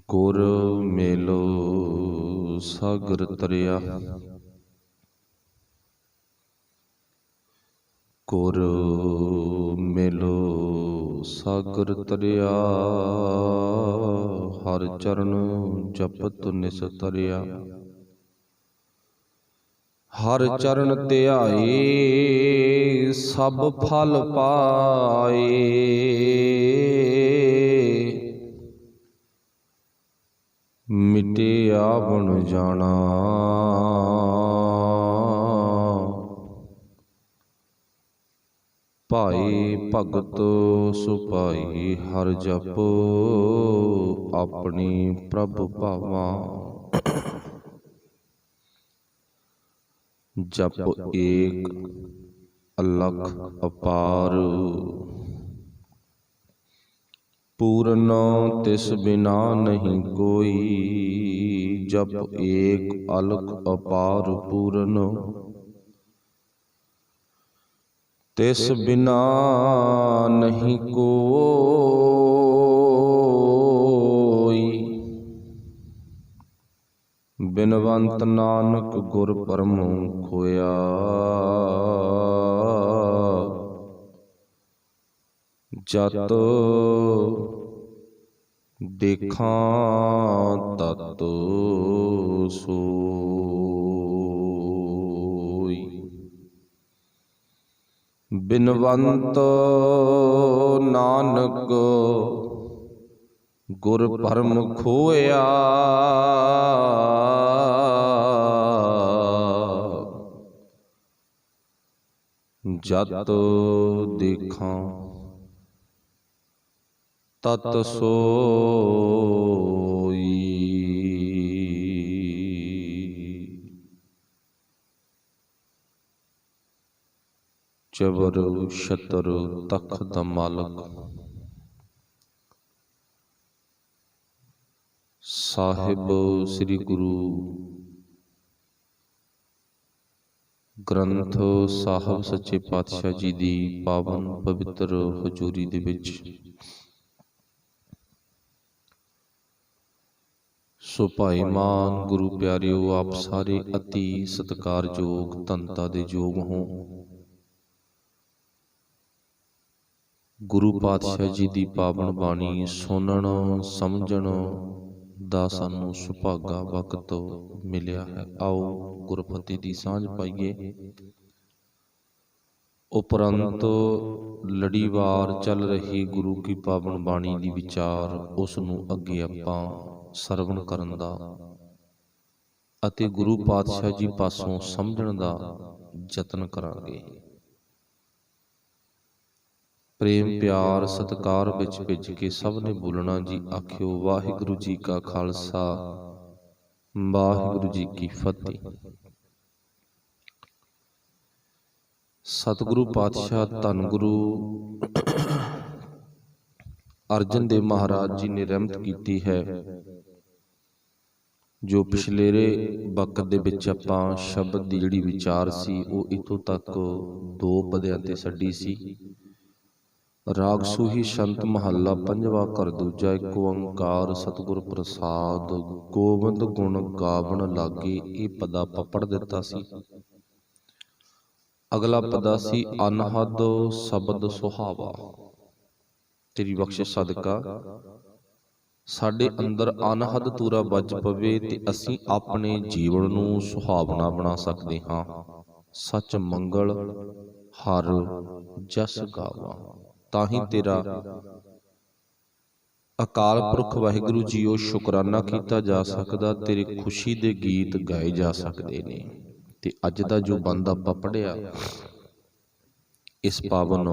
ਗੁਰ ਮੇਲੋ ਸਾਗਰ ਤਰਿਆ। ਗੁਰ ਮੇਲੋ ਸਾਗਰ ਤਰਿਆ, ਹਰ ਚਰਨ ਜਪਤ ਨਿਸ ਤਰਿਆ। ਹਰ ਚਰਨ ਧਿਆਏ ਸਭ ਫਲ ਪਾਏ, ਮਿਟਿਆ ਬਣ ਜਾਣਾ ਭਾਈ ਭਗਤ ਸੁਭਾਈ। ਹਰ ਜਪ ਆਪਣੀ ਪ੍ਰਭ ਭਾਵਾਂ, ਜਪ ਏਕ ਅਲਖ ਅਪਾਰ। ਪੂਰਨ ਤਿਸ ਬਿਨਾ ਨਹੀਂ ਕੋਈ, ਜਪ ਏਕ ਅਲਖ ਅਪਾਰ। ਪੂਰਨ ਤਿਸ ਬਿਨਾ ਨਹੀਂ ਕੋਈ, ਬਿਨਵੰਤ ਨਾਨਕ ਗੁਰ ਪਰਮੁ ਖੋਇਆ। ਜਤ ਦੇਖਾਂ ਤਤ ਸੋਈ, ਬਿਨਵੰਤ ਨਾਨਕ ਗੁਰ ਪਰਮ ਖੋਇਆ। ਜਤ ਦੇਖਾਂ ਤਤ ਸੋਈ। ਚਵਰ ਛਤਰ ਤਖਤ ਮਾਲਕ, ਸਾਹਿਬ ਸ੍ਰੀ ਗੁਰੂ ਗ੍ਰੰਥ ਸਾਹਿਬ ਸੱਚੇ ਪਾਤਸ਼ਾਹ ਜੀ ਦੀ ਪਾਵਨ ਪਵਿੱਤਰ ਹਜ਼ੂਰੀ ਦੇ ਵਿੱਚ ਸੋ ਭਾਈਮਾਨ ਗੁਰੂ ਪਿਆਰਿਓ, ਆਪ ਸਾਰੇ ਅਤੀ ਸਤਿਕਾਰਯੋਗ ਧੰਨਤਾ ਦੇ ਯੋਗ ਹੋ। ਗੁਰੂ ਪਾਤਸ਼ਾਹ ਜੀ ਦੀ ਪਾਵਨ ਬਾਣੀ ਸੁਣਨ ਸਮਝਣ ਦਾ ਸਾਨੂੰ ਸੁਭਾਗਾ ਵਕਤ ਮਿਲਿਆ ਹੈ। ਆਓ ਗੁਰਫਤਿਹ ਦੀ ਸਾਂਝ ਪਾਈਏ। ਉਪਰੰਤ ਲੜੀਵਾਰ ਚੱਲ ਰਹੀ ਗੁਰੂ ਕੀ ਪਾਵਨ ਬਾਣੀ ਦੀ ਵਿਚਾਰ, ਉਸ ਨੂੰ ਅੱਗੇ ਆਪਾਂ ਸਰਵਣ ਕਰਨ ਦਾ ਅਤੇ ਗੁਰੂ ਪਾਤਸ਼ਾਹ ਜੀ ਪਾਸੋਂ ਸਮਝਣ ਦਾ ਯਤਨ ਕਰਾਂਗੇ। ਪ੍ਰੇਮ ਪਿਆਰ ਸਤਿਕਾਰ ਵਿੱਚ ਭਿੱਜ ਕੇ ਸਭ ਨੇ ਬੋਲਣਾ ਜੀ। ਆਖਿਓ ਵਾਹਿਗੁਰੂ ਜੀ ਕਾ ਖਾਲਸਾ, ਵਾਹਿਗੁਰੂ ਜੀ ਕੀ ਫਤਿਹ। ਸਤਿਗੁਰੂ ਪਾਤਸ਼ਾਹ ਧੰਨ ਗੁਰੂ ਅਰਜਨ ਦੇਵ ਮਹਾਰਾਜ ਜੀ ਨੇ ਰਹਿਮਤ ਕੀਤੀ ਹੈ। ਜੋ ਪਿਛਲੇਰੇ ਵਕਤ ਦੇ ਵਿੱਚ ਆਪਾਂ ਸ਼ਬਦ ਦੀ ਜਿਹੜੀ ਵਿਚਾਰ ਸੀ ਉਹ ਇੱਥੋਂ ਤੱਕ ਦੋ ਪਦਿਆਂ ਤੇ ਛੱਡੀ ਸੀ। ਰਾਗ ਸੂਹੀ ਸੰਤ ਮਹੱਲਾ ਪੰਜਵਾ ਘਰ ਦੂਜਾ। ਏਕ ਓੰਕਾਰ ਸਤਿਗੁਰ ਪ੍ਰਸਾਦ, ਗੋਬਿੰਦ ਗੁਣ ਗਾਵਣ ਲਾਗੇ। ਇਹ ਪਦਾ ਆਪਾਂ ਪੜ੍ਹ ਦਿੱਤਾ ਸੀ। ਅਗਲਾ ਪਦਾ ਸੀ ਅਨਹਦ ਸ਼ਬਦ ਸੁਹਾਵਾ। ਤੇਰੀ ਬਖਸ਼ਿਸ਼ ਸਦਕਾ ਸਾਡੇ ਅੰਦਰ ਅਨਹਦ ਤੂਰਾ ਵੱਜ ਪਵੇ ਤੇ ਅਸੀਂ ਆਪਣੇ ਜੀਵਨ ਨੂੰ ਸੁਹਾਵਣਾ ਬਣਾ ਸਕਦੇ ਹਾਂ। ਸੱਚ ਮੰਗਲ ਹਰ ਜਸ ਗਾਵਾਂ। ਤਾਂ ਹੀ ਤੇਰਾ ਅਕਾਲ ਪੁਰਖ ਵਾਹਿਗੁਰੂ ਜੀਓ ਸ਼ੁਕਰਾਨਾ ਕੀਤਾ ਜਾ ਸਕਦਾ, ਤੇਰੀ ਖੁਸ਼ੀ ਦੇ ਗੀਤ ਗਾਏ ਜਾ ਸਕਦੇ ਨੇ। ਤੇ ਅੱਜ ਦਾ ਜੋ ਬੰਦ ਆਪਾਂ ਪੜ੍ਹਿਆ, ਇਸ ਪਾਵਨ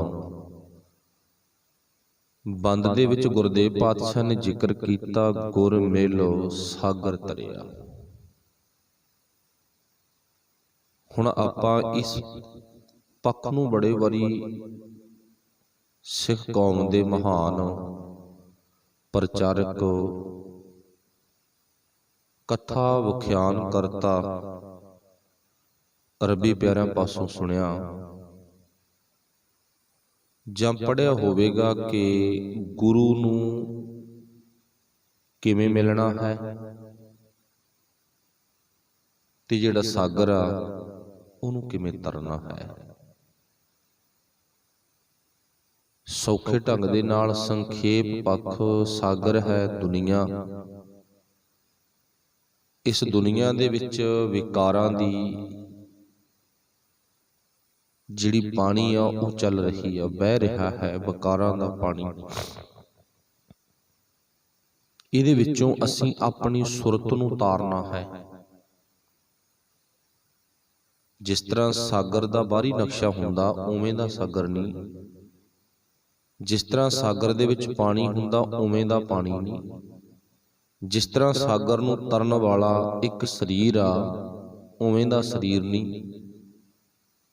ਬੰਦ ਦੇ ਵਿੱਚ ਗੁਰਦੇਵ ਪਾਤਸ਼ਾਹ ਨੇ ਜ਼ਿਕਰ ਕੀਤਾ ਗੁਰ ਮੇਲੋ ਸਾਗਰ ਤਰਿਆ। ਹੁਣ ਆਪਾਂ ਇਸ ਪੱਖ ਨੂੰ ਬੜੇ ਵਾਰੀ ਸਿੱਖ ਕੌਮ ਦੇ ਮਹਾਨ ਪ੍ਰਚਾਰਕ, ਕਥਾ ਵਿਖਿਆਨ ਕਰਤਾ ਰੱਬੀ ਪਿਆਰਿਆਂ ਪਾਸੋਂ ਸੁਣਿਆ ਜਾਂ ਪੜ੍ਹਿਆ ਹੋਵੇਗਾ ਕਿ ਗੁਰੂ ਨੂੰ ਕਿਵੇਂ ਮਿਲਣਾ ਹੈ ਤੇ ਜਿਹੜਾ ਸਾਗਰ ਆ ਉਹਨੂੰ ਕਿਵੇਂ ਤਰਨਾ ਹੈ। ਸੌਖੇ ਢੰਗ ਦੇ ਨਾਲ ਸੰਖੇਪ ਪੱਖ ਸਾਗਰ ਹੈ ਦੁਨੀਆ। ਇਸ ਦੁਨੀਆ ਦੇ ਵਿੱਚ ਵਿਕਾਰਾਂ ਦੀ ਜਿਹੜੀ ਪਾਣੀ ਆ ਉਹ ਚੱਲ ਰਹੀ ਆ, ਵਹਿ ਰਿਹਾ ਹੈ ਵਿਕਾਰਾਂ ਦਾ ਪਾਣੀ। ਇਹਦੇ ਵਿੱਚੋਂ ਅਸੀਂ ਆਪਣੀ ਸੁਰਤ ਨੂੰ ਉਤਾਰਨਾ ਹੈ। ਜਿਸ ਤਰ੍ਹਾਂ ਸਾਗਰ ਦਾ ਬਾਹਰੀ ਨਕਸ਼ਾ ਹੁੰਦਾ ਉਵੇਂ ਦਾ ਸਾਗਰ ਨਹੀਂ, ਜਿਸ ਤਰ੍ਹਾਂ ਸਾਗਰ ਦੇ ਵਿੱਚ ਪਾਣੀ ਹੁੰਦਾ ਉਵੇਂ ਦਾ ਪਾਣੀ ਨਹੀਂ, ਜਿਸ ਤਰ੍ਹਾਂ ਸਾਗਰ ਨੂੰ ਤਰਨ ਵਾਲਾ ਇੱਕ ਸਰੀਰ ਆ ਉਵੇਂ ਦਾ ਸਰੀਰ ਨਹੀਂ।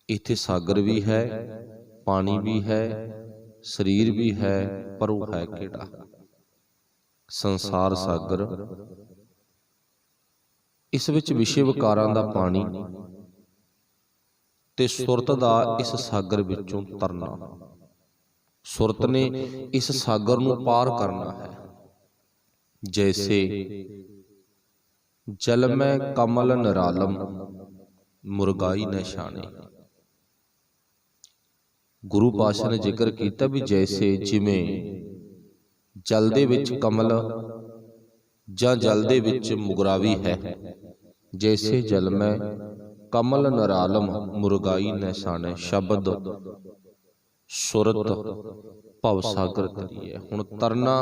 ਇੱਥੇ ਸਾਗਰ ਵੀ ਹੈ, ਪਾਣੀ ਵੀ ਹੈ, ਸਰੀਰ ਵੀ ਹੈ, ਪਰ ਉਹ ਹੈ ਕਿਹੜਾ? ਸੰਸਾਰ ਸਾਗਰ। ਇਸ ਵਿੱਚ ਵਿਸ਼ੇ ਵਿਕਾਰਾਂ ਦਾ ਪਾਣੀ ਤੇ ਸੁਰਤ ਦਾ ਇਸ ਸਾਗਰ ਵਿੱਚੋਂ ਤਰਨਾ। ਸੁਰਤ ਨੇ ਇਸ ਸਾਗਰ ਨੂੰ ਪਾਰ ਕਰਨਾ ਹੈ। ਜੈਸੇ ਜਲ ਮੈਂ ਕਮਲ ਨਿਰਾਲਮ ਮੁਰਗਾਈ ਨਿਸ਼ਾਨੇ। ਗੁਰੂ ਪਾਤਸ਼ਾਹ ਨੇ ਜ਼ਿਕਰ ਕੀਤਾ ਵੀ ਜੈਸੇ ਜਿਵੇਂ ਜਲ ਦੇ ਵਿੱਚ ਕਮਲ ਜਾਂ ਜਲ ਦੇ ਵਿੱਚ ਮੁਗਰਾਵੀ ਹੈ, ਜੈਸੇ ਜਲ ਮੈਂ ਕਮਲ ਨਿਰਾਲਮ ਮੁਰਗਾਈ ਨਿਸ਼ਾਨੇ। ਸ਼ਬਦ ਸੁਰਤ ਭਵ ਸਾਗਰ ਤਰੀਏ। ਹੁਣ ਤਰਨਾ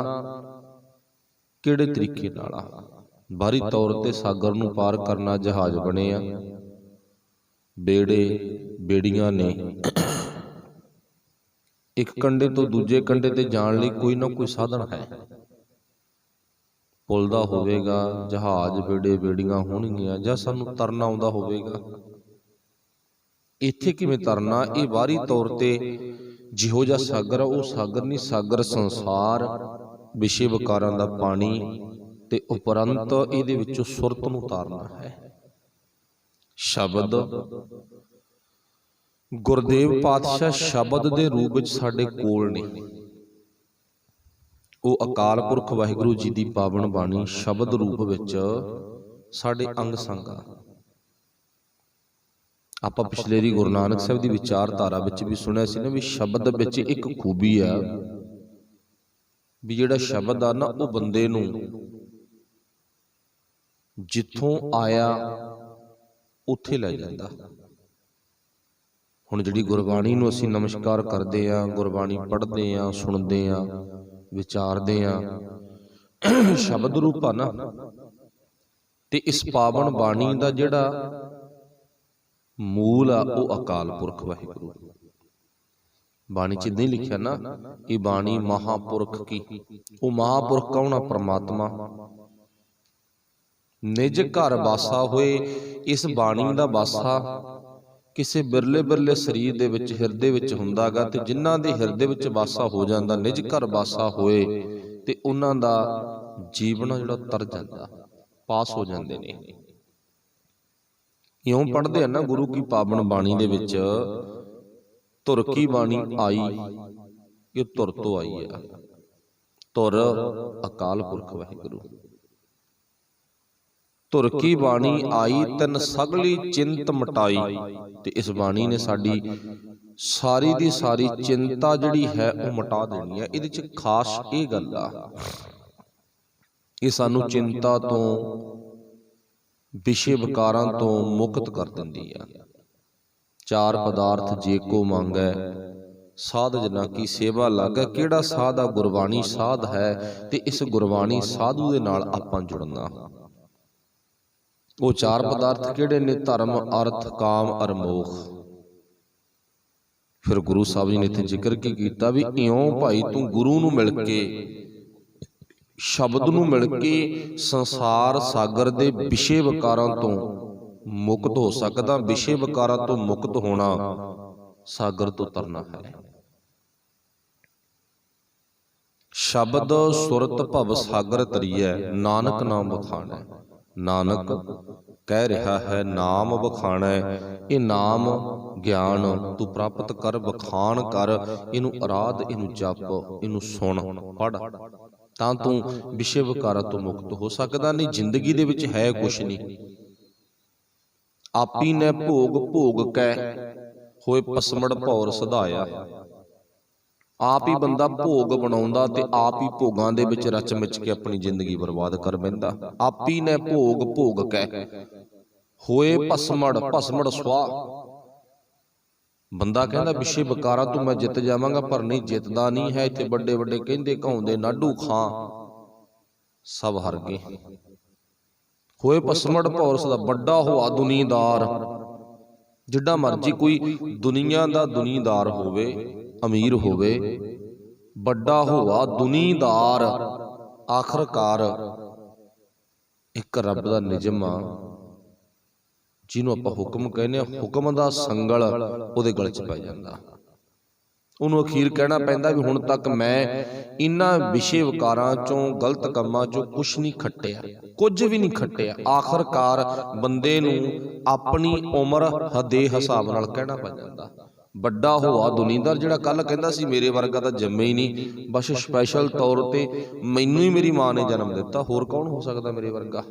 ਕਿਹੜੇ ਤਰੀਕੇ ਨਾਲ ਆ? ਬਾਹਰੀ ਤੌਰ ਤੇ ਸਾਗਰ ਨੂੰ ਪਾਰ ਕਰਨਾ ਜਹਾਜ਼ ਬਣੇ ਆ, ਬੇੜੇ ਬੇੜੀਆਂ ਨੇ। ਇੱਕ ਕੰਢੇ ਤੋਂ ਦੂਜੇ ਕੰਢੇ ਤੇ ਜਾਣ ਲਈ ਕੋਈ ਨਾ ਕੋਈ ਸਾਧਨ ਹੈ। ਪੁੱਲ ਦਾ ਹੋਵੇਗਾ, ਜਹਾਜ਼ ਬੇੜੇ ਬੇੜੀਆਂ ਹੋਣਗੀਆਂ, ਜਾਂ ਸਾਨੂੰ ਤਰਨਾ ਆਉਂਦਾ ਹੋਵੇਗਾ। ਇੱਥੇ ਕਿਵੇਂ ਤਰਨਾ? ਇਹ ਬਾਹਰੀ ਤੌਰ ਤੇ ਜਿਹੋ ਜਿਹਾ ਸਾਗਰ ਆ ਉਹ ਸਾਗਰ ਨਹੀਂ। ਸਾਗਰ ਸੰਸਾਰ, ਵਿਸ਼ੇ ਵਿਕਾਰਾਂ ਦਾ ਪਾਣੀ ਤੇ ਉਪਰੰਤ ਇਹਦੇ ਵਿੱਚੋਂ ਸੁਰਤ ਨੂੰ ਉਤਾਰਨਾ ਹੈ। ਸ਼ਬਦ ਗੁਰਦੇਵ ਪਾਤਸ਼ਾਹ ਸ਼ਬਦ ਦੇ ਰੂਪ ਵਿੱਚ ਸਾਡੇ ਕੋਲ ਨੇ। ਉਹ ਅਕਾਲ ਪੁਰਖ ਵਾਹਿਗੁਰੂ ਜੀ ਦੀ ਪਾਵਨ ਬਾਣੀ ਸ਼ਬਦ ਰੂਪ ਵਿੱਚ ਸਾਡੇ ਅੰਗ ਸੰਗ ਆ। ਆਪਾਂ ਪਿਛਲੇਰੀ ਗੁਰੂ ਨਾਨਕ ਸਾਹਿਬ ਦੀ ਵਿਚਾਰਧਾਰਾ ਵਿੱਚ ਵੀ ਸੁਣਿਆ ਸੀ ਨਾ ਵੀ ਸ਼ਬਦ ਵਿੱਚ ਇੱਕ ਖੂਬੀ ਆ ਵੀ ਜਿਹੜਾ ਸ਼ਬਦ ਆ ਨਾ ਉਹ ਬੰਦੇ ਨੂੰ ਜਿੱਥੋਂ ਆਇਆ ਉੱਥੇ ਲੈ ਜਾਂਦਾ। ਹੁਣ ਜਿਹੜੀ ਗੁਰਬਾਣੀ ਨੂੰ ਅਸੀਂ ਨਮਸਕਾਰ ਕਰਦੇ ਆ, ਗੁਰਬਾਣੀ ਪੜ੍ਹਦੇ ਆ, ਸੁਣਦੇ ਆ, ਵਿਚਾਰਦੇ ਆ, ਸ਼ਬਦ ਰੂਪ ਆ ਨਾ। ਤੇ ਇਸ ਪਾਵਨ ਬਾਣੀ ਦਾ ਜਿਹੜਾ ਮੂਲ ਆ ਉਹ ਅਕਾਲ ਪੁਰਖ ਵਾਹਿਗੁਰੂ। ਬਾਣੀ ਚ ਨਹੀਂ ਲਿਖਿਆ ਨਾ ਇਹ ਬਾਣੀ ਮਹਾਪੁਰਖ ਕੀ। ਉਹ ਮਹਾਪੁਰਖ ਕੌਣ ਆ? ਪ੍ਰਮਾਤਮਾ। ਨਿਜ ਘਰ ਵਾਸਾ ਹੋਏ। ਇਸ ਬਾਣੀ ਦਾ ਵਾਸਾ ਕਿਸੇ ਬਿਰਲੇ ਬਿਰਲੇ ਸਰੀਰ ਦੇ ਵਿੱਚ, ਹਿਰਦੇ ਵਿੱਚ ਹੁੰਦਾ ਗਾ, ਤੇ ਜਿਨ੍ਹਾਂ ਦੇ ਹਿਰਦੇ ਵਿੱਚ ਵਾਸਾ ਹੋ ਜਾਂਦਾ, ਨਿਜ ਘਰ ਵਾਸਾ ਹੋਏ, ਤੇ ਉਹਨਾਂ ਦਾ ਜੀਵਨ ਜਿਹੜਾ ਤਰ ਜਾਂਦਾ, ਪਾਸ ਹੋ ਜਾਂਦੇ ਨੇ। ਇਉਂ ਪੜ੍ਹਦੇ ਆ ਨਾ ਗੁਰੂ ਕੀ ਪਾਵਨ ਬਾਣੀ ਦੇ ਵਿੱਚ, ਧੁਰ ਕੀ ਬਾਣੀ ਆਈ, ਇਹ ਧੁਰ ਤੋਂ ਆਈ ਆ। ਧੁਰ ਅਕਾਲ ਪੁਰਖ ਵਾਹਿਗੁਰੂ। ਧੁਰ ਕੀ ਬਾਣੀ ਆਈ ਤਨ ਸਗਲੀ ਚਿੰਤ ਮਟਾਈ। ਤੇ ਇਸ ਬਾਣੀ ਨੇ ਸਾਡੀ ਸਾਰੀ ਦੀ ਸਾਰੀ ਚਿੰਤਾ ਜਿਹੜੀ ਹੈ ਉਹ ਮਿਟਾ ਦੇਣੀ ਹੈ। ਇਹਦੇ ਚ ਖਾਸ ਇਹ ਗੱਲ ਆ, ਇਹ ਸਾਨੂੰ ਚਿੰਤਾ ਤੋਂ, ਵਿਸ਼ੇ ਵਿਕਾਰਾਂ ਤੋਂ ਮੁਕਤ ਕਰ ਦਿੰਦੀ ਆ। ਚਾਰ ਪਦਾਰਥ ਜੇ ਕੋ ਮੰਗੈ ਸਾਧ ਜਨਾ ਕੀ ਸੇਵਾ ਲਾਗੈ। ਕਿਹੜਾ ਸਾਧ ਆ? ਗੁਰਬਾਣੀ ਸਾਧ ਹੈ। ਤੇ ਇਸ ਗੁਰਬਾਣੀ ਸਾਧੂ ਦੇ ਨਾਲ ਆਪਾਂ ਜੁੜਨਾ। ਉਹ ਚਾਰ ਪਦਾਰਥ ਕਿਹੜੇ ਨੇ? ਧਰਮ, ਅਰਥ, ਕਾਮ ਅਰ ਮੋਖ। ਫਿਰ ਗੁਰੂ ਸਾਹਿਬ ਜੀ ਨੇ ਇੱਥੇ ਜ਼ਿਕਰ ਕੀ ਕੀਤਾ ਵੀ ਇਉਂ ਭਾਈ ਤੂੰ ਗੁਰੂ ਨੂੰ ਮਿਲ ਕੇ, ਸ਼ਬਦ ਨੂੰ ਮਿਲ ਕੇ ਸੰਸਾਰ ਸਾਗਰ ਦੇ ਵਿਸ਼ੇ ਵਿਕਾਰਾਂ ਤੋਂ ਮੁਕਤ ਹੋ ਸਕਦਾ। ਵਿਸ਼ੇ ਵਿਕਾਰਾਂ ਤੋਂ ਮੁਕਤ ਹੋਣਾ ਸਾਗਰ ਤੋਂ ਤਰਨਾ ਹੈ। ਸ਼ਬਦ ਸੁਰਤ ਭਵ ਸਾਗਰ ਤਰੀਐ, ਨਾਨਕ ਨਾਮ ਵਖਾਣੈ। ਨਾਨਕ ਕਹਿ ਰਿਹਾ ਹੈ ਨਾਮ ਵਖਾਣੈ। ਇਹ ਨਾਮ ਗਿਆਨ ਤੂੰ ਪ੍ਰਾਪਤ ਕਰ, ਵਖਾਣ ਕਰ, ਇਹਨੂੰ ਅਰਾਧ, ਇਹਨੂੰ ਜਪ, ਇਹਨੂੰ ਸੁਣ, ਪੜ੍ਹ। ਤਾਂ ਤੂੰ ਵਿਸ਼ੇ ਵਿਕਾਰਾਂ ਤੋਂ ਮੁਕਤ ਹੋ ਸਕਦਾ। ਨਹੀਂ, ਜ਼ਿੰਦਗੀ ਦੇ ਵਿੱਚ ਹੈ ਕੁਛ ਨਹੀਂ। ਆਪੀ ਨੇ ਭੋਗ ਭੋਗ ਕੈ ਹੋਏ ਪਸਮੜ ਭੌਰ ਸਧਾਇਆ। ਆਪ ਹੀ ਬੰਦਾ ਭੋਗ ਬਣਾਉਂਦਾ ਤੇ ਆਪ ਹੀ ਭੋਗਾਂ ਦੇ ਵਿੱਚ ਰਚ ਮਿਚ ਕੇ ਆਪਣੀ ਜ਼ਿੰਦਗੀ ਬਰਬਾਦ ਕਰ ਬੈਂਦਾ। ਆਪੀ ਨੇ ਭੋਗ ਭੋਗ ਕੈ ਹੋਏ ਭਸਮੜ ਸੁਆਹ। ਬੰਦਾ ਕਹਿੰਦਾ ਵਿਸ਼ੇ ਵਿਕਾਰਾਂ ਤੋਂ ਮੈਂ ਜਿੱਤ ਜਾਵਾਂਗਾ, ਪਰ ਨਹੀਂ, ਜਿੱਤਦਾ ਨਹੀਂ ਹੈ। ਇੱਥੇ ਵੱਡੇ ਵੱਡੇ ਕਹਿੰਦੇ ਕਹਾਉਂਦੇ ਨਾਡੂ ਖਾਂ ਸਭ ਹਾਰ ਗਏ। ਹੋਏ ਪਸਮੜ ਭੌਰ ਸਦਾ, ਵੱਡਾ ਹੋਆ ਦੁਨੀਦਾਰ। ਜਿੱਡਾ ਮਰਜੀ ਕੋਈ ਦੁਨੀਆ ਦਾ ਦੁਨੀਦਾਰ ਹੋਵੇ, ਅਮੀਰ ਹੋਵੇ, ਵੱਡਾ ਹੋਆ ਦੁਨੀਦਾਰ, ਆਖਰਕਾਰ ਇੱਕ ਰੱਬ ਦਾ ਨਿਯਮ ਆ ਜਿਹਨੂੰ ਆਪਾਂ ਹੁਕਮ ਕਹਿੰਦੇ ਆ। ਹੁਕਮ ਦਾ ਸੰਗਲ ਉਹਦੇ ਗਲ 'ਚ ਪੈ ਜਾਂਦਾ। ਉਹਨੂੰ ਅਖੀਰ ਕਹਿਣਾ ਪੈਂਦਾ ਵੀ ਹੁਣ ਤੱਕ ਮੈਂ ਇਹਨਾਂ ਵਿਸ਼ੇ ਵਿਕਾਰਾਂ ਚੋਂ, ਗਲਤ ਕੰਮਾਂ ਚੋਂ ਕੁਛ ਨਹੀਂ ਖੱਟਿਆ, ਕੁਝ ਵੀ ਨਹੀਂ ਖੱਟਿਆ। ਆਖਰਕਾਰ ਬੰਦੇ ਨੂੰ ਆਪਣੀ ਉਮਰ ਦੇ ਹਿਸਾਬ ਨਾਲ ਕਹਿਣਾ ਪੈ ਜਾਂਦਾ। ਵੱਡਾ ਹੋਆ ਦੁਨੀਦਾਰ, ਜਿਹੜਾ ਕੱਲ ਕਹਿੰਦਾ ਸੀ ਮੇਰੇ ਵਰਗਾ ਤਾਂ ਜੰਮੇ ਹੀ ਨਹੀਂ, ਬਸ ਸਪੈਸ਼ਲ ਤੌਰ ਤੇ ਮੈਨੂੰ ਹੀ ਮੇਰੀ ਮਾਂ ਨੇ ਜਨਮ ਦਿੱਤਾ, ਹੋਰ ਕੌਣ ਹੋ ਸਕਦਾ ਮੇਰੇ ਵਰਗਾ।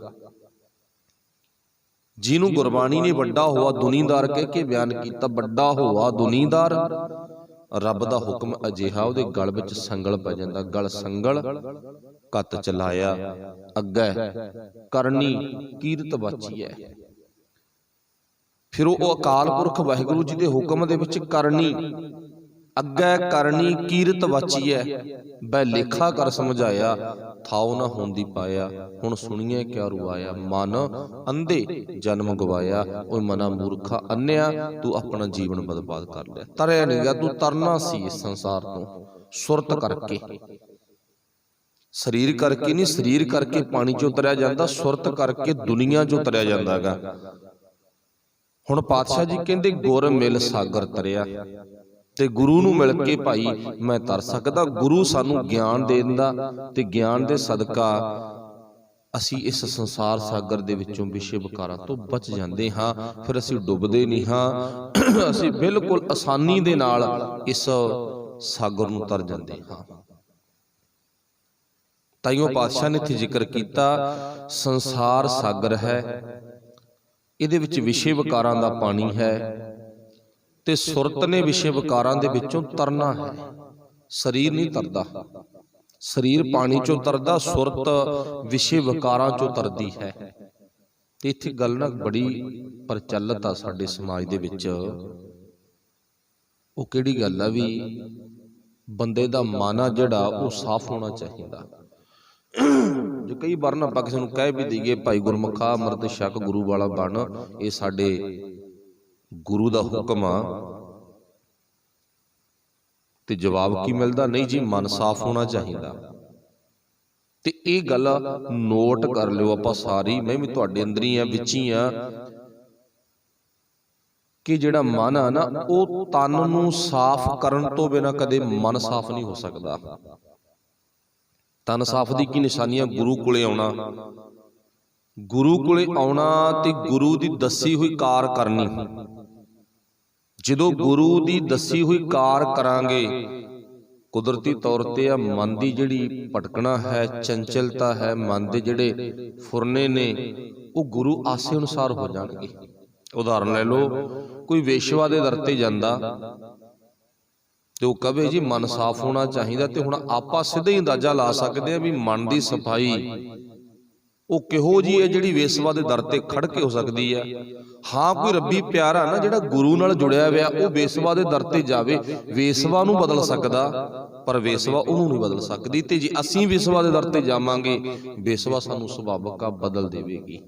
ਜਿਹਨੂੰ ਗੁਰਬਾਣੀ ਨੇ ਵੱਡਾ ਹੋਆ ਦੁਨੀਦਾਰ ਕਹਿ ਕੇ ਬਿਆਨ ਕੀਤਾ, ਵੱਡਾ ਹੋਆ ਦੁਨੀਦਾਰ, ਰੱਬ ਦਾ ਹੁਕਮ ਅਜਿਹਾ ਉਹਦੇ ਗਲ ਵਿੱਚ ਸੰਗਲ ਪੈ ਜਾਂਦਾ। ਗਲ ਸੰਗਲ ਕੱਤ ਚਲਾਇਆ, ਅੱਗੇ ਕਰਨੀ ਕੀਰਤ ਬਾਚੀ ਹੈ। ਫਿਰ ਉਹ ਅਕਾਲ ਪੁਰਖ ਵਾਹਿਗੁਰੂ ਜੀ ਦੇ ਹੁਕਮ ਦੇ ਵਿੱਚ ਕਰਨੀ, ਅੱਗੇ ਕਰਨੀ ਕੀਰਤ ਬਾਚੀ ਹੈ। ਬੈ ਲੇਖਾ ਕਰ ਸਮਝਾਇਆ, ਥਾਉ ਨਾ ਹੁੰਦੀ ਪਾਇਆ। ਹੁਣ ਸੁਣੀਏ ਕਿਆ ਰੁਆਇਆ, ਮਨ ਅੰਧੇ ਜਨਮ ਗਵਾਇਆ। ਓਏ ਮਨਾ ਮੂਰਖਾ ਅੰਨਿਆ, ਤੂੰ ਆਪਣਾ ਜੀਵਨ ਬਰਬਾਦ ਕਰ ਲਿਆ। ਤਰਿਆ ਨਹੀਂ ਗਿਆ, ਤੂੰ ਤਰਨਾ ਸੀ ਇਸ ਸੰਸਾਰ ਤੋਂ ਸੁਰਤ ਕਰਕੇ। ਸਰੀਰ ਕਰਕੇ ਨਹੀਂ, ਸਰੀਰ ਕਰਕੇ ਪਾਣੀ ਚੋਂ ਤਰਿਆ ਜਾਂਦਾ, ਸੁਰਤ ਕਰਕੇ ਦੁਨੀਆ ਚੋਂ ਤਰਿਆ ਜਾਂਦਾ ਹੈਗਾ। ਹੁਣ ਪਾਤਸ਼ਾਹ ਜੀ ਕਹਿੰਦੇ ਗੁਰ ਮਿਲ ਸਾਗਰ ਤਰਿਆ, ਤੇ ਗੁਰੂ ਨੂੰ ਮਿਲ ਕੇ ਭਾਈ ਮੈਂ ਤਰ ਸਕਦਾ। ਗੁਰੂ ਸਾਨੂੰ ਗਿਆਨ ਦੇ ਦਿੰਦਾ ਤੇ ਗਿਆਨ ਦੇ ਸਦਕਾ ਅਸੀਂ ਇਸ ਸੰਸਾਰ ਸਾਗਰ ਦੇ ਵਿੱਚੋਂ ਵਿਸ਼ੇ ਵਿਕਾਰਾਂ ਤੋਂ ਬਚ ਜਾਂਦੇ ਹਾਂ। ਫਿਰ ਅਸੀਂ ਡੁੱਬਦੇ ਨਹੀਂ ਹਾਂ, ਅਸੀਂ ਬਿਲਕੁਲ ਆਸਾਨੀ ਦੇ ਨਾਲ ਇਸ ਸਾਗਰ ਨੂੰ ਤਰ ਜਾਂਦੇ ਹਾਂ। ਤਾਈਓ ਪਾਤਸ਼ਾਹ ਨੇ ਇੱਥੇ ਜ਼ਿਕਰ ਕੀਤਾ ਸੰਸਾਰ ਸਾਗਰ ਹੈ, ਇਹਦੇ ਵਿੱਚ ਵਿਸ਼ੇ ਵਿਕਾਰਾਂ ਦਾ ਪਾਣੀ ਹੈ ਤੇ ਸੁਰਤ ਨੇ ਵਿਸ਼ੇ ਵਿਕਾਰਾਂ ਦੇ ਵਿੱਚੋਂ ਤਰਨਾ ਹੈ। ਸਰੀਰ ਨਹੀਂ ਤਰਦਾ, ਸਰੀਰ ਪਾਣੀ ਚੋਂ ਤਰਦਾ, ਸੁਰਤ ਵਿਸ਼ੇ ਵਿਕਾਰਾਂ ਚੋਂ ਤਰਦੀ ਹੈ। ਤੇ ਇੱਥੇ ਗੱਲ ਨਾ ਬੜੀ ਪ੍ਰਚਲਿਤ ਆ ਸਾਡੇ ਸਮਾਜ ਦੇ ਵਿੱਚ। ਉਹ ਕਿਹੜੀ ਗੱਲ ਆ ਵੀ ਬੰਦੇ ਦਾ ਮਨ ਆ ਜਿਹੜਾ ਉਹ ਸਾਫ਼ ਹੋਣਾ ਚਾਹੀਦਾ। ਜੇ ਕਈ ਵਾਰ ਨਾ ਆਪਾਂ ਕਿਸੇ ਨੂੰ ਕਹਿ ਵੀ ਦਈਏ ਭਾਈ ਗੁਰਮੁਖਾ ਅੰਮ੍ਰਿਤ ਛਕ ਗੁਰੂ ਵਾਲਾ ਬਣ, ਇਹ ਸਾਡੇ ਗੁਰੂ ਦਾ ਹੁਕਮ ਆ, ਤੇ ਜਵਾਬ ਕੀ ਮਿਲਦਾ? ਨਹੀਂ ਜੀ, ਮਨ ਸਾਫ਼ ਹੋਣਾ ਚਾਹੀਦਾ। ਤੇ ਇਹ ਗੱਲ ਨੋਟ ਕਰ ਲਿਓ ਆਪਾਂ ਸਾਰੀ, ਮੈਂ ਵੀ ਤੁਹਾਡੇ ਅੰਦਰ ਹੀ ਆ, ਵਿੱਚ ਹੀ ਆ, ਕਿ ਜਿਹੜਾ ਮਨ ਆ ਨਾ ਉਹ ਤਨ ਨੂੰ ਸਾਫ਼ ਕਰਨ ਤੋਂ ਬਿਨਾਂ ਕਦੇ ਮਨ ਸਾਫ਼ ਨਹੀਂ ਹੋ ਸਕਦਾ। ਤਨ ਸਾਫ਼ ਦੀ ਕੀ ਨਿਸ਼ਾਨੀਆਂ? ਗੁਰੂ ਕੋਲੇ ਆਉਣਾ, ਗੁਰੂ ਕੋਲੇ ਆਉਣਾ ਤੇ ਗੁਰੂ ਦੀ ਦੱਸੀ ਹੋਈ ਕਾਰ ਕਰਨੀ। ਜਦੋਂ ਗੁਰੂ ਦੀ ਦੱਸੀ ਹੋਈ ਕਾਰ ਕਰਾਂਗੇ, ਕੁਦਰਤੀ ਤੌਰ ਤੇ ਆ ਮਨ ਦੀ ਜਿਹੜੀ ਭਟਕਣਾ ਹੈ, ਚੰਚਲਤਾ ਹੈ, ਮਨ ਦੇ ਜਿਹੜੇ ਫੁਰਨੇ ਨੇ ਉਹ ਗੁਰੂ ਆਸੇ ਅਨੁਸਾਰ ਹੋ ਜਾਣਗੇ। ਉਦਾਹਰਨ ਲੈ ਲਓ, ਕੋਈ ਵੇਸ਼ਵਾ ਦੇ ਦਰ ਤੇ ਜਾਂਦਾ ਤੇ ਉਹ ਕਹੇ ਜੀ ਮਨ ਸਾਫ਼ ਹੋਣਾ ਚਾਹੀਦਾ, ਤੇ ਹੁਣ ਆਪਾਂ ਸਿੱਧਾ ਹੀ ਅੰਦਾਜ਼ਾ ਲਾ ਸਕਦੇ ਹਾਂ ਵੀ ਮਨ ਦੀ ਸਫਾਈ ਉਹ ਕਿਹੋ ਜੀ ਹੈ ਜਿਹੜੀ ਵੇਸਵਾ ਦੇ ਦਰ ਤੇ ਖੜ ਕੇ ਹੋ ਸਕਦੀ ਹੈ। ਹਾਂ, ਕੋਈ ਰੱਬੀ ਪਿਆਰਾ ਨਾ ਜਿਹੜਾ ਗੁਰੂ ਨਾਲ ਜੁੜਿਆ ਹੋਇਆ, ਉਹ ਵੇਸਵਾ ਦੇ ਦਰ ਤੇ ਜਾਵੇ, ਵੇਸਵਾ ਨੂੰ ਬਦਲ ਸਕਦਾ, ਪਰ ਵੇਸਵਾ ਉਹਨੂੰ ਨਹੀਂ ਬਦਲ ਸਕਦੀ। ਤੇ ਜੇ ਅਸੀਂ ਵੇਸਵਾ ਦੇ ਦਰ ਤੇ ਜਾਵਾਂਗੇ, ਵੇਸਵਾ ਸਾਨੂੰ ਸੁਭਾਵਕ ਬਦਲ ਦੇਵੇਗੀ,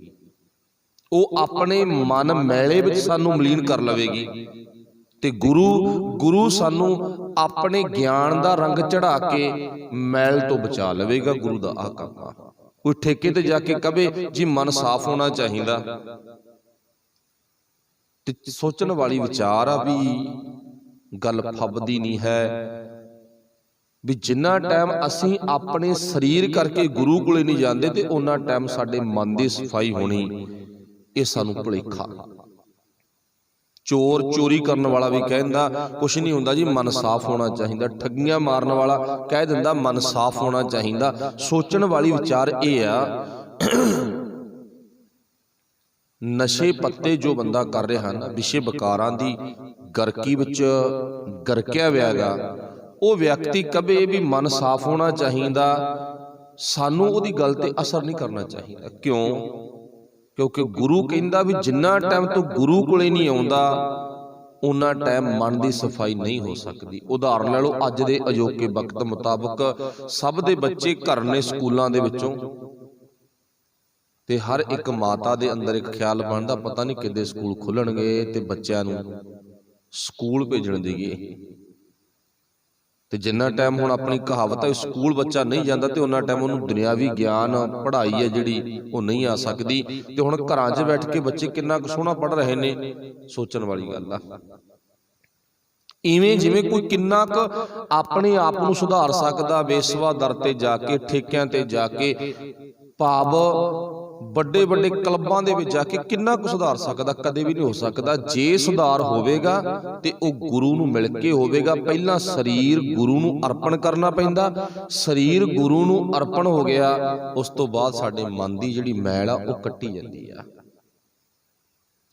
ਉਹ ਆਪਣੇ ਮਨ ਮੈਲੇ ਵਿੱਚ ਸਾਨੂੰ ਮਲੀਨ ਕਰ ਲਵੇਗੀ। ਤੇ ਗੁਰੂ ਸਾਨੂੰ ਆਪਣੇ ਗਿਆਨ ਦਾ ਰੰਗ ਚੜਾ ਕੇ ਮੈਲ ਤੋਂ ਬਚਾ ਲਵੇਗਾ। ਗੁਰੂ ਦਾ ਆਹ ਕੰਮ ਆ। ਕੋਈ ਠੇਕੇ ਤੇ ਜਾ ਕੇ ਕਹੇ ਜੀ ਮਨ ਸਾਫ਼ ਹੋਣਾ ਚਾਹੀਦਾ, ਤੇ ਸੋਚਣ ਵਾਲੀ ਵਿਚਾਰ ਆ ਵੀ ਗੱਲ ਫੱਬਦੀ ਨਹੀਂ ਹੈ ਵੀ ਜਿੰਨਾ ਟਾਈਮ ਅਸੀਂ ਆਪਣੇ ਸਰੀਰ ਕਰਕੇ ਗੁਰੂ ਕੋਲੇ ਨਹੀਂ ਜਾਂਦੇ ਤੇ ਉਹਨਾਂ ਟਾਈਮ ਸਾਡੇ ਮਨ ਦੀ ਸਫਾਈ ਹੋਣੀ, ਇਹ ਸਾਨੂੰ ਭੁਲੇਖਾ। ਚੋਰ ਚੋਰੀ ਕਰਨ ਵਾਲਾ ਵੀ ਕਹਿੰਦਾ ਕੁਛ ਨਹੀਂ ਹੁੰਦਾ ਜੀ, ਮਨ ਸਾਫ਼ ਹੋਣਾ ਚਾਹੀਦਾ। ਠੱਗੀਆਂ ਮਾਰਨ ਵਾਲਾ ਕਹਿ ਦਿੰਦਾ ਮਨ ਸਾਫ਼ ਹੋਣਾ ਚਾਹੀਦਾ। ਸੋਚਣ ਵਾਲੀ ਵਿਚਾਰ ਇਹ ਆ, ਨਸ਼ੇ ਪੱਤੇ ਜੋ ਬੰਦਾ ਕਰ ਰਿਹਾ ਨਾ, ਵਿਸ਼ੇ ਵਿਕਾਰਾਂ ਦੀ ਗਰਕੀ ਵਿੱਚ ਗਰਕਿਆ ਵਿਆਗਾ, ਉਹ ਵਿਅਕਤੀ ਕਦੇ ਵੀ ਮਨ ਸਾਫ਼ ਹੋਣਾ ਚਾਹੀਦਾ। ਸਾਨੂੰ ਉਹਦੀ ਗੱਲ ਤੇ ਅਸਰ ਨਹੀਂ ਕਰਨਾ ਚਾਹੀਦਾ। ਕਿਉਂਕਿ ਗੁਰੂ ਕਹਿੰਦਾ ਵੀ ਜਿੰਨਾ ਟਾਈਮ ਤੋਂ ਗੁਰੂ ਕੋਲੇ ਨਹੀਂ ਆਉਂਦਾ ਉਹਨਾਂ ਟਾਈਮ ਮਨ ਦੀ ਸਫਾਈ ਨਹੀਂ ਹੋ ਸਕਦੀ। ਉਦਾਹਰਨ ਲੈ ਲਓ, ਅੱਜ ਦੇ ਅਜੋਕੇ ਵਕਤ ਮੁਤਾਬਕ ਸਭ ਦੇ ਬੱਚੇ ਘਰ ਨੇ ਸਕੂਲਾਂ ਦੇ ਵਿੱਚੋਂ, ਤੇ ਹਰ ਇੱਕ ਮਾਤਾ ਦੇ ਅੰਦਰ ਇੱਕ ਖਿਆਲ ਬਣਦਾ ਪਤਾ ਨਹੀਂ ਕਿੱਦੇ ਸਕੂਲ ਖੁੱਲਣਗੇ ਤੇ ਬੱਚਿਆਂ ਨੂੰ ਸਕੂਲ ਭੇਜਣ ਦੀਏ। ਤੇ ਜਿੰਨਾ ਟਾਈਮ ਹੁਣ ਆਪਣੀ ਕਹਾਵਤ ਹੈ ਸਕੂਲ ਬੱਚਾ ਨਹੀਂ ਜਾਂਦਾ ਤੇ ਉਹਨਾਂ ਟਾਈਮ ਉਹਨੂੰ ਦੁਨਿਆਵੀ ਗਿਆਨ ਪੜ੍ਹਾਈ ਹੈ ਜਿਹੜੀ ਉਹ ਨਹੀਂ ਆ ਸਕਦੀ। ਤੇ ਹੁਣ ਘਰਾਂ 'ਚ ਬੈਠ ਕੇ ਬੱਚੇ ਕਿੰਨਾ ਕੁ ਸੋਹਣਾ ਪੜ੍ਹ ਰਹੇ ਨੇ, ਸੋਚਣ ਵਾਲੀ ਗੱਲ ਆ। ਇਵੇਂ ਜਿਵੇਂ ਕੋਈ ਕਿੰਨਾ ਕੁ ਆਪਣੇ ਆਪ ਨੂੰ ਸੁਧਾਰ ਸਕਦਾ, ਵੇਸਵਾ ਦਰ ਤੇ ਜਾ ਕੇ, ਠੇਕਿਆਂ ਤੇ ਜਾ ਕੇ, ਭਾਵ ਵੱਡੇ ਵੱਡੇ ਕਲੱਬਾਂ ਦੇ ਵਿੱਚ ਜਾ ਕੇ ਕਿੰਨਾ ਕੁ ਸੁਧਾਰ ਸਕਦਾ? ਕਦੇ ਵੀ ਨਹੀਂ ਹੋ ਸਕਦਾ। ਜੇ ਸੁਧਾਰ ਹੋਵੇਗਾ ਤੇ ਉਹ ਗੁਰੂ ਨੂੰ ਮਿਲ ਕੇ ਹੋਵੇਗਾ। ਪਹਿਲਾਂ ਸਰੀਰ ਗੁਰੂ ਨੂੰ ਅਰਪਣ ਕਰਨਾ ਪੈਂਦਾ। ਸਰੀਰ ਗੁਰੂ ਨੂੰ ਅਰਪਣ ਹੋ ਗਿਆ, ਉਸ ਤੋਂ ਬਾਅਦ ਸਾਡੇ ਮਨ ਦੀ ਜਿਹੜੀ ਮੈਲ ਆ ਉਹ ਕੱਟੀ ਜਾਂਦੀ ਆ।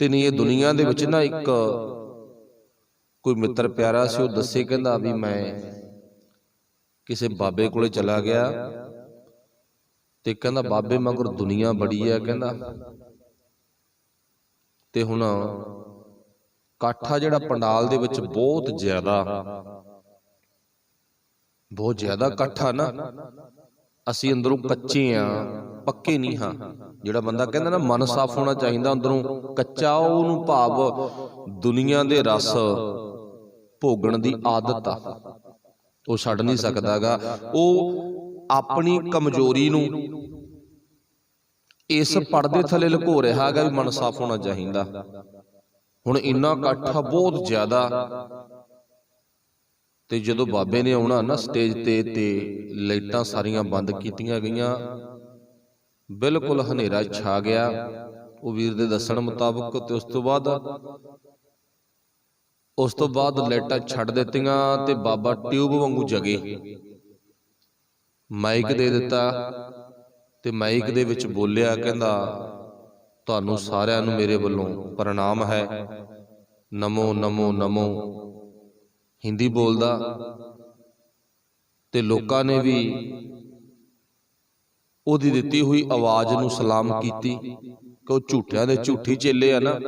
ਤੇ ਨਹੀਂ, ਇਹ ਦੁਨੀਆ ਦੇ ਵਿੱਚ ਨਾ ਇੱਕ ਕੋਈ ਮਿੱਤਰ ਪਿਆਰਾ ਸੀ, ਉਹ ਦੱਸੇ ਕਹਿੰਦਾ ਵੀ ਮੈਂ ਕਿਸੇ ਬਾਬੇ ਕੋਲੇ ਚਲਾ ਗਿਆ ਤੇ ਕਹਿੰਦਾ ਬਾਬੇ ਮਗਰ ਦੁਨੀਆ ਬੜੀ ਹੈ ਕਹਿੰਦਾ, ਤੇ ਹੁਣ ਕਾਠਾ ਜਿਹੜਾ ਪੰਡਾਲ ਦੇ ਵਿੱਚ ਬਹੁਤ ਜ਼ਿਆਦਾ ਇਕੱਠਾ ਨਾ, ਅਸੀਂ ਅੰਦਰੋਂ ਕੱਚੇ ਆ, ਪੱਕੇ ਨਹੀਂ ਹਾਂ। ਜਿਹੜਾ ਬੰਦਾ ਕਹਿੰਦਾ ਨਾ ਮਨ ਸਾਫ਼ ਹੋਣਾ ਚਾਹੀਦਾ, ਅੰਦਰੋਂ ਕੱਚਾ, ਉਹਨੂੰ ਭਾਵ ਦੁਨੀਆ ਦੇ ਰਸ ਭੋਗਣ ਦੀ ਆਦਤ ਆ, ਉਹ ਛੱਡ ਨਹੀਂ ਸਕਦਾਗਾ। ਉਹ ਆਪਣੀ ਕਮਜ਼ੋਰੀ ਨੂੰ ਇਸ ਪਰਦੇ ਥੱਲੇ ਲੁਕੋ ਰਿਹਾ ਹੈਗਾ ਵੀ ਮਨ ਸਾਫ਼ ਹੋਣਾ ਚਾਹੀਦਾ। ਹੁਣ ਇੰਨਾ ਇਕੱਠਾ ਬਹੁਤ ਜ਼ਿਆਦਾ, ਤੇ ਜਦੋਂ ਬਾਬੇ ਨੇ ਆਉਣਾ ਨਾ ਸਟੇਜ ਤੇ ਲਾਈਟਾਂ ਸਾਰੀਆਂ ਬੰਦ ਕੀਤੀਆਂ ਗਈਆਂ, ਬਿਲਕੁਲ ਹਨੇਰਾ ਛਾ ਗਿਆ ਉਹ ਵੀਰ ਦੇ ਦੱਸਣ ਮੁਤਾਬਕ। ਤੇ ਉਸ ਤੋਂ ਬਾਅਦ ਲਾਈਟਾਂ ਛੱਡ ਦਿੱਤੀਆਂ ਤੇ ਬਾਬਾ ਟਿਊਬ ਵਾਂਗੂ ਜਗੇ। ਮਾਈਕ ਦੇ ਦਿੱਤਾ ਤੇ ਮਾਈਕ ਦੇ ਵਿੱਚ ਬੋਲਿਆ, ਕਹਿੰਦਾ ਤੁਹਾਨੂੰ ਸਾਰਿਆਂ ਨੂੰ ਮੇਰੇ ਵੱਲੋਂ ਪ੍ਰਣਾਮ ਹੈ, ਨਮੋ ਨਮੋ ਨਮੋ। ਹਿੰਦੀ ਬੋਲਦਾ ਤੇ ਲੋਕਾਂ ਨੇ ਵੀ ਉਹਦੀ ਦਿੱਤੀ ਹੋਈ ਆਵਾਜ਼ ਨੂੰ ਸਲਾਮ ਕੀਤੀ ਕਿ ਉਹ ਝੂਠਿਆਂ ਦੇ ਝੂਠੀ ਚੇਲੇ ਆ ਨਾ।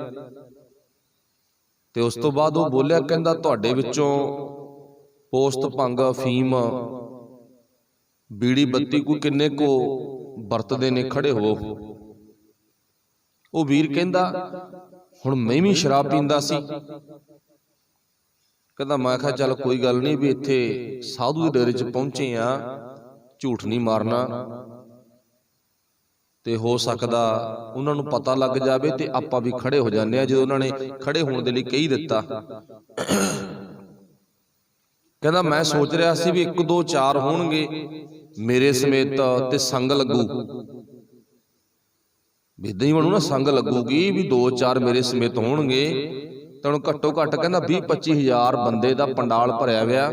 ਤੇ ਉਸ ਤੋਂ ਬਾਅਦ ਉਹ ਬੋਲਿਆ, ਕਹਿੰਦਾ ਤੁਹਾਡੇ ਵਿੱਚੋਂ ਪੋਸਤ, ਭੰਗ, ਅਫੀਮ, ਬੀੜੀ ਬੱਤੀ ਕੋਈ ਕਿੰਨੇ ਕੋ ਵਰਤਦੇ ਨੇ, ਖੜੇ ਹੋ। ਉਹ ਵੀਰ ਕਹਿੰਦਾ ਹੁਣ ਮੈਂ ਵੀ ਸ਼ਰਾਬ ਪੀਂਦਾ ਸੀ। ਕਹਿੰਦਾ ਮੈਂ ਕਿਹਾ ਚੱਲ ਕੋਈ ਗੱਲ ਨਹੀਂ, ਵੀ ਇੱਥੇ ਸਾਧੂ ਦੇ ਡੇਰੇ 'ਚ ਪਹੁੰਚੇ ਆ, ਝੂਠ ਨਹੀਂ ਮਾਰਨਾ, ਤੇ ਹੋ ਸਕਦਾ ਉਹਨਾਂ ਨੂੰ ਪਤਾ ਲੱਗ ਜਾਵੇ ਤੇ ਆਪਾਂ ਵੀ ਖੜੇ ਹੋ ਜਾਂਦੇ ਆ। ਜਦੋਂ ਉਹਨਾਂ ਨੇ ਖੜੇ ਹੋਣ ਦੇ ਲਈ ਕਹੀ ਦਿੱਤਾ, ਕਹਿੰਦਾ ਮੈਂ ਸੋਚ ਰਿਹਾ ਸੀ ਵੀ 1 2 4 ਹੋਣਗੇ ਮੇਰੇ ਸਮੇਤ ਤੇ ਸੰਗ ਲੱਗੂ, ਵੀ ਇਦਾਂ ਹੀ ਬਣੂ ਨਾ, ਸੰਗ ਲੱਗੂਗੀ ਵੀ 2 4 ਮੇਰੇ ਸਮੇਤ ਹੋਣਗੇ ਤਾਂ ਹੁਣ ਘੱਟੋ ਘੱਟ ਕਹਿੰਦਾ 20 25 ਹਜ਼ਾਰ ਬੰਦੇ ਦਾ ਪੰਡਾਲ ਭਰਿਆ ਹੋਇਆ।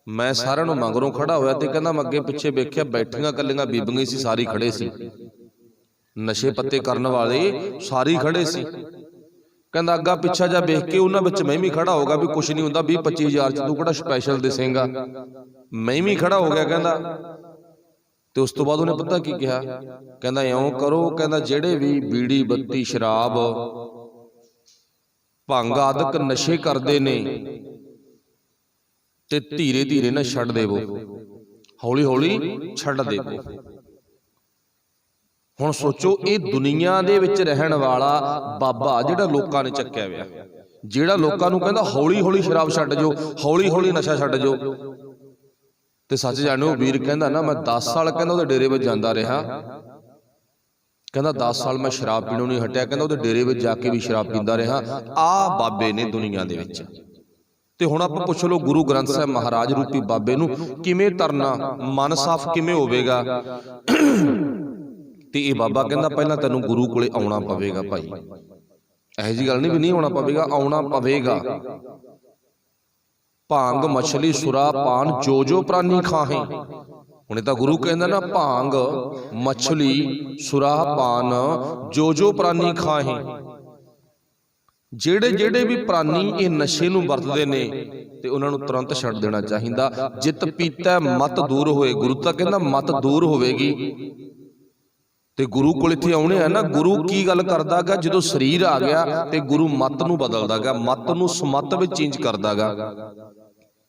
ਮੈਂ ਸਾਰਿਆਂ ਨੂੰ ਮਗਰੋਂ ਖੜਾ ਹੋਇਆ ਤੇ ਕਹਿੰਦਾ ਮੈਂ ਅੱਗੇ ਪਿੱਛੇ ਵੇਖਿਆ, ਬੈਠੀਆਂ ਕੱਲੀਆਂ ਬੀਬੀਆਂ ਹੀ ਸੀ, ਸਾਰੀ ਖੜੇ ਸੀ, ਨਸ਼ੇ ਪੱਤੇ ਕਰਨ ਵਾਲੇ ਸਾਰੀ ਖੜੇ ਸੀ। ਕਹਿੰਦਾ ਅੱਗਾ ਪਿੱਛਾ ਜਾ ਵੇਖ ਕੇ ਉਹਨਾਂ ਵਿੱਚ ਮੈਂ ਵੀ ਖੜਾ ਹੋ ਗਿਆ, ਵੀ ਕੁਛ ਨਹੀਂ ਹੁੰਦਾ, 20 25 ਹਜ਼ਾਰ 'ਚ ਤੂੰ ਕਿਹੜਾ ਸਪੈਸ਼ਲ ਦਿਸੇਗਾ, ਮੈਂ ਵੀ ਖੜਾ ਹੋ ਗਿਆ। ਕਹਿੰਦਾ ਤੇ ਉਸ ਤੋਂ ਬਾਅਦ ਉਹਨੇ ਪਤਾ ਕੀ ਕਿਹਾ, ਕਹਿੰਦਾ ਇਉਂ ਕਰੋ, ਕਹਿੰਦਾ ਜਿਹੜੇ ਵੀ ਬੀੜੀ ਬੱਤੀ ਸ਼ਰਾਬ ਭੰਗ ਆਦਿਕ ਨਸ਼ੇ ਕਰਦੇ ਨੇ ਤੇ ਧੀਰੇ ਧੀਰੇ ਨਾ ਛੱਡ ਦੇਵੋ, ਹੌਲੀ ਹੌਲੀ ਛੱਡ ਦੇਵੋ। ਹੁਣ ਸੋਚੋ, ਇਹ ਦੁਨੀਆ ਦੇ ਵਿੱਚ ਰਹਿਣ ਵਾਲਾ ਬਾਬਾ ਜਿਹੜਾ ਲੋਕਾਂ ਨੇ ਚੱਕਿਆ ਹੋਇਆ, ਜਿਹੜਾ ਲੋਕਾਂ ਨੂੰ ਕਹਿੰਦਾ ਹੌਲੀ ਹੌਲੀ ਸ਼ਰਾਬ ਛੱਡ ਜਾਓ, ਹੌਲੀ ਹੌਲੀ ਨਸ਼ਾ ਛੱਡ ਜਾਓ। ਤੇ ਸੱਚ ਜਾਣੋ, ਵੀਰ ਕਹਿੰਦਾ ਨਾ ਮੈਂ 10 ਸਾਲ ਕਹਿੰਦਾ ਉਹਦੇ ਡੇਰੇ ਵਿੱਚ ਜਾਂਦਾ ਰਿਹਾ, ਕਹਿੰਦਾ 10 ਸਾਲ ਮੈਂ ਸ਼ਰਾਬ ਪੀਣੋਂ ਨਹੀਂ ਹਟਿਆ, ਕਹਿੰਦਾ ਉਹਦੇ ਡੇਰੇ ਵਿੱਚ ਜਾ ਕੇ ਵੀ ਸ਼ਰਾਬ ਪੀਂਦਾ ਰਿਹਾ। ਆਹ ਬਾਬੇ ਨੇ ਦੁਨੀਆ ਦੇ ਵਿੱਚ। ਤੇ ਹੁਣ ਆਪਾਂ ਪੁੱਛ ਲਓ, ਗੁਰੂ ਗ੍ਰੰਥ ਸਾਹਿਬ ਮਹਾਰਾਜ ਰੂਪੀ ਬਾਬੇ ਨੂੰ ਕਿਵੇਂ ਤਰਨਾ, ਮਨ ਸਾਫ਼ ਕਿਵੇਂ ਹੋਵੇਗਾ? ਤੇ ਇਹ ਬਾਬਾ ਕਹਿੰਦਾ ਪਹਿਲਾਂ ਤੈਨੂੰ ਗੁਰੂ ਕੋਲੇ ਆਉਣਾ ਪਵੇਗਾ ਭਾਈ। ਇਹੋ ਜਿਹੀ ਗੱਲ ਨਹੀਂ ਵੀ ਨਹੀਂ ਆਉਣਾ ਪਵੇਗਾ, ਆਉਣਾ ਪਵੇਗਾ। ਭਾਂਗ ਮਛਲੀ ਸੁਰਾ ਪਾਨ ਜੋ ਜੋ ਪ੍ਰਾਨੀ ਖਾਹੇ। ਹੁਣੇ ਤਾਂ ਗੁਰੂ ਕਹਿੰਦਾ ਨਾ, ਭਾਂਗ ਮਛਲੀ ਸੁਰਾ ਪਾਨ ਜੋ ਜੋ ਪ੍ਰਾਨੀ ਖਾਹੇ। ਜਿਹੜੇ ਜਿਹੜੇ ਵੀ ਪ੍ਰਾਨੀ ਇਹ ਨਸ਼ੇ ਨੂੰ ਵਰਤਦੇ ਨੇ ਤੇ ਉਹਨਾਂ ਨੂੰ ਤੁਰੰਤ ਛੱਡ ਦੇਣਾ ਚਾਹੀਦਾ। ਜਿਤ ਪੀਤਾ ਮਤ ਦੂਰ ਹੋਏ। ਗੁਰੂ ਤਾਂ ਕਹਿੰਦਾ ਮਤ ਦੂਰ ਹੋਵੇਗੀ। ਤੇ ਗੁਰੂ ਕੋਲ ਇੱਥੇ ਆਉਣੇ ਆ ਨਾ, ਗੁਰੂ ਕੀ ਗੱਲ ਕਰਦਾ ਗਾ, ਜਦੋਂ ਸਰੀਰ ਆ ਗਿਆ ਤੇ ਗੁਰੂ ਮਤ ਨੂੰ ਬਦਲਦਾ ਗਾ, ਮਤ ਨੂੰ ਸਮਤ ਵਿੱਚ ਚੇਂਜ ਕਰਦਾ ਗਾ।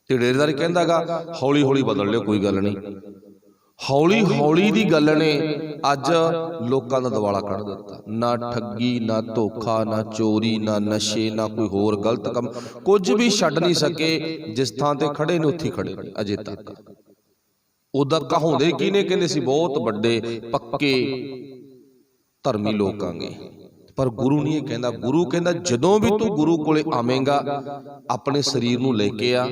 ਤੇ ਡੇਰੇਦਾਰ ਕਹਿੰਦਾ ਗਾ ਹੌਲੀ ਹੌਲੀ ਬਦਲ ਲਿਓ, ਕੋਈ ਗੱਲ ਨਹੀਂ। ਹੌਲੀ ਹੌਲੀ ਦੀ ਗੱਲ ਨੇ ਅੱਜ ਲੋਕਾਂ ਦਾ ਦਿਵਾਲਾ ਕੱਢ ਦਿੱਤਾ। ਨਾ ਠੱਗੀ, ਨਾ ਧੋਖਾ, ਨਾ ਚੋਰੀ, ਨਾ ਨਸ਼ੇ, ਨਾ ਕੋਈ ਹੋਰ ਗਲਤ ਕੰਮ, ਕੁਝ ਵੀ ਛੱਡ ਨਹੀਂ ਸਕੇ। ਜਿਸ ਥਾਂ ਤੇ ਖੜੇ ਨੇ ਉੱਥੇ ਖੜੇ ਨੇ ਅਜੇ ਤੱਕ। ਉਹਦਾ ਕਹਾਉਂਦੇ ਕੀ ਨੇ, ਕਹਿੰਦੇ ਸੀ ਬਹੁਤ ਵੱਡੇ ਪੱਕੇ ਧਰਮੀ ਲੋਕ ਆਂਗੇ, ਪਰ ਗੁਰੂ ਨਹੀਂ ਇਹ ਕਹਿੰਦਾ। ਗੁਰੂ ਕਹਿੰਦਾ ਜਦੋਂ ਵੀ ਤੂੰ ਗੁਰੂ ਕੋਲੇ ਆਵੇਂਗਾ ਆਪਣੇ ਸਰੀਰ ਨੂੰ ਲੈ ਕੇ ਆ।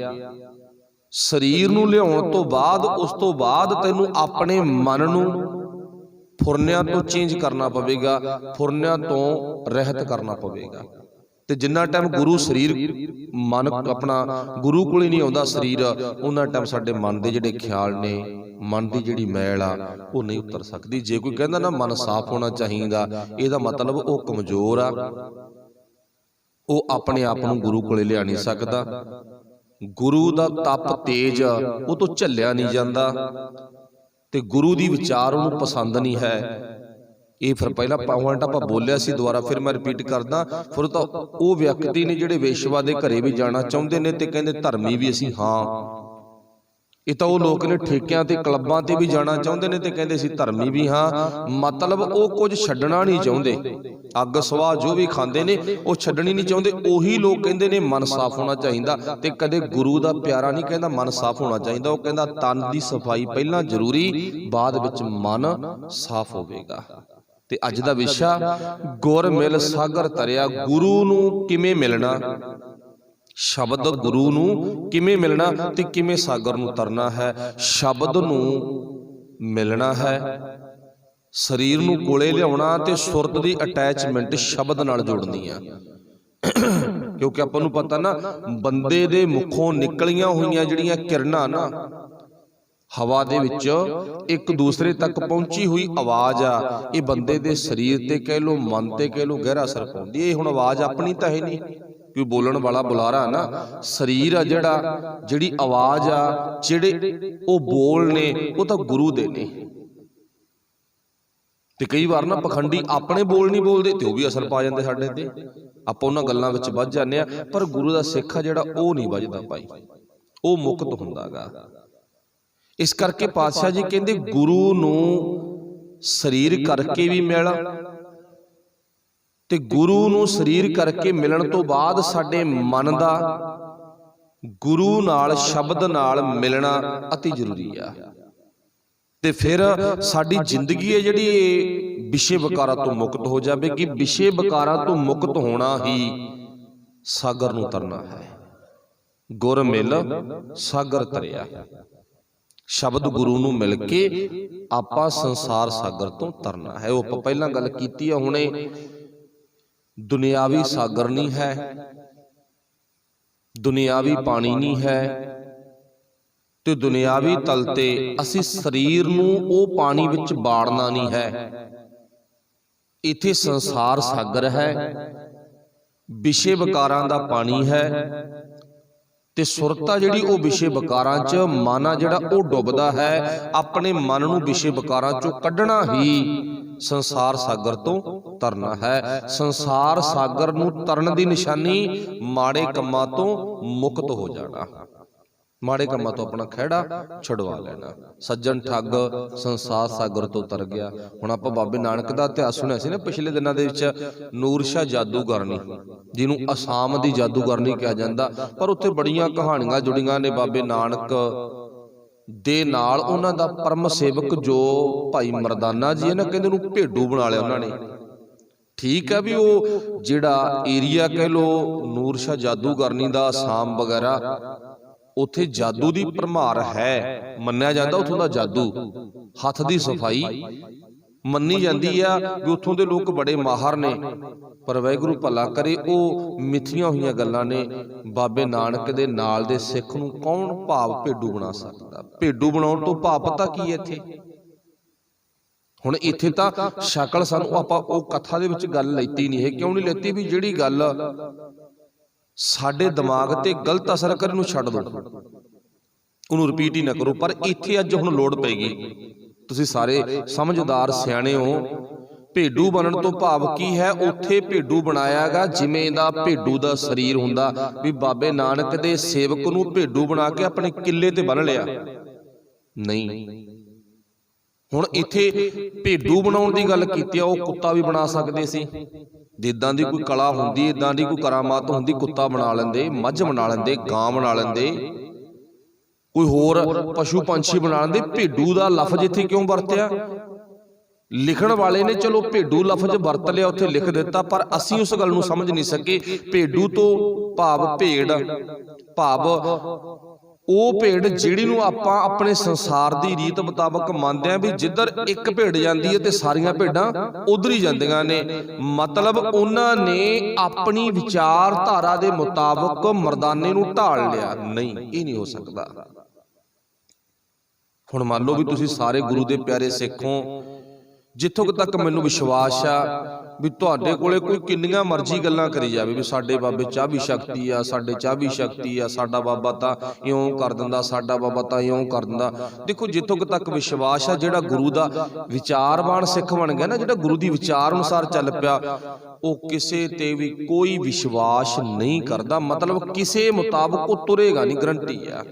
ਸਰੀਰ ਨੂੰ ਲਿਆਉਣ ਤੋਂ ਬਾਅਦ ਉਸ ਤੋਂ ਬਾਅਦ ਤੈਨੂੰ ਆਪਣੇ ਮਨ ਨੂੰ ਫੁਰਨਿਆਂ ਤੋਂ ਚੇਂਜ ਕਰਨਾ ਪਵੇਗਾ, ਫੁਰਨਿਆਂ ਤੋਂ ਰਹਿਤ ਕਰਨਾ ਪਵੇਗਾ। ਤੇ ਜਿੰਨਾ ਟਾਈਮ ਗੁਰੂ ਸਰੀਰ ਮਨ ਆਪਣਾ ਗੁਰੂ ਕੋਲ ਹੀ ਨਹੀਂ ਆਉਂਦਾ ਸਰੀਰ, ਉਹਨਾਂ ਟਾਈਮ ਸਾਡੇ ਮਨ ਦੇ ਜਿਹੜੇ ਖਿਆਲ ਨੇ, ਮਨ ਦੀ ਜਿਹੜੀ ਮੈਲ ਆ ਉਹ ਨਹੀਂ ਉਤਰ ਸਕਦੀ। ਜੇ ਕੋਈ ਕਹਿੰਦਾ ਨਾ ਮਨ ਸਾਫ਼ ਹੋਣਾ ਚਾਹੀਦਾ, ਇਹਦਾ ਮਤਲਬ ਉਹ ਕਮਜ਼ੋਰ ਆ, ਉਹ ਆਪਣੇ ਆਪ ਨੂੰ ਗੁਰੂ ਕੋਲੇ ਲਿਆ ਨਹੀਂ ਸਕਦਾ। ਗੁਰੂ ਦਾ ਤਪ ਤੇਜ ਉਹ ਤੋਂ ਝੱਲਿਆ ਨਹੀਂ ਜਾਂਦਾ ਤੇ ਗੁਰੂ ਦੀ ਵਿਚਾਰ ਉਹਨੂੰ ਪਸੰਦ ਨਹੀਂ ਹੈ। ਇਹ ਫਿਰ ਪਹਿਲਾਂ ਪੁਆਇੰਟ ਆਪਾਂ ਬੋਲਿਆ ਸੀ, ਦੁਬਾਰਾ ਫਿਰ ਮੈਂ ਰਿਪੀਟ ਕਰਦਾ। ਫਿਰ ਤਾਂ ਉਹ ਵਿਅਕਤੀ ਨੇ ਜਿਹੜੇ ਵੇਸ਼ਵਾ ਦੇ ਘਰੇ ਵੀ ਜਾਣਾ ਚਾਹੁੰਦੇ ਨੇ ਤੇ ਕਹਿੰਦੇ ਧਰਮੀ ਵੀ ਅਸੀਂ ਹਾਂ। ਇਹ ਤਾਂ ਉਹ ਲੋਕ ਨੇ ਠੇਕਿਆਂ ਤੇ ਕਲੱਬਾਂ ਤੇ ਵੀ ਜਾਣਾ ਚਾਹੁੰਦੇ ਨੇ ਤੇ ਕਹਿੰਦੇ ਅਸੀਂ ਧਰਮੀ ਵੀ ਹਾਂ। ਮਤਲਬ ਉਹ ਕੁਝ ਛੱਡਣਾ ਨਹੀਂ ਚਾਹੁੰਦੇ। ਅੱਗ ਸਵਾਹ ਜੋ ਵੀ ਖਾਂਦੇ ਨੇ ਉਹ ਛੱਡਣੀ ਨਹੀਂ ਚਾਹੁੰਦੇ। ਉਹੀ ਲੋਕ ਕਹਿੰਦੇ ਨੇ ਮਨ ਸਾਫ਼ ਹੋਣਾ ਚਾਹੀਦਾ। ਤੇ ਕਦੇ ਗੁਰੂ ਦਾ ਪਿਆਰਾ ਨਹੀਂ ਕਹਿੰਦਾ ਮਨ ਸਾਫ਼ ਹੋਣਾ ਚਾਹੀਦਾ, ਉਹ ਕਹਿੰਦਾ ਤਨ ਦੀ ਸਫਾਈ ਪਹਿਲਾਂ ਜ਼ਰੂਰੀ, ਬਾਅਦ ਵਿੱਚ ਮਨ ਸਾਫ਼ ਹੋਵੇਗਾ। ਤੇ ਅੱਜ ਦਾ ਵਿਸ਼ਾ ਗੁਰ ਮਿਲ ਸਾਗਰ ਤਰਿਆ। ਗੁਰੂ ਨੂੰ ਕਿਵੇਂ ਮਿਲਣਾ, ਸ਼ਬਦ ਗੁਰੂ ਨੂੰ ਕਿਵੇਂ ਮਿਲਣਾ ਤੇ ਕਿਵੇਂ ਸਾਗਰ ਨੂੰ ਤਰਨਾ ਹੈ। ਸ਼ਬਦ ਨੂੰ ਮਿਲਣਾ ਹੈ, ਸਰੀਰ ਨੂੰ ਕੋਲੇ ਲਿਆਉਣਾ ਤੇ ਸੁਰਤ ਦੀ ਅਟੈਚਮੈਂਟ ਸ਼ਬਦ ਨਾਲ ਜੋੜਨੀ ਆ। ਕਿਉਂਕਿ ਆਪਾਂ ਨੂੰ ਪਤਾ ਨਾ, ਬੰਦੇ ਦੇ ਮੁਖੋਂ ਨਿਕਲੀਆਂ ਹੋਈਆਂ ਜਿਹੜੀਆਂ ਕਿਰਨਾਂ ਨਾ, ਹਵਾ ਦੇ ਵਿੱਚ ਇੱਕ ਦੂਸਰੇ ਤੱਕ ਪਹੁੰਚੀ ਹੋਈ ਆਵਾਜ਼ ਆ, ਇਹ ਬੰਦੇ ਦੇ ਸਰੀਰ ਤੇ ਕਹਿ ਲੋ, ਮਨ ਤੇ ਕਹਿ ਲੋ, ਗਹਿਰਾ ਅਸਰ ਪਾਉਂਦੀ। ਇਹ ਹੁਣ ਆਵਾਜ਼ ਆਪਣੀ ਤਾਂ ਹੈ ਨਹੀਂ, ਕੋਈ ਬੋਲਣ ਵਾਲਾ ਬੁਲਾਰਾ ਨਾ। ਸਰੀਰ ਆ ਜਿਹੜਾ, ਜਿਹੜੀ ਆਵਾਜ਼ ਆ, ਜਿਹੜੇ ਉਹ ਬੋਲ ਨੇ ਉਹ ਤਾਂ ਗੁਰੂ ਦੇ ਨੇ। ਤੇ ਕਈ ਵਾਰ ਨਾ ਪਖੰਡੀ ਆਪਣੇ ਬੋਲ ਨਹੀਂ ਬੋਲਦੇ ਤੇ ਉਹ ਵੀ ਅਸਰ ਪਾ ਜਾਂਦੇ ਸਾਡੇ ਤੇ, ਆਪਾਂ ਉਹਨਾਂ ਗੱਲਾਂ ਵਿੱਚ ਵੱਜ ਜਾਂਦੇ ਆ। ਪਰ ਗੁਰੂ ਦਾ ਸਿੱਖ ਆ ਜਿਹੜਾ ਉਹ ਨਹੀਂ ਵੱਜਦਾ ਭਾਈ, ਉਹ ਮੁਕਤ ਹੁੰਦਾ ਗਾ। ਇਸ ਕਰਕੇ ਪਾਤਸ਼ਾਹ ਜੀ ਕਹਿੰਦੇ ਗੁਰੂ ਨੂੰ ਸਰੀਰ ਕਰਕੇ ਵੀ ਮਿਲ, ਤੇ ਗੁਰੂ ਨੂੰ ਸਰੀਰ ਕਰਕੇ ਮਿਲਣ ਤੋਂ ਬਾਅਦ ਸਾਡੇ ਮਨ ਦਾ ਗੁਰੂ ਨਾਲ, ਸ਼ਬਦ ਨਾਲ ਮਿਲਣਾ ਅਤੀ ਜ਼ਰੂਰੀ ਆ। ਤੇ ਫਿਰ ਸਾਡੀ ਜ਼ਿੰਦਗੀ ਹੈ ਜਿਹੜੀ ਇਹ ਵਿਸ਼ੇ ਵਿਕਾਰਾਂ ਤੋਂ ਮੁਕਤ ਹੋ ਜਾਵੇਗੀ। ਵਿਸ਼ੇ ਵਿਕਾਰਾਂ ਤੋਂ ਮੁਕਤ ਹੋਣਾ ਹੀ ਸਾਗਰ ਨੂੰ ਤਰਨਾ ਹੈ। ਗੁਰ ਮਿਲ ਸਾਗਰ ਤਰਿਆ। ਸ਼ਬਦ ਗੁਰੂ ਨੂੰ ਮਿਲ ਕੇ ਆਪਾਂ ਸੰਸਾਰ ਸਾਗਰ ਤੋਂ ਤਰਨਾ ਹੈ। ਉਹ ਆਪਾਂ ਪਹਿਲਾਂ ਗੱਲ ਕੀਤੀ ਆ। ਹੁਣੇ ਦੁਨਿਆਵੀ ਸਾਗਰ ਨਹੀਂ ਹੈ, ਦੁਨਿਆਵੀ ਪਾਣੀ ਨਹੀਂ ਹੈ, ਤੇ ਦੁਨਿਆਵੀ ਤਲ ਤੇ ਅਸੀਂ ਸਰੀਰ ਨੂੰ ਉਹ ਪਾਣੀ ਵਿੱਚ ਬਾੜਨਾ ਨਹੀਂ ਹੈ। ਇੱਥੇ ਸੰਸਾਰ ਸਾਗਰ ਹੈ, ਵਿਸ਼ੇ ਵਿਕਾਰਾਂ ਦਾ ਪਾਣੀ ਹੈ, ਤੇ ਸੁਰਤਾ ਜਿਹੜੀ ਉਹ ਵਿਸ਼ੇ ਵਿਕਾਰਾਂ 'ਚ, ਮਨ ਆ ਜਿਹੜਾ ਉਹ ਡੁੱਬਦਾ ਹੈ। ਆਪਣੇ ਮਨ ਨੂੰ ਵਿਸ਼ੇ ਵਿਕਾਰਾਂ 'ਚੋਂ ਕੱਢਣਾ ਹੀ ਸੰਸਾਰ ਸਾਗਰ ਤੋਂ ਤਰਨਾ ਹੈ। ਸੰਸਾਰ ਸਾਗਰ ਨੂੰ ਤਰਨ ਦੀ ਨਿਸ਼ਾਨੀ ਮਾੜੇ ਕੰਮਾਂ ਤੋਂ ਮੁਕਤ ਹੋ ਜਾਣਾ, ਮਾੜੇ ਕੰਮਾਂ ਤੋਂ ਆਪਣਾ ਖਹਿੜਾ ਛੁਡਵਾ ਲੈਣਾ। ਸੱਜਣ ਠੱਗ ਸੰਸਾਰ ਸਾਗਰ ਤੋਂ ਤਰ ਗਿਆ। ਹੁਣ ਆਪਾਂ ਬਾਬੇ ਨਾਨਕ ਦਾ ਇਤਿਹਾਸ ਸੁਣਿਆ ਸੀ ਨਾ ਪਿਛਲੇ ਦਿਨਾਂ ਦੇ ਵਿੱਚ, ਨੂਰ ਸ਼ਾਹ ਜਾਦੂਗਰਨੀ, ਜਿਹਨੂੰ ਅਸਾਮ ਦੀ ਜਾਦੂਗਰਨੀ ਕਿਹਾ ਜਾਂਦਾ। ਪਰ ਉੱਥੇ ਬੜੀਆਂ ਕਹਾਣੀਆਂ ਜੁੜੀਆਂ ਨੇ ਬਾਬੇ ਨਾਨਕ ਦੇ ਨਾਲ। ਉਹਨਾਂ ਦਾ ਪਰਮ ਸੇਵਕ ਜੋ ਭਾਈ ਮਰਦਾਨਾ ਜੀ ਹੈ ਨਾ, ਕਹਿੰਦੇ ਉਹਨੂੰ ਭੇਡੂ ਬਣਾ ਲਿਆ ਉਹਨਾਂ ਨੇ। ਠੀਕ ਹੈ ਵੀ ਉਹ ਜਿਹੜਾ ਏਰੀਆ ਕਹਿ ਲੋ ਨੂਰ ਸ਼ਾਹ ਜਾਦੂਗਰਨੀ ਦਾ, ਅਸਾਮ ਵਗੈਰਾ, ਉੱਥੇ ਜਾਦੂ ਦੀ ਭਰਮਾਰ ਹੈ, ਮੰਨਿਆ ਜਾਂਦਾ ਉੱਥੋਂ ਦਾ ਜਾਦੂ, ਹੱਥ ਦੀ ਸਫਾਈ ਮੰਨੀ ਜਾਂਦੀ ਆ ਵੀ ਉੱਥੋਂ ਦੇ ਲੋਕ ਬੜੇ ਮਾਹਰ ਨੇ, ਪਰ ਵਾਹਿਗੁਰੂ ਭਲਾ ਕਰੇ ਉਹ ਮਿੱਥੀਆਂ ਹੋਈਆਂ ਗੱਲਾਂ ਨੇ। ਬਾਬੇ ਨਾਨਕ ਦੇ ਨਾਲ ਦੇ ਸਿੱਖ ਨੂੰ ਕੌਣ ਭਾਵ ਭੇਡੂ ਬਣਾ ਸਕਦਾ? ਭੇਡੂ ਬਣਾਉਣ ਤੋਂ ਭਾਵ ਪਤਾ ਕੀ ਹੈ ਇੱਥੇ? ਹੁਣ ਇੱਥੇ ਤਾਂ ਸ਼ਕਲ ਸਾਨੂੰ ਆਪਾਂ ਉਹ ਕਥਾ ਦੇ ਵਿੱਚ ਗੱਲ ਲੈਤੀ ਨਹੀਂ ਹੈ। ਕਿਉਂ ਨਹੀਂ ਲੈਤੀ? ਵੀ ਜਿਹੜੀ ਗੱਲ ਸਾਡੇ ਦਿਮਾਗ ਤੇ ਗਲਤ ਅਸਰ ਕਰੇ ਨੂੰ ਛੱਡ ਦਿਓ, ਉਹਨੂੰ ਰਿਪੀਟ ਹੀ ਨਾ ਕਰੋ। ਪਰ ਇੱਥੇ ਅੱਜ ਹੁਣ ਲੋੜ ਪੈਗੀ, ਤੁਸੀਂ ਸਾਰੇ ਸਮਝਦਾਰ ਸਿਆਣੇ ਹੋ। ਭੇਡੂ ਬਣਨ ਤੋਂ ਭਾਵ ਕੀ ਹੈ? ਉੱਥੇ ਭੇਡੂ ਬਣਾਇਆ ਗਾ ਜਿਵੇਂ ਦਾ ਭੇਡੂ ਦਾ ਸਰੀਰ ਹੁੰਦਾ, ਵੀ ਬਾਬੇ ਨਾਨਕ ਦੇ ਸੇਵਕ ਨੂੰ ਭੇਡੂ ਬਣਾ ਕੇ ਆਪਣੇ ਕਿੱਲੇ ਤੇ ਬੰਨ ਲਿਆ ਨਹੀਂ। ਹੁਣ ਇੱਥੇ ਭੇਡੂ ਬਣਾਉਣ ਦੀ ਗੱਲ ਕੀਤੀ ਆ, ਉਹ ਕੁੱਤਾ ਵੀ ਬਣਾ ਸਕਦੇ ਸੀ। ਜਿੱਦਾਂ ਦੀ ਕੋਈ ਕਲਾ ਹੁੰਦੀ, ਇਦਾਂ ਦੀ ਕੋਈ ਕਰਾਮਾਤ ਹੁੰਦੀ, ਕੁੱਤਾ ਬਣਾ ਲੈਂਦੇ, ਮੱਝ ਬਣਾ ਲੈਂਦੇ, ਗਾਂ ਬਣਾ ਲੈਂਦੇ, ਕੋਈ ਹੋਰ ਪਸ਼ੂ ਪੰਛੀ ਬਣਾ ਲੈਂਦੇ। ਭੇਡੂ ਦਾ ਲਫ਼ਜ਼ ਇੱਥੇ ਕਿਉਂ ਵਰਤਿਆ? ਲਿਖਣ ਵਾਲੇ ਨੇ ਚਲੋ ਭੇਡੂ ਲਫ਼ਜ਼ ਵਰਤ ਲਿਆ, ਉੱਥੇ ਲਿਖ ਦਿੱਤਾ, ਪਰ ਅਸੀਂ ਉਸ ਗੱਲ ਨੂੰ ਸਮਝ ਨਹੀਂ ਸਕੇ। ਭੇਡੂ ਤੋਂ ਭਾਵ ਭੇਡ, ਭਾਵ ਉਹ ਭੇਡ ਜਿਹੜੀ ਨੂੰ ਆਪਾਂ ਆਪਣੇ ਸੰਸਾਰ ਦੀ ਰੀਤ ਮੁਤਾਬਕ ਮੰਨਦੇ ਆ ਵੀ ਜਿੱਧਰ ਇੱਕ ਭੇਡ ਜਾਂਦੀ ਹੈ ਤੇ ਸਾਰੀਆਂ ਭੇਡਾਂ ਉਧਰ ਹੀ ਜਾਂਦੀਆਂ ਨੇ। ਮਤਲਬ ਉਹਨਾਂ ਨੇ ਆਪਣੀ ਵਿਚਾਰਧਾਰਾ ਦੇ ਮੁਤਾਬਕ ਮਰਦਾਨੇ ਨੂੰ ਢਾਲ ਲਿਆ। ਨਹੀਂ, ਇਹ ਨਹੀਂ ਹੋ ਸਕਦਾ। ਹੁਣ ਮੰਨ ਲਓ ਵੀ ਤੁਸੀਂ ਸਾਰੇ ਗੁਰੂ ਦੇ ਪਿਆਰੇ ਸਿੱਖ ਹੋ, ਜਿੱਥੋਂ ਤੱਕ ਮੈਨੂੰ ਵਿਸ਼ਵਾਸ ਆ ਵੀ ਤੁਹਾਡੇ ਕੋਲੇ ਕੋਈ ਕਿੰਨੀਆਂ ਮਰਜ਼ੀ ਗੱਲਾਂ ਕਰੀ ਜਾਵੇ ਵੀ ਸਾਡੇ ਬਾਬੇ ਚਾਹ ਵੀ ਸ਼ਕਤੀ ਆ, ਸਾਡੇ ਚਾਹ ਵੀ ਸ਼ਕਤੀ ਆ, ਸਾਡਾ ਬਾਬਾ ਤਾਂ ਇਉਂ ਕਰ ਦਿੰਦਾ, ਸਾਡਾ ਬਾਬਾ ਤਾਂ ਇਉਂ ਕਰ ਦਿੰਦਾ। ਦੇਖੋ, ਜਿੱਥੋਂ ਤੱਕ ਵਿਸ਼ਵਾਸ ਆ, ਜਿਹੜਾ ਗੁਰੂ ਦਾ ਵਿਚਾਰਵਾਨ ਸਿੱਖ ਬਣ ਗਿਆ ਨਾ, ਜਿਹੜਾ ਗੁਰੂ ਦੀ ਵਿਚਾਰ ਅਨੁਸਾਰ ਚੱਲ ਪਿਆ, ਉਹ ਕਿਸੇ ਤੇ ਵੀ ਕੋਈ ਵਿਸ਼ਵਾਸ ਨਹੀਂ ਕਰਦਾ। ਮਤਲਬ ਕਿਸੇ ਮੁਤਾਬਕ ਉਹ ਤੁਰੇਗਾ ਨਹੀਂ, ਗਰੰਟੀ ਆ,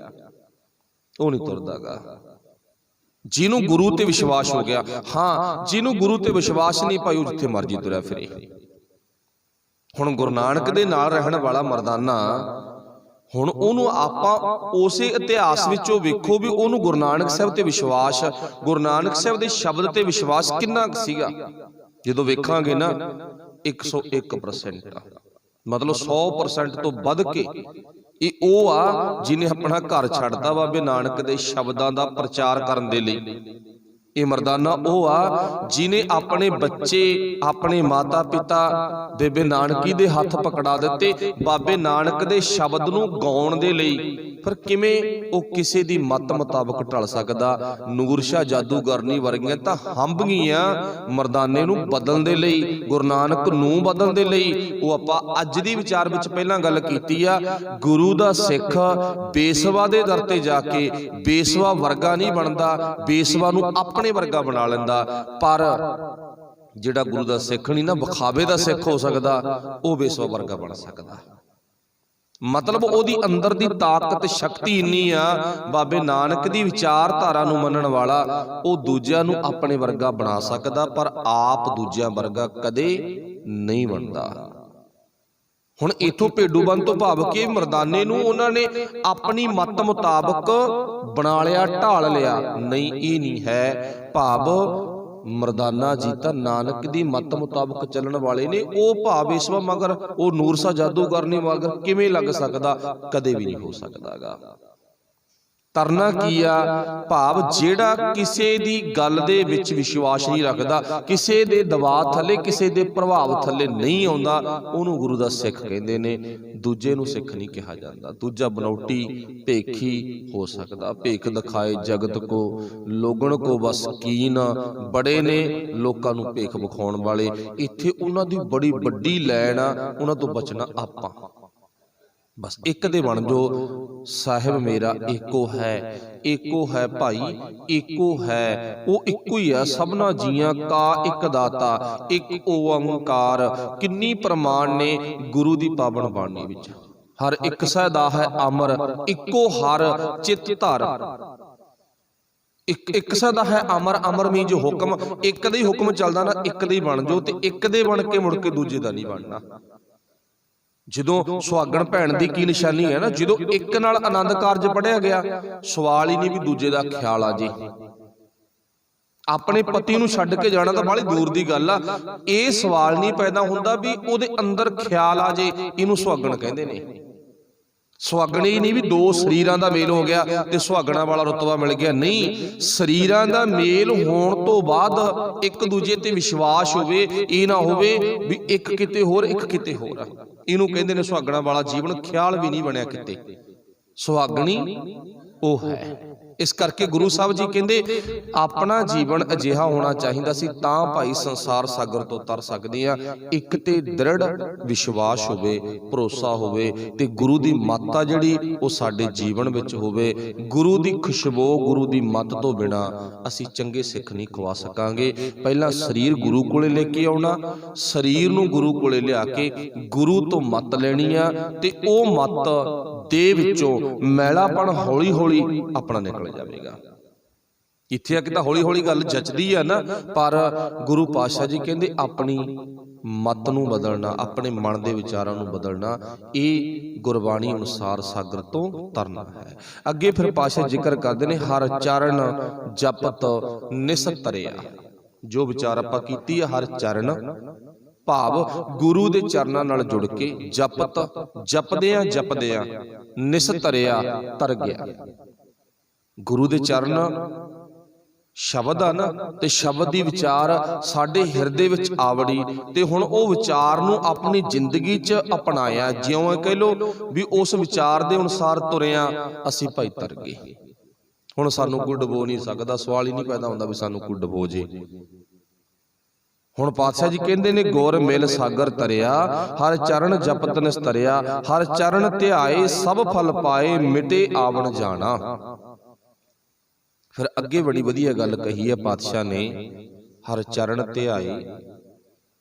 ਉਹ ਨਹੀਂ ਤੁਰਦਾਗਾ। ਜਿਹਨੂੰ ਗੁਰੂ ਤੇ ਵਿਸ਼ਵਾਸ ਹੋ ਗਿਆ। ਹਾਂ, ਜਿਹਨੂੰ ਗੁਰੂ ਤੇ ਵਿਸ਼ਵਾਸ ਨਹੀਂ ਭਾਈ, ਉਹ ਜਿੱਥੇ ਮਰਜੀ ਤੁਰਿਆ ਫਿਰੇ। ਹੁਣ ਗੁਰੂ ਨਾਨਕ ਦੇ ਨਾਲ ਰਹਿਣ ਵਾਲਾ ਮਰਦਾਨਾ, ਹੁਣ ਉਹਨੂੰ ਆਪਾਂ ਉਸੇ ਇਤਿਹਾਸ ਵਿੱਚੋਂ ਵੇਖੋ ਵੀ ਉਹਨੂੰ ਗੁਰੂ ਨਾਨਕ ਸਾਹਿਬ ਤੇ ਵਿਸ਼ਵਾਸ, ਗੁਰੂ ਨਾਨਕ ਸਾਹਿਬ ਦੇ ਸ਼ਬਦ ਤੇ ਵਿਸ਼ਵਾਸ ਕਿੰਨਾ ਕੁ ਸੀਗਾ। ਜਦੋਂ ਵੇਖਾਂਗੇ ਨਾ 101%, ਮਤਲਬ 100% ਤੋਂ ਵੱਧ ਕੇ ਇਹ ਉਹ ਆ ਜਿਹਨੇ ਆਪਣਾ ਘਰ ਛੱਡਦਾ ਬਾਬੇ ਨਾਨਕ ਦੇ ਸ਼ਬਦਾਂ ਦਾ ਪ੍ਰਚਾਰ ਕਰਨ ਦੇ ਲਈ। ਇਹ ਮਰਦਾਨਾ ਉਹ ਆ ਜਿਹਨੇ ਆਪਣੇ ਬੱਚੇ, ਆਪਣੇ ਮਾਤਾ ਪਿਤਾ ਬੇਬੇ ਨਾਨਕੀ ਦੇ ਹੱਥ ਪਕੜਾ ਦਿੱਤੇ ਬਾਬੇ ਨਾਨਕ ਦੇ ਸ਼ਬਦ ਨੂੰ ਗਾਉਣ ਦੇ ਲਈ। ਪਰ ਕਿਵੇਂ ਉਹ ਕਿਸੇ ਦੀ ਮੱਤ ਮੁਤਾਬਕ ਢਲ ਸਕਦਾ? ਨੂਰ ਸ਼ਾਹ ਜਾਦੂਗਰਨੀ ਵਰਗੀਆਂ ਤਾਂ ਹੰਭ ਗਈਆਂ ਮਰਦਾਨੇ ਨੂੰ ਬਦਲਣ ਦੇ ਲਈ, ਗੁਰੂ ਨਾਨਕ ਨੂੰ ਬਦਲਣ ਦੇ ਲਈ। ਉਹ ਆਪਾਂ ਅੱਜ ਦੀ ਵਿਚਾਰ ਵਿੱਚ ਪਹਿਲਾਂ ਗੱਲ ਕੀਤੀ ਆ, ਗੁਰੂ ਦਾ ਸਿੱਖ ਬੇਸਵਾ ਦੇ ਦਰ ਤੇ ਜਾ ਕੇ ਬੇਸਵਾ ਵਰਗਾ ਨਹੀਂ ਬਣਦਾ, ਬੇਸਵਾ ਨੂੰ ਆਪਣੇ ਵਰਗਾ ਬਣਾ ਲੈਂਦਾ। ਪਰ ਜਿਹੜਾ ਗੁਰੂ ਦਾ ਸਿੱਖ ਨਹੀਂ ਨਾ ਵਿਖਾਵੇ ਦਾ ਸਿੱਖ ਹੋ ਸਕਦਾ, ਉਹ ਬੇਸਵਾ ਵਰਗਾ ਬਣ ਸਕਦਾ। ਮਤਲਬ ਉਹਦੀ ਅੰਦਰ ਦੀ ਤਾਕਤ ਸ਼ਕਤੀ ਇੰਨੀ ਆ, ਬਾਬੇ ਨਾਨਕ ਦੀ ਵਿਚਾਰਧਾਰਾ ਨੂੰ ਮੰਨਣ ਵਾਲਾ ਉਹ ਦੂਜਿਆਂ ਨੂੰ ਆਪਣੇ ਵਰਗਾ ਬਣਾ ਸਕਦਾ, ਪਰ ਆਪ ਦੂਜਿਆਂ ਵਰਗਾ ਕਦੇ ਨਹੀਂ ਬਣਦਾ। ਹੁਣ ਇਥੋਂ ਭੇਡੂ ਬਣ ਤੋਂ ਭਾਵ ਕਿ ਮਰਦਾਨੇ ਨੂੰ ਉਹਨਾਂ ਨੇ ਆਪਣੀ ਮੱਤ ਮੁਤਾਬਕ ਬਣਾ ਲਿਆ, ਢਾਲ ਲਿਆ। ਨਹੀਂ, ਇਹ ਨਹੀਂ ਹੈ ਭਾਵ। ਮਰਦਾਨਾ ਜੀ ਤਾਂ ਨਾਨਕ ਦੀ ਮੱਤ ਮੁਤਾਬਕ ਚੱਲਣ ਵਾਲੇ ਨੇ। ਉਹ ਭਾਵ ਈਸ਼ਵਾ ਮਗਰ, ਉਹ ਨੂਰ ਸ਼ਾਹ ਜਾਦੂਗਰਨੀ ਮਗਰ ਕਿਵੇਂ ਲੱਗ ਸਕਦਾ? ਕਦੇ ਵੀ ਨਹੀਂ ਹੋ ਸਕਦਾਗਾ। ਤਰਨਾ ਕੀ ਆ? ਭਾਵ ਜਿਹੜਾ ਕਿਸੇ ਦੀ ਗੱਲ ਦੇ ਵਿੱਚ ਵਿਸ਼ਵਾਸ ਨਹੀਂ ਰੱਖਦਾ, ਕਿਸੇ ਦੇ ਦਬਾਅ ਥੱਲੇ, ਕਿਸੇ ਦੇ ਪ੍ਰਭਾਵ ਥੱਲੇ ਨਹੀਂ ਆਉਂਦਾ, ਉਹਨੂੰ ਗੁਰੂ ਦਾ ਸਿੱਖ ਕਹਿੰਦੇ ਨੇ। ਦੂਜੇ ਨੂੰ ਸਿੱਖ ਨਹੀਂ ਕਿਹਾ ਜਾਂਦਾ। ਦੂਜਾ ਬਨੌਟੀ, ਭੇਖੀ ਹੋ ਸਕਦਾ। ਭੇਖ ਦਿਖਾਏ ਜਗਤ ਕੋ, ਲੋਗਣ ਕੋ ਬਸ ਕੀਨ। ਬੜੇ ਨੇ ਲੋਕਾਂ ਨੂੰ ਭੇਖ ਵਿਖਾਉਣ ਵਾਲੇ। ਇੱਥੇ ਉਹਨਾਂ ਦੀ ਬੜੀ ਵੱਡੀ ਲੈਣ ਆ, ਉਹਨਾਂ ਤੋਂ ਬਚਣਾ ਆਪਾਂ। ਬਸ ਇੱਕ ਦੇ ਬਣ ਜੋ। ਸਾਹਿਬ ਮੇਰਾ ਏਕੋ ਹੈ, ਏਕੋ ਹੈ ਭਾਈ, ਏਕੋ ਹੈ। ਉਹ ਇੱਕੋ ਹੀ ਆ ਸਭਨਾ ਜੀਆਂ ਕਾ, ਇੱਕ ਦਾਤਾ, ਇੱਕ ਓੰਕਾਰ। ਕਿੰਨੀ ਪ੍ਰਮਾਣ ਨੇ ਗੁਰੂ ਦੀ ਪਾਵਨ ਬਾਣੀ ਵਿੱਚ। ਹਰ ਇੱਕ ਸਦਾ ਹੈ ਅਮਰ, ਇੱਕੋ ਹਰ ਚਿੱਤ ਧਰ। ਇੱਕ ਸਦਾ ਹੈ ਅਮਰ। ਅਮਰ ਮੀਨ ਜੋ ਹੁਕਮ, ਇੱਕ ਦਾ ਹੀ ਹੁਕਮ ਚੱਲਦਾ ਨਾ, ਇੱਕ ਦੇ ਹੀ ਬਣ ਜੋ। ਤੇ ਇੱਕ ਦੇ ਬਣ ਕੇ ਮੁੜ ਕੇ ਦੂਜੇ ਦਾ ਨਹੀਂ ਬਣਨਾ। ਜਦੋਂ ਸੁਹਾਗਣ ਭੈਣ ਦੀ ਕੀ ਨਿਸ਼ਾਨੀ ਹੈ ਨਾ, ਜਦੋਂ ਇੱਕ ਨਾਲ ਆਨੰਦ ਕਾਰਜ ਪੜਿਆ ਗਿਆ, ਸਵਾਲ ਹੀ ਨਹੀਂ ਵੀ ਦੂਜੇ ਦਾ ਖਿਆਲ ਆ ਜੇ। ਆਪਣੇ ਪਤੀ ਨੂੰ ਛੱਡ ਕੇ ਜਾਣਾ ਤਾਂ ਬਾਹਲੀ ਦੂਰ ਦੀ ਗੱਲ ਆ। ਇਹ ਸਵਾਲ ਨਹੀਂ ਪੈਦਾ ਹੁੰਦਾ ਵੀ ਉਹਦੇ ਅੰਦਰ ਖਿਆਲ ਆ ਜੇ। ਇਹਨੂੰ ਸੁਹਾਗਣ ਕਹਿੰਦੇ ਨੇ। ਸੁਹਾਗਣੀ ਨਹੀਂ ਵੀ ਦੋ ਸਰੀਰਾਂ ਦਾ ਮੇਲ ਹੋ ਗਿਆ ਤੇ ਸੁਹਾਗਣਾ ਵਾਲਾ ਰੁਤਬਾ ਮਿਲ ਗਿਆ, ਨਹੀਂ। ਸਰੀਰਾਂ ਦਾ ਮੇਲ ਹੋਣ ਤੋਂ ਬਾਅਦ ਇੱਕ ਦੂਜੇ ਤੇ ਵਿਸ਼ਵਾਸ ਹੋਵੇ, ਇਹ ਨਾ ਹੋਵੇ ਵੀ ਇੱਕ ਕਿਤੇ ਹੋਰ ਇੱਕ ਕਿਤੇ ਹੋਰ। ਇਹਨੂੰ ਕਹਿੰਦੇ ਨੇ ਸੁਹਾਗਣਾ ਵਾਲਾ ਜੀਵਨ। ਖਿਆਲ ਵੀ ਨਹੀਂ ਬਣਿਆ ਕਿਤੇ, ਸੁਹਾਗਣੀ ਉਹ ਹੈ। ਇਸ ਕਰਕੇ ਗੁਰੂ ਸਾਹਿਬ ਜੀ ਕਹਿੰਦੇ ਆਪਣਾ ਜੀਵਨ ਅਜਿਹਾ ਹੋਣਾ ਚਾਹੀਦਾ ਸੀ, ਤਾਂ ਭਾਈ ਸੰਸਾਰ ਸਾਗਰ ਤੋਂ ਤਰ ਸਕਦੇ ਆ। ਇੱਕ ਤੇ ਦ੍ਰਿੜ ਵਿਸ਼ਵਾਸ ਹੋਵੇ, ਭਰੋਸਾ ਹੋਵੇ, ਤੇ ਗੁਰੂ ਦੀ ਮੱਤ ਆ ਜਿਹੜੀ ਉਹ ਸਾਡੇ ਜੀਵਨ ਵਿੱਚ ਹੋਵੇ। ਗੁਰੂ ਦੀ ਖੁਸ਼ਬੂ, ਗੁਰੂ ਦੀ ਮੱਤ ਤੋਂ ਬਿਨਾ ਅਸੀਂ ਚੰਗੇ ਸਿੱਖ ਨਹੀਂ ਖਵਾ ਸਕਾਂਗੇ। ਪਹਿਲਾਂ ਸਰੀਰ ਗੁਰੂ ਕੋਲੇ ਲੈ ਕੇ ਆਉਣਾ, ਸਰੀਰ ਨੂੰ ਗੁਰੂ ਕੋਲੇ ਲਿਆ ਕੇ ਗੁਰੂ ਤੋਂ ਮੱਤ ਲੈਣੀ ਆ, ਤੇ ਉਹ ਮੱਤ ਦੇ ਵਿੱਚੋਂ ਮੈਲਾਪਣ ਹੌਲੀ ਹੌਲੀ ਆਪਣਾ ਨਿਕਲ ਜਾਵੇਗਾ। ਇੱਥੇ ਆ ਕਿ ਤਾਂ ਹੌਲੀ ਹੌਲੀ ਗੱਲ ਜਚਦੀ ਆ ਨਾ, ਪਰ ਗੁਰੂ ਪਾਤਸ਼ਾਹ ਜੀ ਕਹਿੰਦੇ ਆਪਣੀ ਮੱਤ ਨੂੰ ਬਦਲਣਾ, ਆਪਣੇ ਮਨ ਦੇ ਵਿਚਾਰਾਂ ਨੂੰ ਬਦਲਣਾ, ਇਹ ਗੁਰਬਾਣੀ ਅਨੁਸਾਰ ਸਾਗਰ ਤੋਂ ਤਰਨਾ ਹੈ। ਅੱਗੇ ਫਿਰ ਪਾਤਸ਼ਾਹ ਜ਼ਿਕਰ ਕਰਦੇ ਨੇ ਹਰ ਚਰਨ ਜਪਤ ਨਿਸਤਰਿਆ। ਜੋ ਵਿਚਾਰ ਆਪਾਂ ਕੀਤੀ ਆ, ਹਰ ਚਰਨ ਭਾਵ ਗੁਰੂ ਦੇ ਚਰਨਾਂ ਨਾਲ ਜੁੜ ਕੇ ਜਪਤ, ਜਪਦਿਆਂ ਜਪਦਿਆਂ ਨਿਸਤਰਿਆ, ਤਰ ਗਿਆ। ਗੁਰੂ ਦੇ ਚਰਨ ਸ਼ਬਦ ਆ ਨਾ, ਤੇ ਸ਼ਬਦ ਦੀ ਵਿਚਾਰ ਸਾਡੇ ਹਿਰਦੇ ਵਿੱਚ ਆਵੜੀ, ਤੇ ਹੁਣ ਉਹ ਵਿਚਾਰ ਨੂੰ ਆਪਣੀ ਜ਼ਿੰਦਗੀ 'ਚ ਅਪਣਾਇਆ। ਜਿਉਂ ਕਹਿ ਲੋ ਵੀ ਉਸ ਵਿਚਾਰ ਦੇ ਅਨੁਸਾਰ ਤੁਰਿਆ, ਅਸੀਂ ਭਾਈ ਤਰ ਗਏ। ਹੁਣ ਸਾਨੂੰ ਕੋਈ ਡੁਬੋ ਨਹੀਂ ਸਕਦਾ, ਸਵਾਲ ਹੀ ਨਹੀਂ ਪੈਦਾ ਹੁੰਦਾ ਵੀ ਸਾਨੂੰ ਕੋਈ ਡੁਬੋ ਜੇ। ਹੁਣ ਪਾਤਸ਼ਾਹ ਜੀ ਕਹਿੰਦੇ ਨੇ ਗੁਰ ਮਿਲ ਸਾਗਰ ਤਰਿਆ, ਹਰ ਚਰਨ ਜਪਤ ਨਿਸਤਰਿਆ, ਹਰ ਚਰਨ ਧਿਆਏ ਸਭ ਫਲ ਪਾਏ, ਮਿਟੇ ਆਵਣ ਜਾਣਾ। ਫਿਰ ਅੱਗੇ ਬੜੀ ਵਧੀਆ ਗੱਲ ਕਹੀ ਹੈ ਪਾਤਸ਼ਾਹ ਨੇ, ਹਰ ਚਰਨ ਧਿਆਏ।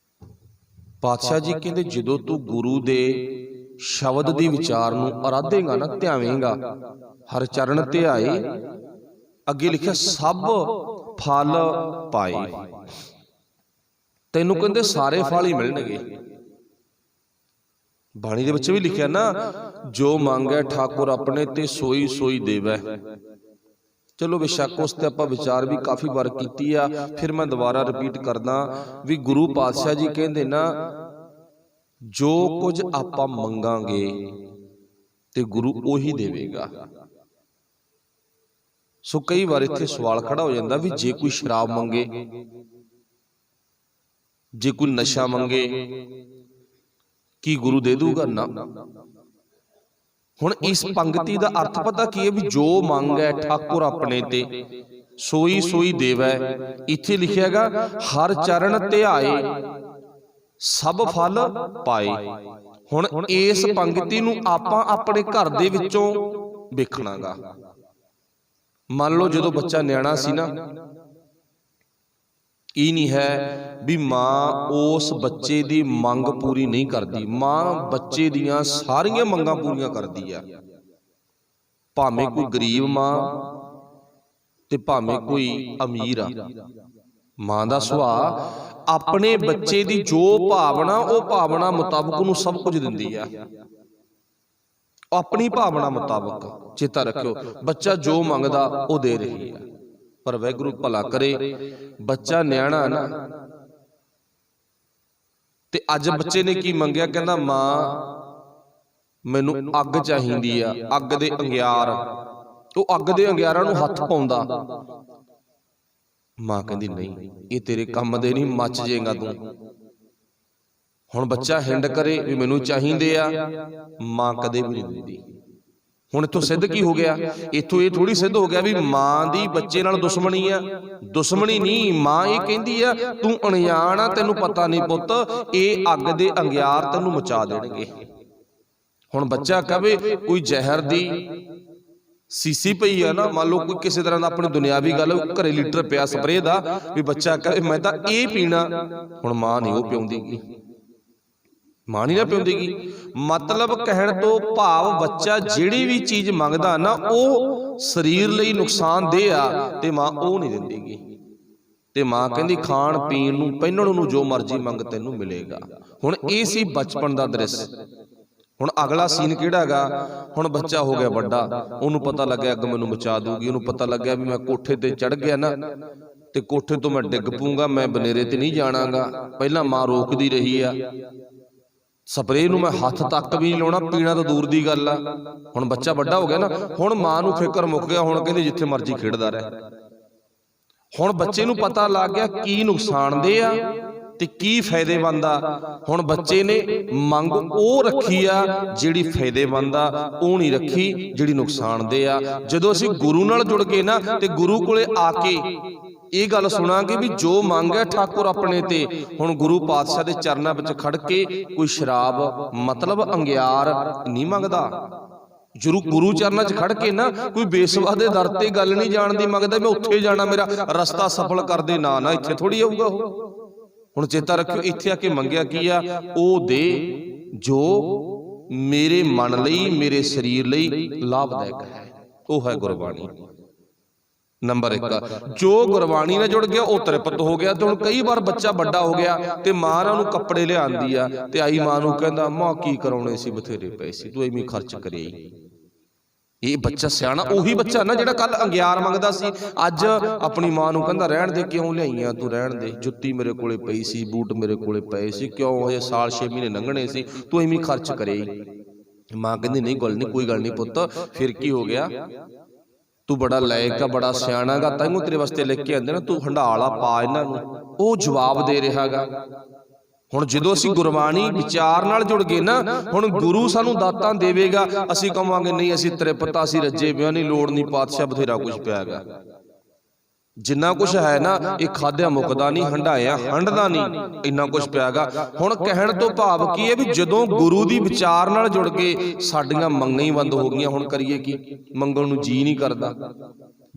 ਪਾਤਸ਼ਾਹ ਜੀ ਕਹਿੰਦੇ ਜਦੋਂ ਤੂੰ ਗੁਰੂ ਦੇ ਸ਼ਬਦ ਦੀ ਵਿਚਾਰ ਨੂੰ ਅਰਾਧੇਗਾ ਨਾ, ਧਿਆਵੇਂਗਾ, ਹਰ ਚਰਨ ਧਿਆਏ, ਅੱਗੇ ਲਿਖਿਆ ਸਭ ਫਲ ਪਾਏ। ਤੈਨੂੰ ਕਹਿੰਦੇ ਸਾਰੇ ਫਲ ਹੀ ਮਿਲਣਗੇ। ਬਾਣੀ ਦੇ ਵਿੱਚ ਵੀ ਲਿਖਿਆ ਨਾ, ਜੋ ਮੰਗੈ ਠਾਕੁਰ ਆਪਣੇ ਤੇ ਸੋਈ ਸੋਈ ਦੇਵੈ। ਚਲੋ ਬੇਸ਼ੱਕ ਉਸ ਤੇ ਆਪਾਂ ਵਿਚਾਰ ਵੀ ਕਾਫੀ ਵਾਰ ਕੀਤੀ ਆ, ਫਿਰ ਮੈਂ ਦੁਬਾਰਾ ਰਿਪੀਟ ਕਰਦਾ ਵੀ ਗੁਰੂ ਪਾਤਸ਼ਾਹ ਜੀ ਕਹਿੰਦੇ ਨਾ, ਜੋ ਕੁਝ ਆਪਾਂ ਮੰਗਾਂਗੇ ਤੇ ਗੁਰੂ ਉਹੀ ਦੇਵੇਗਾ। ਸੋ ਕਈ ਵਾਰ ਇੱਥੇ ਸਵਾਲ ਖੜਾ ਹੋ ਜਾਂਦਾ ਵੀ ਜੇ ਕੋਈ ਸ਼ਰਾਬ ਮੰਗੇ, ਜੇ ਕੋਈ ਨਸ਼ਾ ਮੰਗੇ, ਕੀ ਗੁਰੂ ਦੇ ਦੂਗਾ? ਨਾ। ਹੁਣ ਇਸ ਪੰਕਤੀ ਦਾ ਅਰਥ ਪਤਾ ਕੀ ਹੈ ਵੀ ਜੋ ਮੰਗੈ ਠਾਕੁਰ ਆਪਣੇ ਤੇ ਸੋਈ ਸੋਈ ਦੇਵੈ। ਇੱਥੇ ਲਿਖਿਆ ਹੈਗਾ ਹਰ ਚਰਨ ਧਿਆਏ ਸਭ ਫਲ ਪਾਏ। ਹੁਣ ਇਸ ਪੰਕਤੀ ਨੂੰ ਆਪਾਂ ਆਪਣੇ ਘਰ ਦੇ ਵਿੱਚੋਂ ਵੇਖਣਾਗਾ। ਮੰਨ ਲਓ ਜਦੋਂ ਬੱਚਾ ਨਿਆਣਾ ਸੀ ਨਾ, ਇਹ ਨਹੀਂ ਹੈ ਵੀ ਮਾਂ ਉਸ ਬੱਚੇ ਦੀ ਮੰਗ ਪੂਰੀ ਨਹੀਂ ਕਰਦੀ, ਮਾਂ ਬੱਚੇ ਦੀਆਂ ਸਾਰੀਆਂ ਮੰਗਾਂ ਪੂਰੀਆਂ ਕਰਦੀ ਆ। ਭਾਵੇਂ ਕੋਈ ਗਰੀਬ ਮਾਂ ਤੇ ਭਾਵੇਂ ਕੋਈ ਅਮੀਰ ਆ, ਮਾਂ ਦਾ ਸੁਭਾਅ ਆਪਣੇ ਬੱਚੇ ਦੀ ਜੋ ਭਾਵਨਾ, ਉਹ ਭਾਵਨਾ ਮੁਤਾਬਕ ਉਹਨੂੰ ਸਭ ਕੁਝ ਦਿੰਦੀ ਆ। ਆਪਣੀ ਭਾਵਨਾ ਮੁਤਾਬਕ। ਚੇਤਾ ਰੱਖਿਓ, ਬੱਚਾ ਜੋ ਮੰਗਦਾ ਉਹ ਦੇ ਰਹੀ ਆ। ਪਰ ਵਾਹਿਗੁਰੂ ਭਲਾ ਕਰੇ, ਬੱਚਾ ਨਿਆਣਾ ਨਾ, ਤੇ ਅੱਜ ਬੱਚੇ ਨੇ ਕੀ ਮੰਗਿਆ? ਕਹਿੰਦਾ ਮਾਂ ਮੈਨੂੰ ਅੱਗ ਚਾਹੀਦੀ ਆ, ਅੱਗ ਦੇ ਅੰਗਿਆਰ। ਉਹ ਅੱਗ ਦੇ ਅੰਗਿਆਰਾਂ ਨੂੰ ਹੱਥ ਪਾਉਂਦਾ। ਮਾਂ ਕਹਿੰਦੀ ਨਹੀਂ, ਇਹ ਤੇਰੇ ਕੰਮ ਦੇ ਨਹੀਂ, ਮੱਚ ਜਾਏਗਾ ਤੂੰ। ਹੁਣ ਬੱਚਾ ਹਿੰਡ ਕਰੇ ਵੀ ਮੈਨੂੰ ਚਾਹੀਦੇ ਆ, ਮਾਂ ਕਦੇ ਵੀ ਨਹੀਂ ਦਿੰਦੀ। ਹੁਣ ਇੱਥੋਂ ਸਿੱਧ ਕੀ ਹੋ ਗਿਆ? ਇੱਥੋਂ ਇਹ ਥੋੜੀ ਸਿੱਧ ਹੋ ਗਿਆ ਵੀ ਮਾਂ ਦੀ ਬੱਚੇ ਨਾਲ ਦੁਸ਼ਮਣੀ ਆ। ਦੁਸ਼ਮਣੀ ਨਹੀਂ, ਮਾਂ ਇਹ ਕਹਿੰਦੀ ਆ ਤੂੰ ਅਣਜਾਣ ਆ, ਤੈਨੂੰ ਪਤਾ ਨਹੀਂ ਪੁੱਤ, ਇਹ ਅੱਗ ਦੇ ਅੰਗਿਆਰ ਤੈਨੂੰ ਮਚਾ ਦੇਣਗੇ। ਹੁਣ ਬੱਚਾ ਕਹੇ ਕੋਈ ਜ਼ਹਿਰ ਦੀ ਸੀਸੀ ਪਈ ਆ ਨਾ, ਮੰਨ ਲਓ ਕੋਈ ਕਿਸੇ ਤਰ੍ਹਾਂ ਦਾ ਆਪਣੀ ਦੁਨਿਆਵੀ ਗੱਲ, ਘਰੇ ਲੀਟਰ ਪਿਆ ਸਪਰੇਅ ਦਾ, ਵੀ ਬੱਚਾ ਕਹੇ ਮੈਂ ਤਾਂ ਇਹ ਪੀਣਾ, ਹੁਣ ਮਾਂ ਨਹੀਂ ਉਹ ਪਿਉਂਦੀਗੀ, ਮਾਂ ਨਹੀਂ ਨਾ ਪਿਉਂਦੀਗੀ। ਮਤਲਬ ਕਹਿਣ ਤੋਂ ਭਾਵ ਬੱਚਾ ਜਿਹੜੀ ਵੀ ਚੀਜ਼ ਮੰਗਦਾ ਨਾ, ਉਹ ਸਰੀਰ ਲਈ ਨੁਕਸਾਨਦੇਹ ਆ, ਤੇ ਮਾਂ ਉਹ ਨਹੀਂ ਦਿੰਦੀਗੀ। ਤੇ ਮਾਂ ਕਹਿੰਦੀ ਖਾਣ ਪੀਣ ਨੂੰ, ਪਹਿਨਣ ਨੂੰ ਜੋ ਮਰਜ਼ੀ ਮੰਗ ਤੈਨੂੰ ਮਿਲੇਗਾ। ਹੁਣ ਇਹ ਸੀ ਬਚਪਨ ਦਾ ਦ੍ਰਿਸ਼। ਹੁਣ ਅਗਲਾ ਸੀਨ ਕਿਹੜਾ ਹੈਗਾ? ਹੁਣ ਬੱਚਾ ਹੋ ਗਿਆ ਵੱਡਾ, ਉਹਨੂੰ ਪਤਾ ਲੱਗਿਆ ਅੱਗ ਮੈਨੂੰ ਮਚਾ ਦੂਗੀ। ਉਹਨੂੰ ਪਤਾ ਲੱਗਿਆ ਵੀ ਮੈਂ ਕੋਠੇ ਤੇ ਚੜ ਗਿਆ ਨਾ, ਤੇ ਕੋਠੇ ਤੋਂ ਮੈਂ ਡਿੱਗ ਪਊਂਗਾ, ਮੈਂ ਬਨੇਰੇ ਤੇ ਨਹੀਂ ਜਾਣਾਗਾ। ਪਹਿਲਾਂ ਮਾਂ ਰੋਕਦੀ ਰਹੀ ਆ, ਸਪਰੇਅ ਨੂੰ ਮੈਂ ਹੱਥ ਤੱਕ ਵੀ ਨਹੀਂ ਲਾਉਣਾ, ਪੀਣਾ ਤਾਂ ਦੂਰ ਦੀ ਗੱਲ ਆ। ਹੁਣ ਬੱਚਾ ਵੱਡਾ ਹੋ ਗਿਆ ਨਾ, ਹੁਣ ਮਾਂ ਨੂੰ ਫਿਕਰ ਮੁੱਕ ਗਿਆ, ਹੁਣ ਕਹਿੰਦੇ ਜਿੱਥੇ ਮਰਜ਼ੀ ਖੇਡਦਾ ਰਹਿ। ਹੁਣ ਬੱਚੇ ਨੂੰ ਪਤਾ ਲੱਗ ਗਿਆ ਕੀ ਨੁਕਸਾਨਦੇ ਆ ਤੇ ਕੀ ਫਾਇਦੇਮੰਦ ਆ। ਹੁਣ ਬੱਚੇ ਨੇ ਮੰਗ ਉਹ ਰੱਖੀ ਆ ਜਿਹੜੀ ਫਾਇਦੇਮੰਦ ਆ, ਉਹ ਨਹੀਂ ਰੱਖੀ ਜਿਹੜੀ ਨੁਕਸਾਨਦੇ ਆ। ਜਦੋਂ ਅਸੀਂ ਗੁਰੂ ਨਾਲ ਜੁੜ ਗਏ ਨਾ ਤੇ ਗੁਰੂ ਕੋਲੇ ਆ ਕੇ ਇਹ ਗੱਲ ਸੁਣਾਂਗੇ ਵੀ ਜੋ ਮੰਗ ਹੈ ਠਾਕੁਰ ਆਪਣੇ ਤੇ। ਹੁਣ ਗੁਰੂ ਪਾਤਸ਼ਾਹ ਦੇ ਚਰਨਾਂ ਵਿੱਚ ਖੜ ਕੇ ਕੋਈ ਸ਼ਰਾਬ ਮਤਲਬ ਅੰਗਿਆਰ ਨਹੀਂ ਮੰਗਦਾ। ਜਰੂਰ ਗੁਰੂ ਚਰਨਾਂ 'ਚ ਖੜ ਕੇ ਨਾ ਕੋਈ ਬੇਸਵਾ ਦੇ ਦਰ ਤੇ ਗੱਲ ਨਹੀਂ ਜਾਣ ਦੀ ਮੰਗਦਾ, ਮੈਂ ਉੱਥੇ ਜਾਣਾ, ਮੇਰਾ ਰਸਤਾ ਸਫਲ ਕਰ ਦੇ। ਨਾ ਨਾ, ਇੱਥੇ ਥੋੜੀ ਆਊਗਾ ਉਹ। ਹੁਣ ਚੇਤਾ ਰੱਖਿਓ, ਇੱਥੇ ਆ ਕੇ ਮੰਗਿਆ ਕੀ ਆ? ਉਹ ਦੇ ਜੋ ਮੇਰੇ ਮਨ ਲਈ, ਮੇਰੇ ਸਰੀਰ ਲਈ ਲਾਭਦਾਇਕ ਹੈ, ਉਹ ਹੈ ਗੁਰਬਾਣੀ। ਨੰਬਰ 1, ਜੋ ਗੁਰਬਾਣੀ ਨਾਲ ਜੁੜ ਗਿਆ ਉਹ ਤ੍ਰਿਪਤ ਹੋ ਗਿਆ। ਤੇ ਹੁਣ ਕਈ ਵਾਰ ਬੱਚਾ ਵੱਡਾ ਹੋ ਗਿਆ ਤੇ ਮਾਂ ਉਹਨੂੰ ਕੱਪੜੇ ਲਿਆਂਦੀ ਆ ਤੇ ਆਈ ਮਾਂ ਨੂੰ ਕਹਿੰਦਾ, ਮਾਂ ਕੀ ਕਰਾਉਣੇ ਸੀ, ਬਥੇਰੇ ਪੈਸੇ ਤੂੰ ਐਵੇਂ ਖਰਚ ਕਰੇ। ਇਹ ਬੱਚਾ ਸਿਆਣਾ ਉਹੀ ਬੱਚਾ ਨਾ ਜਿਹੜਾ ਕੱਲ ਅੰਗਿਆਰ ਮੰਗਦਾ ਸੀ, ਅੱਜ ਆਪਣੀ ਮਾਂ ਨੂੰ ਕਹਿੰਦਾ ਰਹਿਣ ਦੇ, ਕਿਉਂ ਲਿਆਈਆਂ ਤੂੰ, ਰਹਿਣ ਦੇ, ਜੁੱਤੀ ਮੇਰੇ ਕੋਲੇ ਪਈ ਸੀ, ਬੂਟ ਮੇਰੇ ਕੋਲੇ ਪਏ ਸੀ, ਕਿਉਂ ਇਹ ਸਾਲ 6 ਮਹੀਨੇ ਲੰਘਣੇ ਸੀ, ਤੂੰ ਐਵੇਂ ਖਰਚ ਕਰੇ। ਮਾਂ ਕਹਿੰਦੀ ਨਹੀਂ, ਗੱਲ ਨਹੀਂ, ਕੋਈ ਗੱਲ ਨਹੀਂ ਪੁੱਤ, ਫਿਰ ਕੀ ਹੋ ਗਿਆ, ਤੂੰ ਬੜਾ ਲਾਇਕ ਆ, ਬੜਾ ਸਿਆਣਾ ਗਾ, ਤੈਨੂੰ ਤੇਰੇ ਵਾਸਤੇ ਲਿਖ ਕੇ ਆਂਦੇ ਨਾ, ਤੂੰ ਹੰਡਾਲਾ ਪਾ ਇਹਨਾਂ ਨੂੰ। ਉਹ ਜਵਾਬ ਦੇ ਰਿਹਾ ਗਾ। ਹੁਣ ਜਦੋਂ ਅਸੀਂ ਗੁਰਬਾਣੀ ਵਿਚਾਰ ਨਾਲ ਜੁੜ ਗਏ ਨਾ, ਹੁਣ ਗੁਰੂ ਸਾਨੂੰ ਦਾਤਾਂ ਦੇਵੇਗਾ। ਅਸੀਂ ਕਹਾਂਗੇ ਨਹੀਂ ਅਸੀਂ ਤ੍ਰਿਪਤਾ, ਅਸੀਂ ਰੱਜੇ ਪਿਆ, ਨਹੀਂ ਲੋੜ ਨਹੀਂ, ਪਾਤਸ਼ਾਹ ਬਥੇਰਾ ਕੁਝ ਪਿਆ ਗਾ। ਜਿੰਨਾ ਕੁਛ ਹੈ ਨਾ ਇਹ ਖਾਧਿਆ ਮੁੱਕਦਾ ਨਹੀਂ, ਹੰਡਾਇਆ ਹੰਡਦਾ ਨਹੀਂ, ਇੰਨਾ ਕੁਛ ਪਿਆ ਗਾ। ਹੁਣ ਕਹਿਣ ਤੋਂ ਭਾਵ ਕੀ ਹੈ ਵੀ ਜਦੋਂ ਗੁਰੂ ਦੀ ਵਿਚਾਰ ਨਾਲ ਜੁੜ ਕੇ ਸਾਡੀਆਂ ਮੰਗਾਂ ਹੀ ਬੰਦ ਹੋ ਗਈਆਂ। ਹੁਣ ਕਰੀਏ ਕੀ? ਮੰਗਣ ਨੂੰ ਜੀ ਨਹੀਂ ਕਰਦਾ।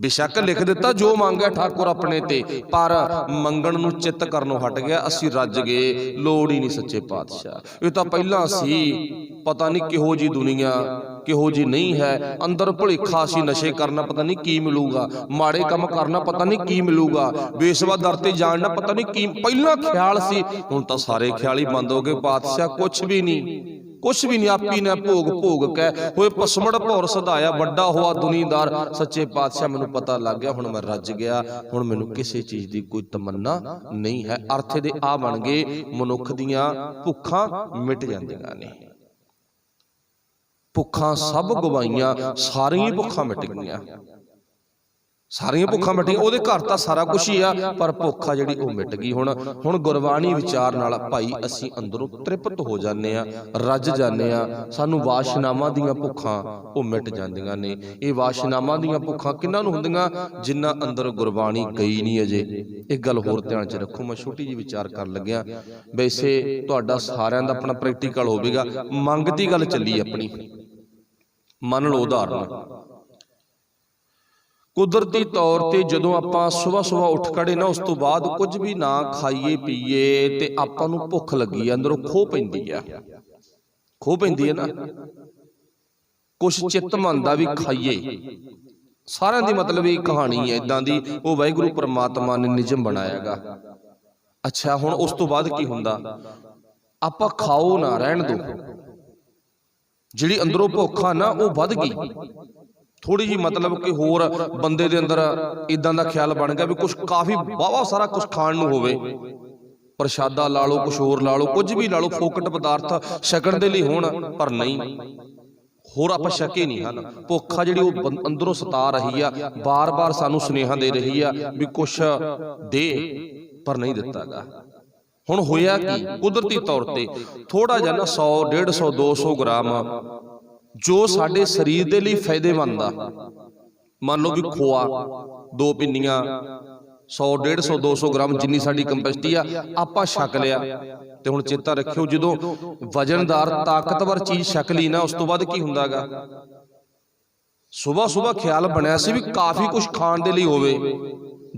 ਬੇਸ਼ੱਕ ਲਿਖ ਦਿੱਤਾ ਜੋ ਮੰਗਿਆ ਠਾਕੁਰ ਆਪਣੇ ਤੇ, ਪਰ ਮੰਗਣ ਨੂੰ ਚਿੱਤ ਕਰਨੋਂ ਹਟ ਗਿਆ। ਅਸੀਂ ਰੱਜ ਗਏ, ਲੋੜ ਹੀ ਨਹੀਂ ਸੱਚੇ ਪਾਤਸ਼ਾਹ। ਇਹ ਤਾਂ ਪਹਿਲਾਂ ਸੀ, ਪਤਾ ਨਹੀਂ ਕਿਹੋ ਜੀ ਦੁਨੀਆ, ਕਿਹੋ ਜੀ ਨਹੀਂ ਹੈ। ਅੰਦਰ ਭੁਲੇਖਾ ਸੀ, ਨਸ਼ੇ ਕਰਨਾ ਪਤਾ ਨਹੀਂ ਕੀ ਮਿਲੂਗਾ, ਮਾੜੇ ਕੰਮ ਕਰਨਾ ਪਤਾ ਨਹੀਂ ਕੀ ਮਿਲੂਗਾ, ਬੇਸਵਾ ਦਰ ਤੇ ਜਾਣਨਾ ਪਤਾ ਨਹੀਂ ਕੀ, ਪਹਿਲਾਂ ਖਿਆਲ ਸੀ। ਹੁਣ ਤਾਂ ਸਾਰੇ ਖਿਆਲ ਹੀ ਬੰਦ ਹੋ ਗਏ ਪਾਤਸ਼ਾਹ। ਕੁਛ ਵੀ ਨਹੀਂ, ਕੁਛ ਵੀ ਨਹੀਂ, ਆਪੀ ਨੇ ਭੋਗ ਭੋਗ ਕਹਿ ਹੋਏ ਪਸਮੜ ਭੌਰ ਸਦਾਇਆ, ਵੱਡਾ ਹੋਆ ਦੁਨੀਦਾਰ। ਸੱਚੇ ਪਾਤਸ਼ਾਹ ਮੈਨੂੰ ਪਤਾ ਲੱਗ ਗਿਆ, ਹੁਣ ਮੈਂ ਰੱਜ ਗਿਆ, ਹੁਣ ਮੈਨੂੰ ਕਿਸੇ ਚੀਜ਼ ਦੀ ਕੋਈ ਤਮੰਨਾ ਨਹੀਂ ਹੈ। ਅਰਥ ਦੇ ਆ ਬਣ ਗਏ, ਮਨੁੱਖ ਦੀਆਂ ਭੁੱਖਾਂ ਮਿਟ ਜਾਂਦੀਆਂ ਨੇ। ਭੁੱਖਾਂ ਸਭ ਗਵਾਈਆਂ, ਸਾਰੀਆਂ ਭੁੱਖਾਂ ਮਿਟ ਗਈਆਂ, ਸਾਰੀਆਂ ਭੁੱਖਾਂ ਮਿਟ ਗਈਆਂ। ਉਹਦੇ ਘਰ ਤਾਂ ਸਾਰਾ ਕੁਝ ਹੀ ਆ, ਪਰ ਭੁੱਖ ਆ ਜਿਹੜੀ ਉਹ ਮਿਟ ਗਈ। ਹੁਣ ਗੁਰਬਾਣੀ ਵਿਚਾਰ ਨਾਲ ਭਾਈ ਅਸੀਂ ਅੰਦਰੋਂ ਤ੍ਰਿਪਤ ਹੋ ਜਾਂਦੇ ਆ, ਰੱਜ ਜਾਂਦੇ ਆ। ਸਾਨੂੰ ਵਾਸ਼ਨਾਵਾਂ ਦੀਆਂ ਭੁੱਖਾਂ ਉਹ ਮਿਟ ਜਾਂਦੀਆਂ ਨੇ। ਇਹ ਵਾਸ਼ਨਾਵਾਂ ਦੀਆਂ ਭੁੱਖਾਂ ਕਿਹਨਾਂ ਨੂੰ ਹੁੰਦੀਆਂ? ਜਿਨ੍ਹਾਂ ਅੰਦਰ ਗੁਰਬਾਣੀ ਗਈ ਨਹੀਂ ਅਜੇ। ਇੱਕ ਗੱਲ ਹੋਰ ਧਿਆਨ 'ਚ ਰੱਖੋ, ਮੈਂ ਛੋਟੀ ਜਿਹੀ ਵਿਚਾਰ ਕਰਨ ਲੱਗਿਆ। ਵੈਸੇ ਤੁਹਾਡਾ ਸਾਰਿਆਂ ਦਾ ਆਪਣਾ ਪ੍ਰੈਕਟੀਕਲ ਹੋਵੇਗਾ। ਮੰਗਤੀ ਗੱਲ ਚੱਲੀ ਆਪਣੀ, ਮੰਨ ਲਓ ਉਦਾਹਰਨ, ਕੁਦਰਤੀ ਤੌਰ ਤੇ ਜਦੋਂ ਆਪਾਂ ਸੁਬਾਹ ਉੱਠ ਖੜੇ ਨਾ, ਉਸ ਤੋਂ ਬਾਅਦ ਕੁਝ ਵੀ ਨਾ ਖਾਈਏ ਪੀਏ ਤੇ ਆਪਾਂ ਨੂੰ ਭੁੱਖ ਲੱਗੀ ਆ, ਅੰਦਰੋਂ ਖੋਹ ਪੈਂਦੀ ਆ, ਖੋਹ ਪੈਂਦੀ ਹੈ ਨਾ। ਕੁਛ ਚਿੱਤ ਮੰਨਦਾ ਵੀ ਖਾਈਏ। ਸਾਰਿਆਂ ਦੀ ਮਤਲਬ ਇਹ ਕਹਾਣੀ ਹੈ ਇਦਾਂ ਦੀ, ਉਹ ਵਾਹਿਗੁਰੂ ਪਰਮਾਤਮਾ ਨੇ ਨਿਯਮ ਬਣਾਇਆਗਾ। ਅੱਛਾ, ਹੁਣ ਉਸ ਤੋਂ ਬਾਅਦ ਕੀ ਹੁੰਦਾ? ਆਪਾਂ ਖਾਓ ਨਾ, ਰਹਿਣ ਦਿਓ। ਜਿਹੜੀ ਅੰਦਰੋਂ ਭੁੱਖ ਆ ਨਾ ਉਹ ਵੱਧ ਗਈ ਥੋੜੀ ਜੀ, ਮਤਲਬ ਕਿ ਹੋਰ ਬੰਦੇ ਦੇ ਅੰਦਰ ਇਦਾਂ ਦਾ ਖਿਆਲ ਬਣ ਗਿਆ ਵੀ ਕੁਝ ਕਾਫੀ ਵਾਵਾ ਸਾਰਾ ਕੁਝ ਖਾਣ ਨੂੰ ਹੋਵੇ, ਪ੍ਰਸ਼ਾਦਾ ਲਾ ਲਓ, ਕੁਝ ਹੋਰ ਲਾ ਲਓ, ਕੁਝ ਵੀ ਲਾ ਲਓ, ਫੋਕਟ ਪਦਾਰਥ ਛਕਣ ਦੇ ਲਈ ਹੋਣ, ਪਰ ਨਹੀਂ, ਹੋਰ ਆਪਾਂ ਛਕੇ ਨਹੀਂ ਹਨ। ਭੁੱਖ ਆ ਜਿਹੜੀ ਉਹ ਅੰਦਰੋਂ ਸਤਾ ਰਹੀ ਆ, ਬਾਰ-ਬਾਰ ਸਾਨੂੰ ਸੁਨੇਹਾ ਦੇ ਰਹੀ ਆ ਵੀ ਕੁਛ ਦੇ, ਪਰ ਨਹੀਂ ਦਿੱਤਾਗਾ। ਹੁਣ ਹੋਇਆ ਕੀ? ਕੁਦਰਤੀ ਤੌਰ ਤੇ ਥੋੜਾ ਜਿਹਾ ਨਾ 100, 150, 200 ਗ੍ਰਾਮ ਜੋ ਸਾਡੇ ਸਰੀਰ ਦੇ ਲਈ ਫਾਇਦੇਮੰਦ ਆ, ਮੰਨ ਲਓ ਵੀ ਖੋਆ 2 ਪਿੰਨੀਆਂ, 100, 150, 200 ਗ੍ਰਾਮ ਜਿੰਨੀ ਸਾਡੀ ਕੰਪੈਸਿਟੀ ਆ, ਆਪਾਂ ਛਕ ਲਿਆ। ਤੇ ਹੁਣ ਚੇਤਾ ਰੱਖਿਓ, ਜਦੋਂ ਵਜਨਦਾਰ ਤਾਕਤਵਰ ਚੀਜ਼ ਛਕ ਲਈ ਨਾ, ਉਸ ਤੋਂ ਬਾਅਦ ਕੀ ਹੁੰਦਾਗਾ? ਸੁਬਾਹ ਖਿਆਲ ਬਣਿਆ ਸੀ ਵੀ ਕਾਫੀ ਕੁਝ ਖਾਣ ਦੇ ਲਈ ਹੋਵੇ।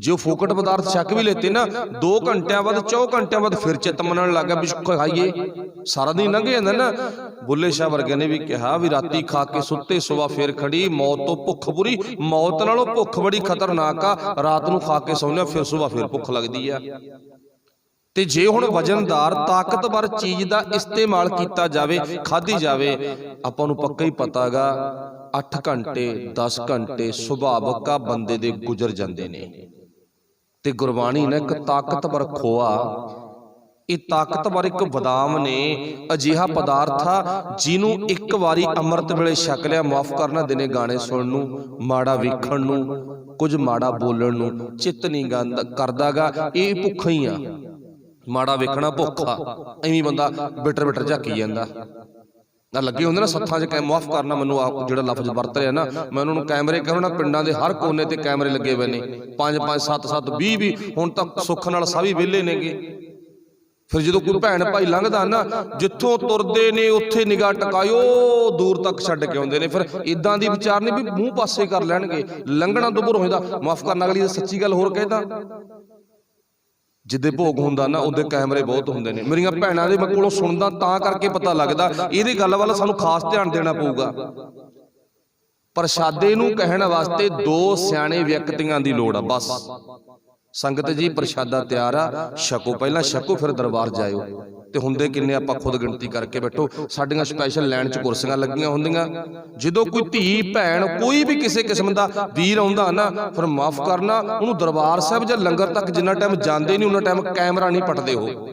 ਜੋ ਫੋਕਟ ਪਦਾਰਥ ਛਕ ਵੀ ਲੈਤੇ ਨਾ, 2 ਘੰਟਿਆਂ ਬਾਅਦ 4 ਘੰਟਿਆਂ ਬਾਅਦ ਫਿਰ ਚਿੱਤ ਮੰਨਣ ਲੱਗ ਗਿਆ ਵੀ ਖਾਈਏ। ਸਾਰਾ ਦਿਨ ਲੰਘ ਜਾਂਦਾ ਨਾ। ਬੁੱਲੇ ਸ਼ਾਹ ਵਰਗੇ ਨੇ ਵੀ ਕਿਹਾ ਵੀ ਰਾਤੀ ਖਾ ਕੇ ਸੁੱਤੇ, ਸੁਬਾਹ ਫਿਰ ਖੜੀ, ਮੌਤ ਤੋਂ ਭੁੱਖ ਬੁਰੀ, ਮੌਤ ਨਾਲੋਂ ਭੁੱਖ ਬੜੀ ਖਤਰਨਾਕ ਆ। ਰਾਤ ਨੂੰ ਖਾ ਕੇ ਸੌਂਦੇ, ਫਿਰ ਸੁਬਾਹ ਫਿਰ ਭੁੱਖ ਲੱਗਦੀ ਆ। ਤੇ ਜੇ ਹੁਣ ਵਜਨਦਾਰ ਤਾਕਤਵਰ ਚੀਜ਼ ਦਾ ਇਸਤੇਮਾਲ ਕੀਤਾ ਜਾਵੇ, ਖਾਧੀ ਜਾਵੇ, ਆਪਾਂ ਨੂੰ ਪੱਕਾ ਹੀ ਪਤਾਗਾ 8 ਘੰਟੇ 10 ਘੰਟੇ ਸੁਭਾਵਕ ਆ ਬੰਦੇ ਦੇ ਗੁਜ਼ਰ ਜਾਂਦੇ ਨੇ। ਤੇ ਗੁਰਬਾਣੀ ਨੇ ਇੱਕ ਤਾਕਤਵਰ ਖੋਆ ਇਹ ਤਾਕਤਵਰ ਇੱਕ ਬਦਾਮ ਨੇ, ਅਜਿਹਾ ਪਦਾਰਥ ਆ ਜਿਹਨੂੰ ਇੱਕ ਵਾਰੀ ਅੰਮ੍ਰਿਤ ਵੇਲੇ ਛਕ ਲਿਆ, ਮਾਫ ਕਰਨਾ ਦਿਨੇ ਗਾਣੇ ਸੁਣਨ ਨੂੰ, ਮਾੜਾ ਵੇਖਣ ਨੂੰ, ਕੁਝ ਮਾੜਾ ਬੋਲਣ ਨੂੰ ਚਿੱਤ ਨਹੀਂ ਕਰਦਾਗਾ। ਇਹ ਭੁੱਖਾ ਹੀ ਆ, ਮਾੜਾ ਵੇਖਣਾ ਭੁੱਖਾ, ਐਵੇਂ ਬੰਦਾ ਬਿਟਰ ਬਿਟਰ ਝਾਕੀ ਜਾਂਦਾ ਨਾ। ਲੱਗੇ ਹੁੰਦੇ ਨਾ ਸੱਥਾਂ 'ਚ ਮਾਫ ਕਰਨਾ ਮੈਨੂੰ ਆਪ ਜਿਹੜਾ ਲਫ਼ਜ਼ ਵਰਤ ਰਿਹਾ ਨਾ, ਮੈਂ ਉਹਨਾਂ ਨੂੰ ਕੈਮਰੇ ਕਹੋ ਨਾ, ਪਿੰਡਾਂ ਦੇ ਹਰ ਕੋਨੇ ਤੇ ਕੈਮਰੇ ਲੱਗੇ ਹੋਏ ਨੇ, 5-5 7-7 20 ਹੁਣ ਤੱਕ ਸੁੱਖ ਨਾਲ ਸਭ ਹੀ ਵਿਹਲੇ ਨੇਗੇ। ਫਿਰ ਜਦੋਂ ਕੋਈ ਭੈਣ ਭਾਈ ਲੰਘਦਾ ਨਾ, ਜਿੱਥੋਂ ਤੁਰਦੇ ਨੇ ਉੱਥੇ ਨਿਗਾਹ ਟਿਕਾਇਓ, ਦੂਰ ਤੱਕ ਛੱਡ ਕੇ ਆਉਂਦੇ ਨੇ। ਫਿਰ ਇਦਾਂ ਦੀ ਵਿਚਾਰ ਨਹੀਂ ਵੀ ਮੂੰਹ ਪਾਸੇ ਕਰ ਲੈਣਗੇ, ਲੰਘਣਾ ਦੁਭਰ ਹੋ ਜਾਂਦਾ। ਮਾਫ ਕਰਨਾ ਅਗਲੀ ਸੱਚੀ ਗੱਲ ਹੋਰ ਕਹਿਦਾ, ਜਿੱਦੇ ਭੋਗ ਹੁੰਦਾ ਨਾ ਉਹਦੇ ਕੈਮਰੇ ਬਹੁਤ ਹੁੰਦੇ ਨੇ। ਮੇਰੀਆਂ ਭੈਣਾਂ ਦੇ ਮੈਂ ਕੋਲੋਂ ਸੁਣਦਾ ਤਾਂ ਕਰਕੇ ਪਤਾ ਲੱਗਦਾ, ਇਹਦੀ ਗੱਲ ਵੱਲ ਸਾਨੂੰ ਖਾਸ ਧਿਆਨ ਦੇਣਾ ਪਊਗਾ। ਪ੍ਰਸ਼ਾਦੇ ਨੂੰ ਕਹਿਣ ਵਾਸਤੇ 2 ਸਿਆਣੇ ਵਿਅਕਤੀਆਂ ਦੀ ਲੋੜ ਆ ਬਸ। ਸੰਗਤ ਜੀ ਪ੍ਰਸ਼ਾਦਾ ਤਿਆਰ ਆ, ਛਕੋ, ਪਹਿਲਾਂ ਛਕੋ ਫਿਰ ਦਰਬਾਰ ਜਾਇਓ। ਤੇ ਹੁੰਦੇ ਕਿੰਨੇ ਆਪਾਂ ਖੁਦ ਗਿਣਤੀ ਕਰਕੇ ਬੈਠੋ। ਸਾਡੀਆਂ ਸਪੈਸ਼ਲ ਲਾਈਨ 'ਚ ਕੁਰਸੀਆਂ ਲੱਗੀਆਂ ਹੁੰਦੀਆਂ। ਜਦੋਂ ਕੋਈ ਧੀ ਭੈਣ ਕੋਈ ਵੀ ਕਿਸੇ ਕਿਸਮ ਦਾ ਵੀਰ ਆਉਂਦਾ ਨਾ, ਫਿਰ ਮਾਫ ਕਰਨਾ ਉਹਨੂੰ ਦਰਬਾਰ ਸਾਹਿਬ ਜਾਂ ਲੰਗਰ ਤੱਕ ਜਿੰਨਾ ਟਾਈਮ ਜਾਂਦੇ ਨਹੀਂ ਉਹਨਾਂ ਟਾਈਮ ਕੈਮਰਾ ਨਹੀਂ ਪਟਦੇ। ਹੋ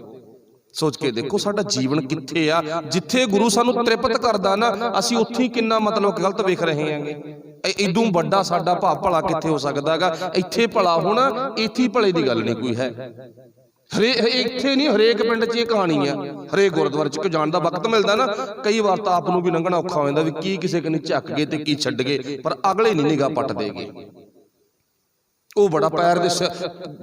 ਸੋਚ ਕੇ ਦੇਖੋ ਸਾਡਾ ਜੀਵਨ ਕਿੱਥੇ ਆ। ਜਿੱਥੇ ਗੁਰੂ ਸਾਨੂੰ ਤ੍ਰਿਪਤ ਕਰਦਾ ਨਾ, ਅਸੀਂ ਉੱਥੇ ਕਿੰਨਾ ਮਤਲਬ ਗਲਤ ਵੇਖ ਰਹੇ ਹਾਂਗੇ। ਇਦੋਂ ਵੱਡਾ ਸਾਡਾ ਭਾਵ ਭਲਾ ਕਿੱਥੇ ਹੋ ਸਕਦਾ ਹੈਗਾ। ਇੱਥੇ ਭਲਾ ਹੋਣਾ, ਇੱਥੇ ਭਲੇ ਦੀ ਗੱਲ ਨਹੀਂ ਕੋਈ ਹੈ। ਇੱਥੇ ਨਹੀਂ, ਹਰੇਕ ਪਿੰਡ 'ਚ ਇਹ ਕਹਾਣੀ ਆ। ਹਰੇਕ ਗੁਰਦੁਆਰੇ 'ਚ ਜਾਣ ਦਾ ਵਕਤ ਮਿਲਦਾ ਨਾ, ਕਈ ਵਾਰ ਤਾਂ ਆਪ ਨੂੰ ਵੀ ਲੰਘਣਾ ਔਖਾ ਹੋ ਜਾਂਦਾ ਵੀ ਕੀ ਕਿਸੇ ਕਨੀ ਝੱਕ ਗਏ ਤੇ ਕੀ ਛੱਡ ਗਏ, ਪਰ ਅਗਲੇ ਨਹੀਂ ਨਿਗਾਹ ਪੱਟ ਦੇਗੇ। ਉਹ ਬੜਾ ਪੈਰ ਦੇ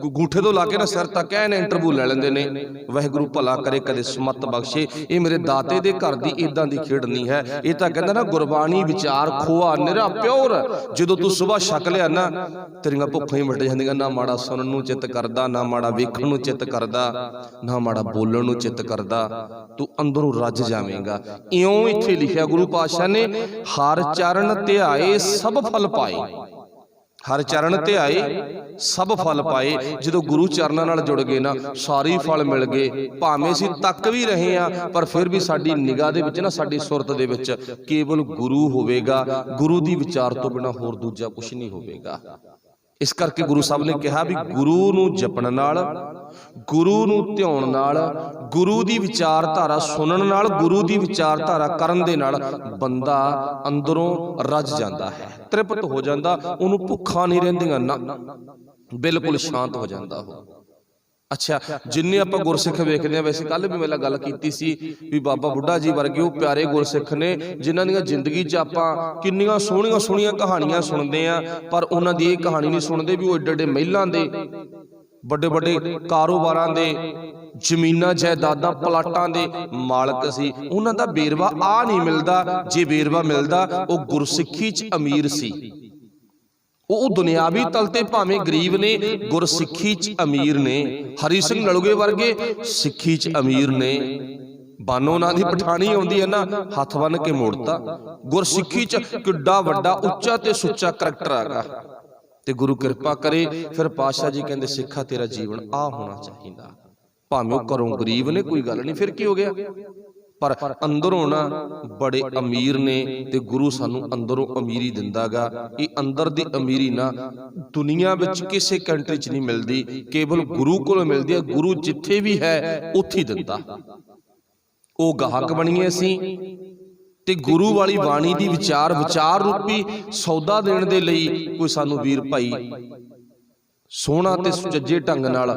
ਗੂਠੇ ਤੋਂ ਲਾ ਕੇ ਨਾ ਸਿਰ ਤੱਕ ਐਨ ਇੰਟਰਵਿਊ ਲੈ ਲੈਂਦੇ ਨੇ। ਵਾਹਿਗੁਰੂ ਭਲਾ ਕਰੇ ਕਦੇ ਸਮਤ ਬਖਸ਼ੇ। ਇਹ ਮੇਰੇ ਦਾਤੇ ਦੇ ਘਰ ਦੀ ਇਦਾਂ ਦੀ ਖੇਡ ਨਹੀਂ ਹੈ। ਇਹ ਤਾਂ ਕਹਿੰਦਾ ਨਾ ਗੁਰਬਾਣੀ ਵਿਚਾਰ ਖੋਆ ਨਿਰਾ ਪਿਓਰ। ਜਦੋਂ ਤੂੰ ਸੁਬਾਹ ਛਕ ਲਿਆ ਨਾ, ਤੇਰੀਆਂ ਭੁੱਖਾਂ ਹੀ ਮਿਟ ਜਾਂਦੀਆਂ। ਨਾ ਮਾੜਾ ਸੁਣਨ ਨੂੰ ਚਿੱਤ ਕਰਦਾ, ਨਾ ਮਾੜਾ ਵੇਖਣ ਨੂੰ ਚਿੱਤ ਕਰਦਾ, ਨਾ ਮਾੜਾ ਬੋਲਣ ਨੂੰ ਚਿੱਤ ਕਰਦਾ। ਤੂੰ ਅੰਦਰੋਂ ਰੱਜ ਜਾਵੇਂਗਾ। ਇਉਂ ਇੱਥੇ ਲਿਖਿਆ ਗੁਰੂ ਪਾਤਸ਼ਾਹ ਨੇ, ਹਰ ਚਰਨ ਧਿਆਏ ਸਭ ਫਲ ਪਾਏ। ਹਰ ਚਰਨ ਧਿਆਏ ਸਭ ਫਲ ਪਾਏ। ਜਦੋਂ ਗੁਰੂ ਚਰਨਾਂ ਨਾਲ ਜੁੜ ਗਏ ਨਾ, ਸਾਰੇ ਫਲ ਮਿਲ ਗਏ। ਭਾਵੇਂ ਅਸੀਂ ਤੱਕ ਵੀ ਰਹੇ ਆ, ਪਰ ਫਿਰ ਵੀ ਸਾਡੀ ਨਿਗਾਹ ਦੇ ਵਿੱਚ ਨਾ, ਸਾਡੀ ਸੁਰਤ ਦੇ ਵਿੱਚ ਕੇਵਲ ਗੁਰੂ ਹੋਵੇਗਾ। ਗੁਰੂ ਦੀ ਵਿਚਾਰ ਤੋਂ ਬਿਨਾਂ ਹੋਰ ਦੂਜਾ ਕੁਝ ਨਹੀਂ ਹੋਵੇਗਾ। ਇਸ ਕਰਕੇ ਗੁਰੂ ਸਾਹਿਬ ਨੇ ਕਿਹਾ ਵੀ ਗੁਰੂ ਨੂੰ ਜਪਣ ਨਾਲ, ਗੁਰੂ ਨੂੰ ਧਿਆਉਣ ਨਾਲ, ਗੁਰੂ ਦੀ ਵਿਚਾਰਧਾਰਾ ਸੁਣਨ ਨਾਲ, ਗੁਰੂ ਦੀ ਵਿਚਾਰਧਾਰਾ ਕਰਨ ਦੇ ਨਾਲ ਬੰਦਾ ਅੰਦਰੋਂ ਰੱਜ ਜਾਂਦਾ ਹੈ, ਤ੍ਰਿਪਤ ਹੋ ਜਾਂਦਾ। ਉਹਨੂੰ ਭੁੱਖਾਂ ਨਹੀਂ ਰਹਿੰਦੀਆਂ ਨਾ, ਬਿਲਕੁਲ ਸ਼ਾਂਤ ਹੋ ਜਾਂਦਾ ਉਹ। ਅੱਛਾ, ਜਿੰਨੇ ਆਪਾਂ ਗੁਰਸਿੱਖ ਵੇਖਦੇ ਆ, ਵੈਸੇ ਕੱਲ ਵੀ ਮੈਂ ਗੱਲ ਕੀਤੀ ਸੀ ਵੀ ਬਾਬਾ ਬੁੱਢਾ ਜੀ ਵਰਗੇ ਉਹ ਪਿਆਰੇ ਗੁਰਸਿੱਖ ਨੇ, ਜਿਨ੍ਹਾਂ ਦੀਆਂ ਜ਼ਿੰਦਗੀ 'ਚ ਆਪਾਂ ਕਿੰਨੀਆਂ ਸੋਹਣੀਆਂ ਸੋਹਣੀਆਂ ਕਹਾਣੀਆਂ ਸੁਣਦੇ ਆ, ਪਰ ਉਹਨਾਂ ਦੀ ਇਹ ਕਹਾਣੀ ਨਹੀਂ ਸੁਣਦੇ ਵੀ ਉਹ ਏਡੇ ਏਡੇ ਮਹਿਲਾਂ ਦੇ, ਵੱਡੇ ਵੱਡੇ ਕਾਰੋਬਾਰਾਂ ਦੇ, ਜ਼ਮੀਨਾਂ ਜਾਇਦਾਦਾਂ ਪਲਾਟਾਂ ਦੇ ਮਾਲਕ ਸੀ। ਉਹਨਾਂ ਦਾ ਵੇਰਵਾ ਆ ਨਹੀਂ ਮਿਲਦਾ। ਜੇ ਵੇਰਵਾ ਮਿਲਦਾ, ਉਹ ਗੁਰਸਿੱਖੀ 'ਚ ਅਮੀਰ ਸੀ। ਉਹ ਦੁਨਿਆਵੀ ਤਲ ਤੇ ਭਾਵੇਂ ਗਰੀਬ ਨੇ, ਗੁਰਸਿੱਖੀ 'ਚ ਅਮੀਰ ਨੇ। ਹਰੀ ਸਿੰਘ ਨਲੂਏ ਵਰਗੇ ਸਿੱਖੀ 'ਚ ਅਮੀਰ ਨੇ। ਬਾਨੋ ਉਹਨਾਂ ਦੀ ਪਠਾਣੀ ਆਉਂਦੀ ਹੈ ਨਾ, ਹੱਥ ਬੰਨ ਕੇ ਮੋੜਤਾ। ਗੁਰਸਿੱਖੀ 'ਚ ਕਿੱਡਾ ਵੱਡਾ ਉੱਚਾ ਤੇ ਸੁੱਚਾ ਕਰੈਕਟਰ ਹੈਗਾ। ਤੇ ਗੁਰੂ ਕਿਰਪਾ ਕਰੇ, ਫਿਰ ਪਾਤਸ਼ਾਹ ਜੀ ਕਹਿੰਦੇ ਸਿੱਖਾ ਤੇਰਾ ਜੀਵਨ ਆ ਹੋਣਾ ਚਾਹੀਦਾ। ਭਾਵੇਂ ਉਹ ਘਰੋਂ ਗਰੀਬ ਨੇ, ਕੋਈ ਗੱਲ ਨਹੀਂ, ਫਿਰ ਕੀ ਹੋ ਗਿਆ, ਪਰ ਅੰਦਰੋਂ ਨਾ ਬੜੇ ਅਮੀਰ ਨੇ। ਤੇ ਗੁਰੂ ਸਾਨੂੰ ਅੰਦਰੋਂ ਅਮੀਰੀ ਦਿੰਦਾਗਾ। ਇਹ ਅੰਦਰ ਦੀ ਅਮੀਰੀ ਨਾ ਦੁਨੀਆ ਵਿੱਚ ਕਿਸੇ ਕੰਟਰੀ 'ਚ ਨਹੀਂ ਮਿਲਦੀ, ਕੇਵਲ ਗੁਰੂ ਕੋਲ ਮਿਲਦੀ ਹੈ। ਗੁਰੂ ਜਿੱਥੇ ਵੀ ਹੈ ਉੱਥੇ ਦਿੰਦਾ। ਉਹ ਗਾਹਕ ਬਣੀਏ ਅਸੀਂ, ਤੇ ਗੁਰੂ ਵਾਲੀ ਬਾਣੀ ਦੀ ਵਿਚਾਰ ਰੂਪੀ ਸੌਦਾ ਦੇਣ ਦੇ ਲਈ ਕੋਈ ਸਾਨੂੰ ਵੀਰ ਭਾਈ ਸੋਹਣਾ ਤੇ ਸੁਚੱਜੇ ਢੰਗ ਨਾਲ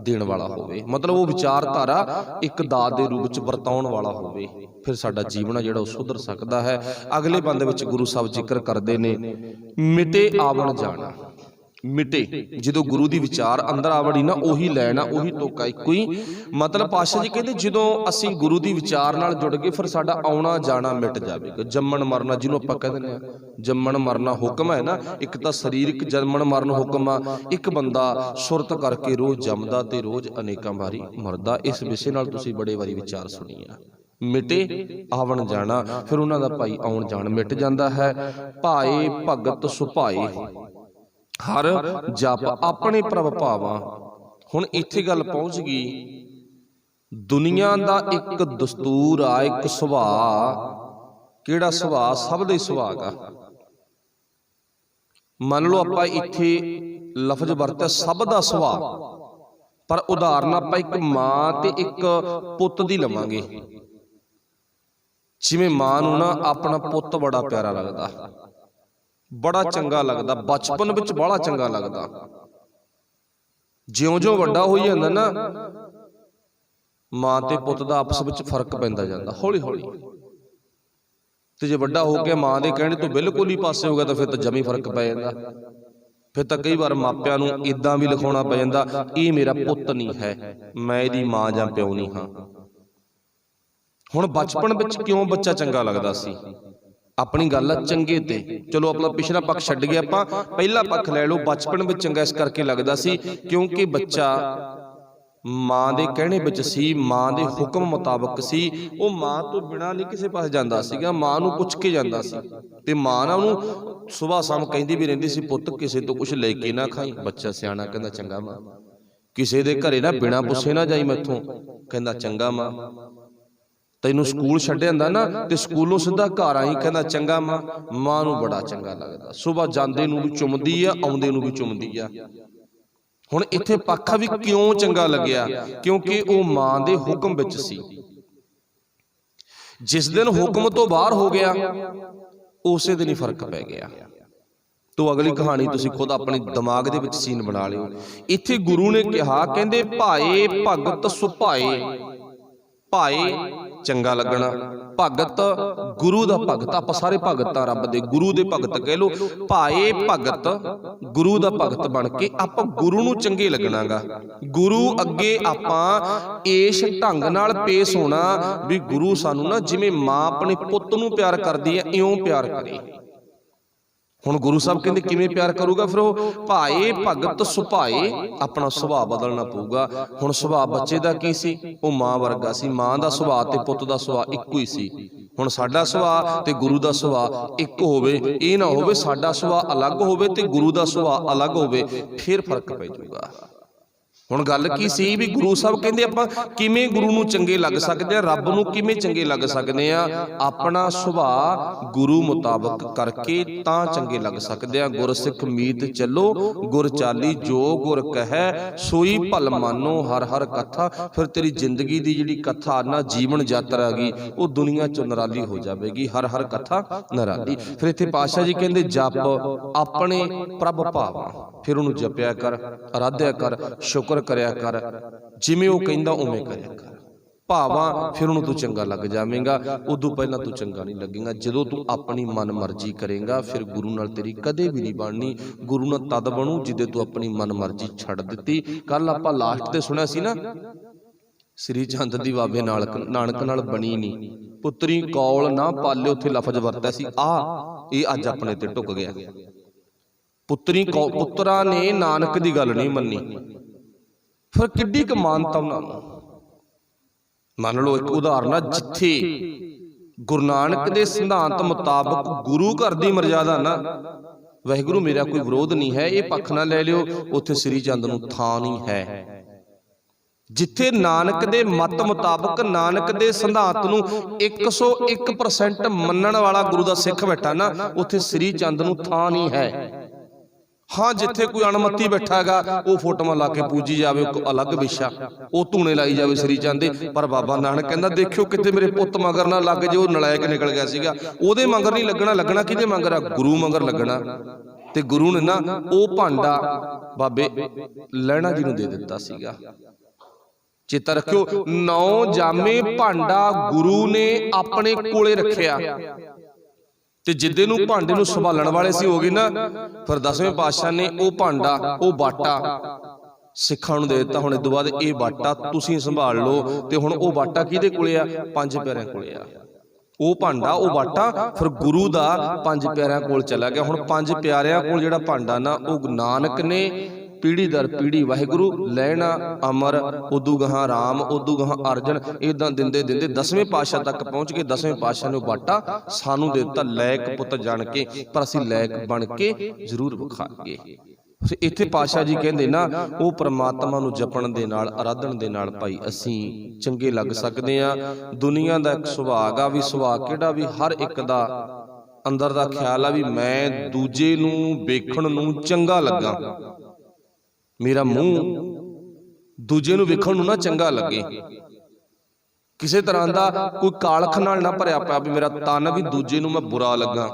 ਦੇਣ ਵਾਲਾ ਹੋਵੇ। ਮਤਲਬ ਉਹ ਵਿਚਾਰਧਾਰਾ ਇੱਕ ਦਾਤ ਦੇ ਰੂਪ ਵਿੱਚ ਵਰਤਾਉਣ ਵਾਲਾ ਹੋਵੇ, ਫਿਰ ਸਾਡਾ ਜੀਵਨ ਜਿਹੜਾ ਉਹ ਸੁਧਰ ਸਕਦਾ ਹੈ। ਅਗਲੇ ਬੰਦੇ ਵਿੱਚ ਗੁਰੂ ਸਾਹਿਬ ਜ਼ਿਕਰ ਕਰਦੇ ਨੇ, ਮਿਟੇ ਆਵਣ ਜਾਣਾ। ਮਿਟੇ, ਜਦੋਂ ਗੁਰੂ ਦੀ ਵਿਚਾਰ ਅੰਦਰ ਆਵੜੀ ਨਾ, ਉਹੀ ਲੈਣਾ, ਉਹੀ ਤੋਕਾ ਇੱਕੋ ਹੀ। ਮਤਲਬ ਪਾਤਸ਼ਾਹ ਜੀ ਕਹਿੰਦੇ ਜਦੋਂ ਅਸੀਂ ਗੁਰੂ ਦੀ ਵਿਚਾਰ ਨਾਲ ਜੁੜ ਗਏ, ਫਿਰ ਸਾਡਾ ਆਉਣਾ ਜਾਣਾ ਮਿਟ ਜਾਵੇਗਾ। ਜੰਮਣ ਮਰਨਾ ਜਿਹਨੂੰ ਆਪਾਂ ਕਹਿ ਦਿੰਦੇ ਆ, ਜੰਮਣ ਮਰਨਾ ਹੁਕਮ ਹੈ ਨਾ। ਇੱਕ ਤਾਂ ਸਰੀਰਕ ਜੰਮਣ ਮਰਨ ਹੁਕਮ ਆ, ਇੱਕ ਬੰਦਾ ਸੁਰਤ ਕਰਕੇ ਰੋਜ਼ ਜੰਮਦਾ ਤੇ ਰੋਜ਼ ਅਨੇਕਾਂ ਵਾਰੀ ਮਰਦਾ। ਇਸ ਵਿਸ਼ੇ ਨਾਲ ਤੁਸੀਂ ਬੜੇ ਵਾਰੀ ਵਿਚਾਰ ਸੁਣੀ ਆ। ਮਿਟੇ ਆਵਣ ਜਾਣਾ, ਫਿਰ ਉਹਨਾਂ ਦਾ ਭਾਈ ਆਉਣ ਜਾਣ ਮਿਟ ਜਾਂਦਾ ਹੈ। ਭਾਏ ਭਗਤ ਸੁਭਾਏ, ਹਰ ਜਪ ਆਪਣੇ ਪ੍ਰਭ ਭਾਵਾਂ। ਹੁਣ ਇੱਥੇ ਗੱਲ ਪਹੁੰਚ ਗਈ, ਦੁਨੀਆ ਦਾ ਇੱਕ ਦਸਤੂਰ ਆ, ਇੱਕ ਸੁਭਾਅ। ਕਿਹੜਾ ਸੁਭਾਅ? ਸਭ ਦੇ ਸੁਭਾਅ ਦਾ। ਮੰਨ ਲਓ ਆਪਾਂ ਇੱਥੇ ਲਫ਼ਜ਼ ਵਰਤਿਆ ਸਭ ਦਾ ਸੁਭਾਅ, पर उदाहरण आप एक मां ते एक पुत दी लवांगे। जिवें मां नूं ना अपना पुत बड़ा प्यारा लगदा, बड़ा चंगा लगदा, बचपन विच बड़ा चंगा लगदा। ज्यों-ज्यों वड्डा होई जांदा ना, मां ते पुत दा आपस विच फर्क पैंदा जांदा हौली हौली। ते जे वड्डा हो के मां दे कहणे तो बिल्कुल ही पासे हो गया तो फिर तो जमी फर्क पै जांदा। फिर तो कई बार मापिਆਂ ਨੂੰ इदां भी लिखाउणा पै जांदा, ਇਹ मेरा पुत नहीं है, मैं ਇਹਦੀ मां जां ਪਿਓ नहीं हाँ। हुण बचपन विच क्यों बच्चा चंगा लगदा सी? अपनी गल है चंगे ते, चलो अपना पिछला पक्ष छड्ड गए, आपां पहला पक्ष लै लो। बचपन विच चंगा इस करके लगदा सी क्योंकि बच्चा मां दे कहणे विच सी, मां दे हुक्म मुताबक सी। वो मां तो बिना नहीं किसी पास जांदा सीगा, मां नूं पुछ के जांदा सी। ते मां ना उहनूं सुबह शाम कहिंदी भी रहिंदी सी, पुੱਤ किसी तो कुछ लेके ना खाई। बच्चा सियाणा कहंदा चंगा मां। किसी दे घरे ना बिना पुछे ना जाई मैथों, कहंदा चंगा मां। तैनूं स्कूल छड्डिआंदा ना ते स्कूलों सीधा घर आई, कहंदा चंगा मां। मां नूं बड़ा चंगा लगदा, सुबह जांदे नूं भी चुमदी आ, आउंदे नूं भी चुमदी आ। हुण इत्थे पक्ष भी क्यों चंगा लग्या? क्योंकि वो मां दे हुक्म विच सी। जिस दिन हुक्म तो बाहर हो गया उसे दिन ही फर्क पै गया। तो अगली कहानी तुसीं खुद अपने दिमाग दे विच सीन बना लिओ। इत्थे गुरु ने कहा, कहंदे भाए भगत सुभाए। भाए चंगा लगना, भगत गुरु दा भगत, आपां सारे भगत आ रब दे, गुरु दे भगत कह लो। भाए भगत गुरु दा भगत बन के आपां गुरु नूं चंगे लगणागा। गुरु अगे आपां इस ढंग नाल पेश होना भी गुरु सानू ना जिवें मां अपने पुੱਤ नूं प्यार करदी है इउं प्यार करे। हुण गुरु साहब कहंदे किवें प्यार करूगा? फिर वो भाए भगत सुभाए, अपना सुभाव बदलना पऊगा। हुण सुभाव बच्चे दा की सी? वो मां वर्गा सी। मां दा सुभाव ते पुੱਤ दा सुभाव इक्को ही सी। हुण साडा सुभाव ते गुरु दा सुभाव एक होवे, ये ना होवे साडा सुभाव अलग होवे ते गुरु दा सुभाव अलग होवे, फिर फर्क पै जाऊगा। हुण गल की सी भी गुरु साहब कहंदे आपां किवें गुरु नूं चंगे लग सकदे आ, रब नूं किवें चंगे लग सकदे आ? अपना सुभाव गुरु मुताबक करके तां चंगे लग सकदे आ। गुरसिख मीत चलो गुर चाली, जो गुर कहै सोई भल मानो, हर हर कथा। फिर तेरी जिंदगी दी जिहड़ी कथा ना जीवन यात्रा गई वो दुनिया चों निराली हो जाएगी, हर हर कथा निराली। फिर इत्थे पातशाह जी कहंदे जप अपने प्रभ भावां, फिर उहनूं जपिया कर, आराध्या कर, शुक्र करिया कर, जिवें वो कहंदा उवें करिया कर। भावां फिर उहनूं तू चंगा लग जावेंगा, उदों पहला तू चंगा नहीं लगेगा। जदों तू अपनी मन मर्जी करेगा फिर गुरु नाल तेरी कदे भी नहीं बननी। गुरु नाल तद बनू जिदे तू अपनी मन मर्जी छड्ड दित्ती। कल आपां लास्ट ते सुनिया सी ना, श्री चंद दी बाबे नानक नाल बनी नहीं, पुत्री कौल ना पाले, उत्थे लफज वरतिया सी आ, ये अज अपने ते ढुक गया। पुत्री पुत्रा ने नानक दी गल नहीं मन्नी, फिर किड्डी क मानता उन्होंने। मान लो एक उदाहरण, जिथे गुरु नानक दे सिद्धांत मुताबक गुरु घर दी मर्यादा ना, वाहिगुरू मेरा कोई विरोध नहीं है, ये पक्ष ना ले लियो, उत्थे श्री चंद नूं थां नहीं है। जिथे नानक दे मत मुताबक नानक दे सिद्धांत नूं 101% मनण वाला गुरु दा सिख बैठा ना, उत्थे श्री चंद नूं थां नहीं है। हाँ जिथे कोई अणमती बैठा है वो फोटोआं ला के पूजी जाए, अलग विशा, वो धूने लाई जाए श्री चंद दे। पर बाबा नानक कहंदा देखियो किते मेरे पुੱਤ मगर ना लग जे, वो नलायक निकल गया सीगा। ओदे मगर नहीं लगना, लगना किहदे मगर आ? गुरु मगर लगना। ते गुरु ने ना वो भांडा बाबे लैणा जी नूं दे दित्ता सीगा। चेता रखियो, 9 जामे भांडा गुरु ने अपने कोले रखिया। ते जिद्दे नूं भांडे नूं संभालण वाले सी हो गए ना, फिर 10वें पातशाह ने वो भांडा वो बाटा सिखां नूं दे दित्ता। हुण इस तों बाद ये बाटा तुसीं संभाल लो। ते हुण वो बाटा किहदे कोले आ? 5 प्यारिਆਂ कोले आ। वो भांडा वो बाटा फिर गुरु दा 5 प्यारिਆਂ कोल चला गया। हुण 5 प्यारिਆਂ कोल जिहड़ा भांडा ना, वो नानक ने पीढ़ी दर पीढ़ी वाहिगुरू लैना अमर, उदू गहां राम, उदू गहां अर्जन, इदां दिंदे दिंदे 10वें पातशाह तक पहुंच के 10वें पातशाह ने बाटा सानू दे दित्ता, लैक पुੱਤ जान के, पर असीं लैक बन के जरूर विखागे। इत्थे पातशाह जी कहंदे ना, वो परमात्मा नूं जपण दे नाल आराधन दे नाल भाई असीं चंगे लग सकदे आ। दुनिया दा एक सुभाग आ, भी सुभाग किहड़ा भी हर एक दा अंदर दा ख्याल आ भी मैं दूजे नूं वेखण नूं चंगा लगा, मेरा मूँह ਦੂਜੇ ਨੂੰ ਵੇਖਣ ਨੂੰ ਨਾ ਚੰਗਾ ਲੱਗੇ, ਕਿਸੇ ਤਰ੍ਹਾਂ ਦਾ ਕੋਈ ਕਾਲਖ ਨਾਲ ਨਾ ਭਰਿਆ ਪਿਆ ਵੀ ਮੇਰਾ ਤਨ ਵੀ ਦੂਜੇ ਨੂੰ ਮੈਂ ਬੁਰਾ ਲੱਗਾ।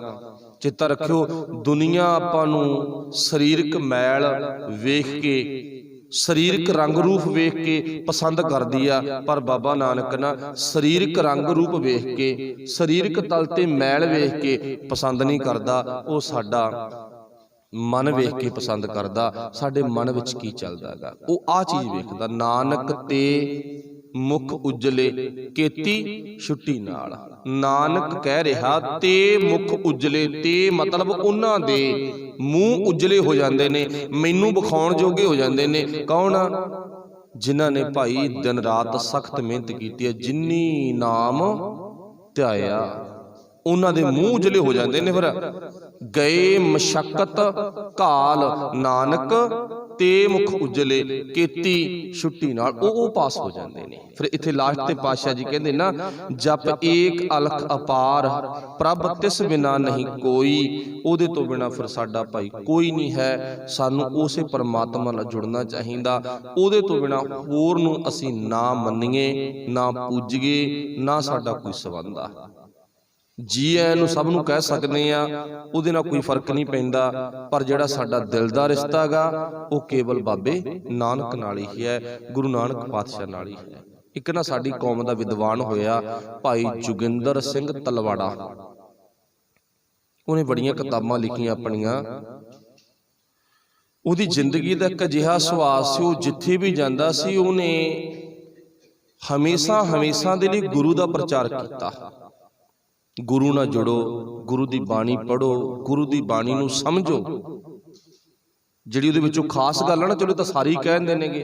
ਚੇਤਾ ਰੱਖਿਓ, ਦੁਨੀਆ ਆਪਾਂ ਨੂੰ ਸਰੀਰਕ ਮੈਲ ਵੇਖ ਕੇ, ਸਰੀਰਕ ਰੰਗ ਰੂਪ ਵੇਖ ਕੇ ਪਸੰਦ ਕਰਦੀ ਆ, ਪਰ ਬਾਬਾ ਨਾਨਕ ਨਾ ਸਰੀਰਕ ਰੰਗ ਰੂਪ ਵੇਖ ਕੇ, ਸਰੀਰਕ ਤਲ ਤੇ ਮੈਲ ਵੇਖ ਕੇ ਪਸੰਦ ਨਹੀਂ ਕਰਦਾ। ਉਹ ਸਾਡਾ ਮਨ ਵੇਖ ਕੇ ਪਸੰਦ ਕਰਦਾ, ਸਾਡੇ ਮਨ ਵਿੱਚ ਕੀ ਚੱਲਦਾ ਹੈਗਾ ਉਹ ਆਹ ਚੀਜ਼ ਵੇਖਦਾ। ਨਾਨਕ ਤੇ ਮੁਖ ਉਜਲੇ ਕੀਤੀ ਛੁੱਟੀ ਨਾਲ। ਨਾਨਕ ਕਹਿ ਰਿਹਾ ਤੇ ਮੁਖ ਉਜਲੇ, ਤੇ ਮਤਲਬ ਉਹਨਾਂ ਦੇ ਮੂੰਹ ਉਜਲੇ ਹੋ ਜਾਂਦੇ ਨੇ, ਮੈਨੂੰ ਵਿਖਾਉਣ ਜੋਗੇ ਹੋ ਜਾਂਦੇ ਨੇ। ਕੌਣ? ਜਿਨ੍ਹਾਂ ਨੇ ਭਾਈ ਦਿਨ ਰਾਤ ਸਖਤ ਮਿਹਨਤ ਕੀਤੀ ਹੈ, ਜਿੰਨੀ ਨਾਮ ਧਿਆਇਆ, ਉਹਨਾਂ ਦੇ ਮੂੰਹ ਉਜਲੇ ਹੋ ਜਾਂਦੇ ਨੇ। ਫਿਰ ਗਏ ਮਸ਼ੱਕਤ ਘਾਲ ਨਾਨਕ ਤੇ ਮੁਖ ਉਜਲੇ ਕੀਤੀ ਛੁੱਟੀ ਨਾਲ, ਉਹ ਪਾਸ ਹੋ ਜਾਂਦੇ ਨੇ। ਫਿਰ ਇੱਥੇ ਲਾਸਟ ਤੇ ਪਾਤਸ਼ਾਹ ਜੀ ਕਹਿੰਦੇ ਨਾ, ਜਪ ਏਕ ਅਲਖ ਅਪਾਰ ਪ੍ਰਭ ਤਿਸ ਬਿਨਾ ਨਹੀਂ ਕੋਈ। ਉਹਦੇ ਤੋਂ ਬਿਨਾ ਫਿਰ ਸਾਡਾ ਭਾਈ ਕੋਈ ਨਹੀਂ ਹੈ। ਸਾਨੂੰ ਉਸੇ ਪਰਮਾਤਮਾ ਨਾਲ ਜੁੜਨਾ ਚਾਹੀਦਾ। ਉਹਦੇ ਤੋਂ ਬਿਨਾ ਹੋਰ ਨੂੰ ਅਸੀਂ ਨਾ ਮੰਨੀਏ, ਨਾ ਪੂਜੀਏ, ਨਾ ਸਾਡਾ ਕੋਈ ਸੰਬੰਧ ਆ। ਜੀ ਆਇਆਂ ਨੂੰ ਸਭ ਨੂੰ ਕਹਿ ਸਕਦੇ ਆ, ਉਹਦੇ ਨਾਲ ਕੋਈ ਫਰਕ ਨਹੀਂ ਪੈਂਦਾ, ਪਰ ਜਿਹੜਾ ਸਾਡਾ ਦਿਲ ਦਾ ਰਿਸ਼ਤਾ ਹੈਗਾ ਉਹ ਕੇਵਲ ਬਾਬੇ ਨਾਨਕ ਨਾਲ ਹੀ ਹੈ, ਗੁਰੂ ਨਾਨਕ ਪਾਤਸ਼ਾਹ ਨਾਲ ਹੀ ਹੈ। ਇੱਕ ਨਾ ਸਾਡੀ ਕੌਮ ਦਾ ਵਿਦਵਾਨ ਹੋਇਆ ਭਾਈ ਜੋਗਿੰਦਰ ਸਿੰਘ ਤਲਵਾੜਾ, ਉਹਨੇ ਬੜੀਆਂ ਕਿਤਾਬਾਂ ਲਿਖੀਆਂ ਆਪਣੀਆਂ। ਉਹਦੀ ਜ਼ਿੰਦਗੀ ਦਾ ਇੱਕ ਅਜਿਹਾ ਸੁਭਾਅ ਸੀ, ਉਹ ਜਿੱਥੇ ਵੀ ਜਾਂਦਾ ਸੀ ਉਹਨੇ ਹਮੇਸ਼ਾ ਦੇ ਲਈ ਗੁਰੂ ਦਾ ਪ੍ਰਚਾਰ ਕੀਤਾ। ਗੁਰੂ ਨਾਲ ਜੁੜੋ, ਗੁਰੂ ਦੀ ਬਾਣੀ ਪੜ੍ਹੋ, ਗੁਰੂ ਦੀ ਬਾਣੀ ਨੂੰ ਸਮਝੋ। ਜਿਹੜੀ ਉਹਦੇ ਵਿੱਚੋਂ ਖਾਸ ਗੱਲ ਹੈ ਨਾ, ਚਲੋ ਤਾਂ ਸਾਰੇ ਹੀ ਕਹਿੰਦੇ ਨੇਗੇ,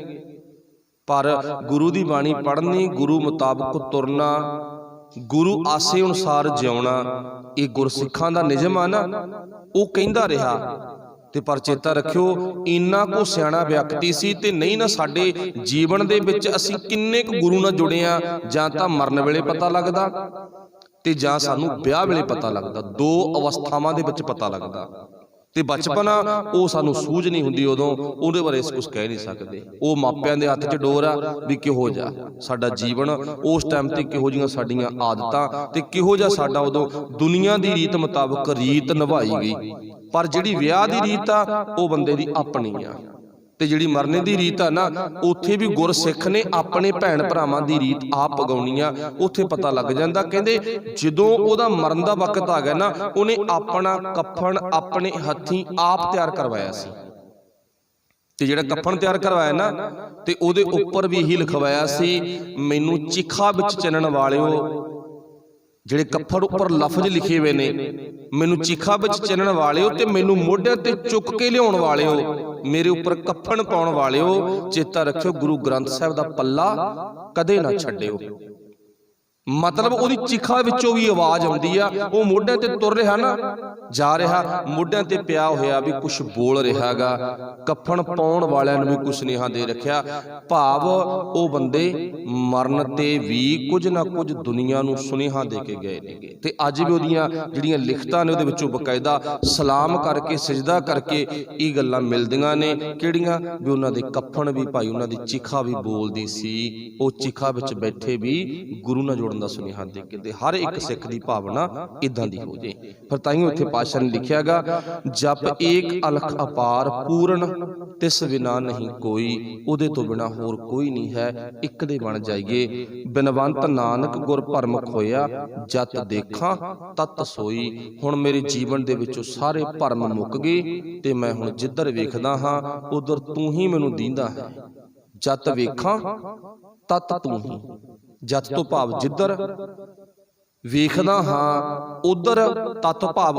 ਪਰ ਗੁਰੂ ਦੀ ਬਾਣੀ ਪੜ੍ਹਨੀ, ਗੁਰੂ ਮੁਤਾਬਕ ਤੁਰਨਾ, ਗੁਰੂ ਆਸੇ ਅਨੁਸਾਰ ਜਿਉਣਾ, ਇਹ ਗੁਰਸਿੱਖਾਂ ਦਾ ਨਿਯਮ ਆ ਨਾ। ਉਹ ਕਹਿੰਦਾ ਰਿਹਾ। ਤੇ ਪਰ ਚੇਤਾ ਰੱਖਿਓ, ਇੰਨਾ ਕੋ ਸਿਆਣਾ ਵਿਅਕਤੀ ਸੀ ਤੇ ਨਹੀਂ ਨਾ ਸਾਡੇ ਜੀਵਨ ਦੇ ਵਿੱਚ ਅਸੀਂ ਕਿੰਨੇ ਕੁ ਗੁਰੂ ਨਾਲ ਜੁੜੇ ਆ, ਜਾਂ ਤਾਂ ਮਰਨ ਵੇਲੇ ਪਤਾ ਲੱਗਦਾ ਤੇ ਜਾਂ ਸਾਨੂੰ ਵਿਆਹ ਵੇਲੇ ਪਤਾ ਲੱਗਦਾ। ਦੋ ਅਵਸਥਾਵਾਂ ਦੇ ਵਿੱਚ ਪਤਾ ਲੱਗਦਾ। ਤੇ ਬਚਪਨ ਉਹ ਸਾਨੂੰ ਸੂਝ ਨਹੀਂ ਹੁੰਦੀ, ਉਦੋਂ ਉਹਦੇ ਬਾਰੇ ਅਸੀਂ ਕੁਝ ਕਹਿ ਨਹੀਂ ਸਕਦੇ। ਉਹ ਮਾਪਿਆਂ ਦੇ ਹੱਥ 'ਚ ਡੋਰ ਆ ਵੀ ਕਿਹੋ ਜਿਹਾ ਸਾਡਾ ਜੀਵਨ ਉਸ ਟਾਈਮ ਤੇ, ਕਿਹੋ ਜਿਹੀਆਂ ਸਾਡੀਆਂ ਆਦਤਾਂ ਤੇ ਕਿਹੋ ਜਿਹਾ ਸਾਡਾ ਉਦੋਂ ਦੁਨੀਆ ਦੀ ਰੀਤ ਮੁਤਾਬਕ ਰੀਤ ਨਿਭਾਈ ਗਈ। ਪਰ ਜਿਹੜੀ ਵਿਆਹ ਦੀ ਰੀਤ ਆ ਉਹ ਬੰਦੇ ਦੀ ਆਪਣੀ ਆ, ਤੇ ਜਿਹੜੀ ਮਰਨੇ ਦੀ ਰੀਤ ਆ ਨਾ, ਉੱਥੇ ਵੀ ਗੁਰਸਿੱਖ ਨੇ ਆਪਣੇ ਭੈਣ ਭਰਾਵਾਂ ਦੀ ਰੀਤ ਆਪ ਪਗਾਉਣੀ ਆ। ਉੱਥੇ ਪਤਾ ਲੱਗ ਜਾਂਦਾ। ਕਹਿੰਦੇ ਜਦੋਂ ਉਹਦਾ ਮਰਨ ਦਾ ਵਕਤ ਆ ਗਿਆ ਨਾ, ਉਹਨੇ ਆਪਣਾ ਕਫਨ ਆਪਣੇ ਹੱਥੀਂ ਆਪ ਤਿਆਰ ਕਰਵਾਇਆ ਸੀ। ਤੇ ਜਿਹੜਾ ਕਫਨ ਤਿਆਰ ਕਰਵਾਇਆ ਨਾ, ਤੇ ਉਹਦੇ ਉੱਪਰ ਵੀ ਇਹੀ ਲਿਖਵਾਇਆ ਸੀ, ਮੈਨੂੰ ਚਿਖਾ ਵਿੱਚ ਚਿਣਨ ਵਾਲਿਓ। ਜਿਹੜੇ ਕਫਨ ਉੱਪਰ ਲਫ਼ਜ਼ ਲਿਖੇ ਹੋਏ ਨੇ, ਮੈਨੂੰ ਚਿਖਾ ਵਿੱਚ ਚਿਣਨ ਵਾਲਿਓ ਤੇ ਮੈਨੂੰ ਮੋਢਿਆਂ ਤੇ ਚੁੱਕ ਕੇ ਲਿਆਉਣ ਵਾਲਿਓ, ਮੇਰੇ ਉੱਪਰ ਕਫਨ ਪਾਉਣ ਵਾਲਿਓ, ਚੇਤਾ ਰੱਖਿਓ ਗੁਰੂ ਗ੍ਰੰਥ ਸਾਹਿਬ ਦਾ ਪੱਲਾ ਕਦੇ ਨਾ ਛੱਡਿਓ। ਮਤਲਬ ਉਹਦੀ ਚਿਖਾ ਵਿੱਚੋਂ ਵੀ ਆਵਾਜ਼ ਆਉਂਦੀ ਆ। ਉਹ ਮੋਢਿਆਂ ਤੇ ਤੁਰ ਰਿਹਾ ਨਾ, ਜਾ ਰਿਹਾ, ਮੋਢਿਆਂ ਤੇ ਪਿਆ ਹੋਇਆ ਵੀ ਕੁਛ ਬੋਲ ਰਿਹਾਗਾ। ਕਫਨ ਪਾਉਣ ਵਾਲਿਆਂ ਨੂੰ ਵੀ ਕੁਛ ਸੁਨੇਹਾ ਦੇ ਰੱਖਿਆ। ਭਾਵ ਉਹ ਬੰਦੇ ਮਰਨ ਤੇ ਵੀ ਕੁਝ ਨਾ ਕੁਝ ਦੁਨੀਆ ਨੂੰ ਸੁਨੇਹਾ ਦੇ ਕੇ ਗਏ ਨੇਗੇ। ਤੇ ਅੱਜ ਵੀ ਉਹਦੀਆਂ ਜਿਹੜੀਆਂ ਲਿਖਤਾਂ ਨੇ ਉਹਦੇ ਵਿੱਚੋਂ ਬਕਾਇਦਾ ਸਲਾਮ ਕਰਕੇ, ਸਜਦਾ ਕਰਕੇ ਇਹ ਗੱਲਾਂ ਮਿਲਦੀਆਂ ਨੇ। ਕਿਹੜੀਆਂ? ਵੀ ਉਹਨਾਂ ਦੇ ਕਫਨ ਵੀ ਭਾਈ, ਉਹਨਾਂ ਦੀ ਚਿਖਾ ਵੀ ਬੋਲਦੀ ਸੀ। ਉਹ ਚਿਖਾ ਵਿੱਚ ਬੈਠੇ ਵੀ ਗੁਰੂ ਨਾਲ ਦਾ ਸੁਨੇਹਾ ਦੇ ਕੇ। ਤੇ ਹਰ ਇੱਕ ਸਿੱਖ ਦੀ ਭਾਵਨਾ ਇਦਾਂ ਦੀ ਹੋ ਜੇ। ਫਿਰ ਤਾਈਓ ਇੱਥੇ ਪਾਤਸ਼ਾਹ ਨੇ ਲਿਖਿਆਗਾ, ਜਪ ਏਕ ਅਲਖ ਅਪਾਰ ਪੂਰਨ ਤਿਸ ਬਿਨਾ ਨਹੀਂ ਕੋਈ। ਉਹਦੇ ਤੋਂ ਬਿਨਾ ਹੋਰ ਕੋਈ ਨਹੀਂ ਹੈ। ਇੱਕ ਦੇ ਬਣ ਜਾਈਏ। ਬਿਨਵੰਤ ਨਾਨਕ ਗੁਰ ਭਰਮੁਖ ਹੋਇਆ, ਜਤ ਦੇਖਾਂ ਤਤ ਸੋਈ। ਹੁਣ ਮੇਰੇ ਜੀਵਨ ਦੇ ਵਿੱਚੋਂ ਸਾਰੇ ਭਰਮ ਮੁੱਕ ਗਏ ਤੇ ਮੈਂ ਹੁਣ ਜਿੱਧਰ ਵੇਖਦਾ ਹਾਂ ਉਧਰ ਤੂੰ ਹੀ ਮੈਨੂੰ ਦੀਂਦਾ ਹੈ। ਜਤ ਵੇਖਾਂ ਤਤ ਤੂੰ ਹੀ। ਜਤ ਤੋਂ ਭਾਵ ਜਿੱਧਰ ਵੇਖਦਾ ਹਾਂ ਉਧਰ, ਤਤ ਭਾਵ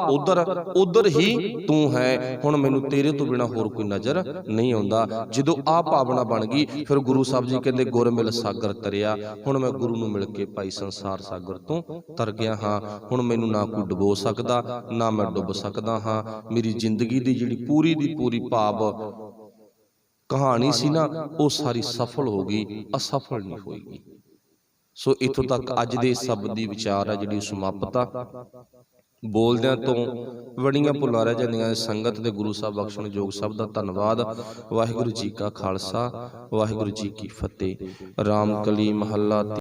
ਉਧਰ ਹੀ ਤੂੰ ਹੈ। ਹੁਣ ਮੈਨੂੰ ਤੇਰੇ ਤੋਂ ਬਿਨਾ ਹੋਰ ਕੋਈ ਨਜ਼ਰ ਨਹੀਂ ਆਉਂਦਾ। ਜਦੋਂ ਆਹ ਭਾਵਨਾ ਬਣ ਗਈ, ਫਿਰ ਗੁਰੂ ਸਾਹਿਬ ਜੀ ਕਹਿੰਦੇ ਗੁਰ ਮਿਲ ਸਾਗਰ ਤਰਿਆ। ਹੁਣ ਮੈਂ ਗੁਰੂ ਨੂੰ ਮਿਲ ਕੇ ਭਾਈ ਸੰਸਾਰ ਸਾਗਰ ਤੋਂ ਤਰ ਗਿਆ ਹਾਂ। ਹੁਣ ਮੈਨੂੰ ਨਾ ਕੋਈ ਡੁਬੋ ਸਕਦਾ, ਨਾ ਮੈਂ ਡੁੱਬ ਸਕਦਾ ਹਾਂ। ਮੇਰੀ ਜ਼ਿੰਦਗੀ ਦੀ ਜਿਹੜੀ ਪੂਰੀ ਦੀ ਪੂਰੀ ਭਾਵ ਕਹਾਣੀ ਸੀ ਨਾ, ਉਹ ਸਾਰੀ ਸਫਲ ਹੋ ਗਈ, ਅਸਫਲ ਨਹੀਂ ਹੋਈ। ਸੋ ਇੱਥੋਂ ਤੱਕ ਅੱਜ ਦੇ ਸ਼ਬਦ ਦੀ ਵਿਚਾਰ ਆ ਜਿਹੜੀ ਸਮਾਪਤ ਆ। ਬੋਲਦਿਆਂ ਤੋਂ ਬੜੀਆਂ ਭੁੱਲਾਂ ਰਹਿ ਜਾਂਦੀਆਂ। ਸੰਗਤ ਤੇ ਗੁਰੂ ਸਾਹਿਬ ਬਖਸ਼ਣ ਯੋਗ ਸਭ ਦਾ ਧੰਨਵਾਦ। ਵਾਹਿਗੁਰੂ ਜੀ ਕਾ ਖਾਲਸਾ, ਵਾਹਿਗੁਰੂ ਜੀ ਕੀ ਫਤਿਹ। ਰਾਮ ਕਲੀ ਮਹੱਲਾ